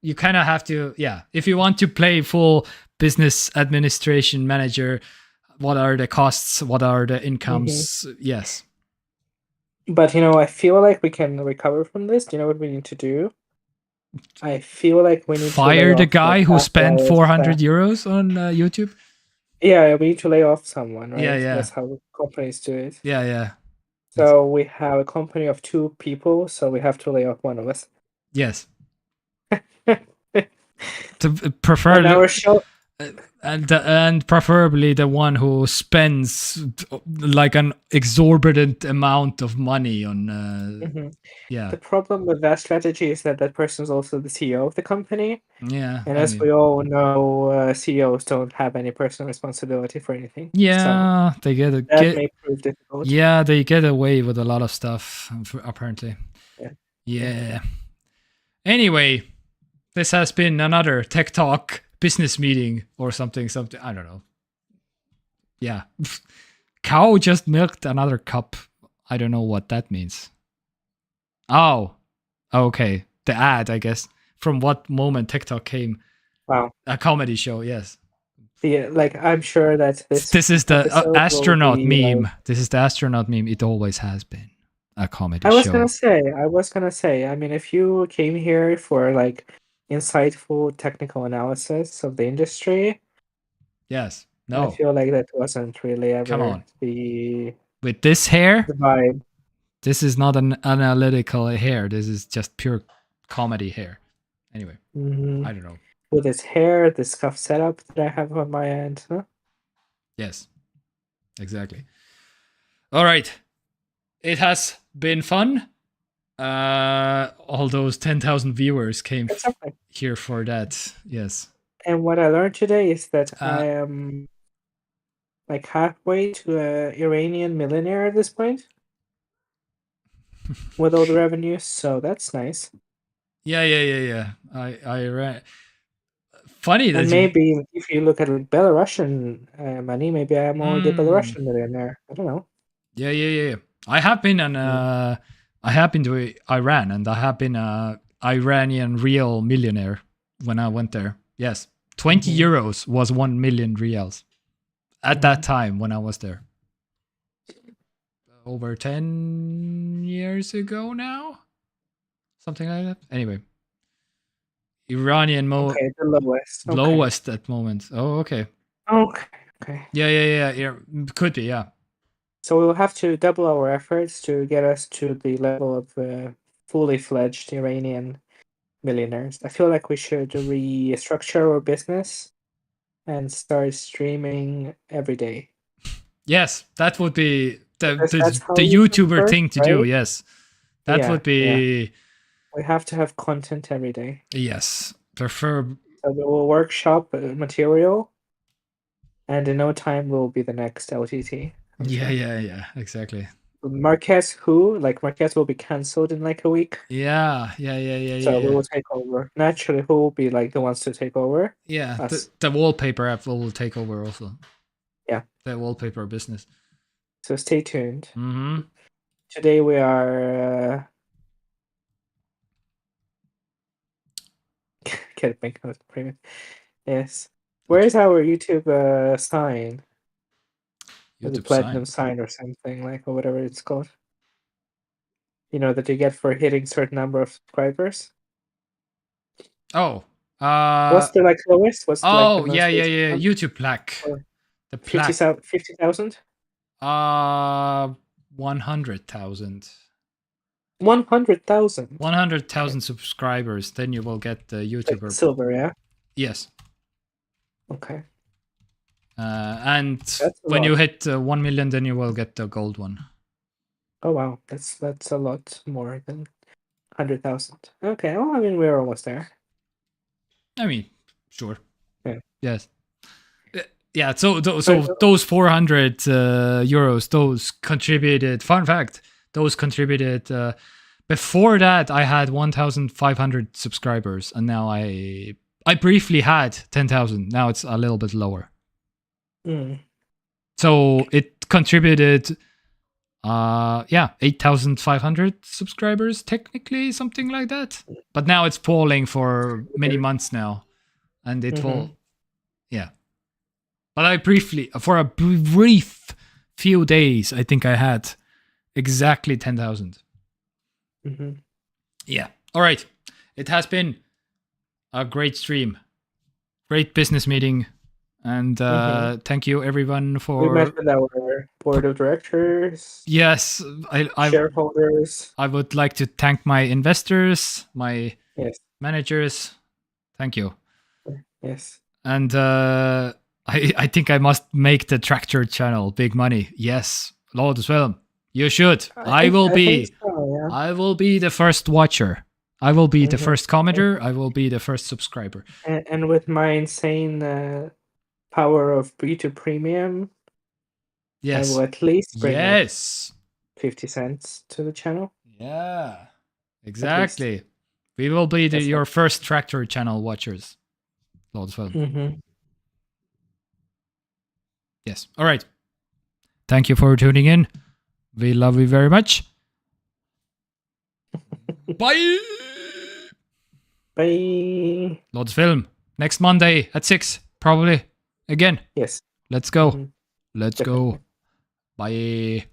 you kind of have to, if you want to play full business administration manager, what are the costs? What are the incomes? Yes. But I feel like we can recover from this. Do you know what we need to do? I feel like we need to Fire lay the off, guy who spent half 400 staff. euros on YouTube. Yeah, we need to lay off someone, right? Yeah. That's how companies do it. Yeah. So we have a company of 2 people, so we have to lay off one of us. Yes. To prefer And our show. and preferably the one who spends like an exorbitant amount of money on The problem with that strategy is that person is also the CEO of the company, yeah, and as we all know, CEOs don't have any personal responsibility for anything. yeah, so they that may prove difficult. yeah, they get away with a lot of stuff apparently. Yeah. Anyway, this has been another TekTok business meeting or something. I don't know. Yeah. Cow just milked another cup. I don't know what that means. Oh, okay. The ad, I guess. From what moment TikTok came? Wow. A comedy show, yes. Yeah, I'm sure that This is the episode will astronaut be, meme. This is the astronaut meme. It always has been a comedy I was show. gonna say. I mean, if you came here for insightful technical analysis of the industry, Yes. I No. feel like that wasn't really ever Come on. the With this hair, vibe. this is not an analytical hair. This is just pure comedy hair. Anyway, I don't know. With his hair, the scuff setup that I have on my end. Huh? Yes, exactly. All right. It has been fun. All those 10,000 viewers came It's okay. here for that. Yes. And what I learned today is that I am halfway to an Iranian millionaire at this point with all the revenues, so that's nice. Yeah. I read. Funny that And maybe if you look at Belarusian money, maybe I'm already a Belarusian millionaire. I don't know. Yeah. I have been I have been to Iran, and I have been a Iranian real millionaire when I went there. Yes, 20 euros was 1 million reals at that time when I was there. Over 10 years ago now, something like that. Anyway, Iranian Okay, the lowest. Okay. lowest at moment. Oh, okay. Okay. Yeah. Could be, yeah. So we'll have to double our efforts to get us to the level of fully fledged Iranian millionaires. I feel like we should restructure our business and start streaming every day. Yes, that would be the That's how YouTuber works, thing to do. right? Yes, that would be. We have to have content every day. Yes, prefer. So we will workshop material, and in no time will be the next LTT. Yeah, exactly. Marquez will be cancelled in a week. Yeah. So we will take over. Naturally, who will be the ones to take over? Yeah, Us. the wallpaper app will take over also. Yeah. The wallpaper business. So stay tuned. Mm-hmm. Today we are can't make out premium. Yes. Where is our YouTube sign? the YouTube platinum sign. sign or something or whatever it's called. That you get for hitting certain number of subscribers. Oh. What's the lowest? What's the Oh, most yeah. basic one? YouTube plaque. Or The plaque. 50,000? 100,000. 100,000. 100,000 subscribers. Then you will get the YouTuber. Silver, yeah. Yes. Okay. And That's a when you lot. hit 1 million, then you will get the gold one. Oh wow, that's a lot more than 100,000. Okay, well, I mean we're almost there. I mean, sure. Yeah. Yes. Yeah. So those 400 euros, those contributed. Fun fact: those contributed. Before that, I had 1,500 subscribers, and now I briefly had 10,000. Now it's a little bit lower. Mm. So it contributed. 8,500 subscribers, technically, something like that. But now it's falling for many months now, and it will, yeah. But I briefly, for a brief few days, I think I had exactly 10,000. Yeah. All right. It has been a great stream, great business meeting. And thank you everyone for. We met with our board of directors. Yes, I shareholders. I would like to thank my investors, my managers. Thank you. Yes. And I think I must make the tractor channel big money. Yes, Lord as well. You should. I will be the first watcher. I will be the first commenter. I will be the first subscriber. And with my insane power of YouTube Premium, yes, I will at least bring 50 cents to the channel. Yeah, exactly. We will be your first tractor channel watchers. Lots of fun. Yes. All right. Thank you for tuning in. We love you very much. Bye. Bye. Lots film next Monday at 6, probably. Again. Yes. Let's go. Let's go. Bye.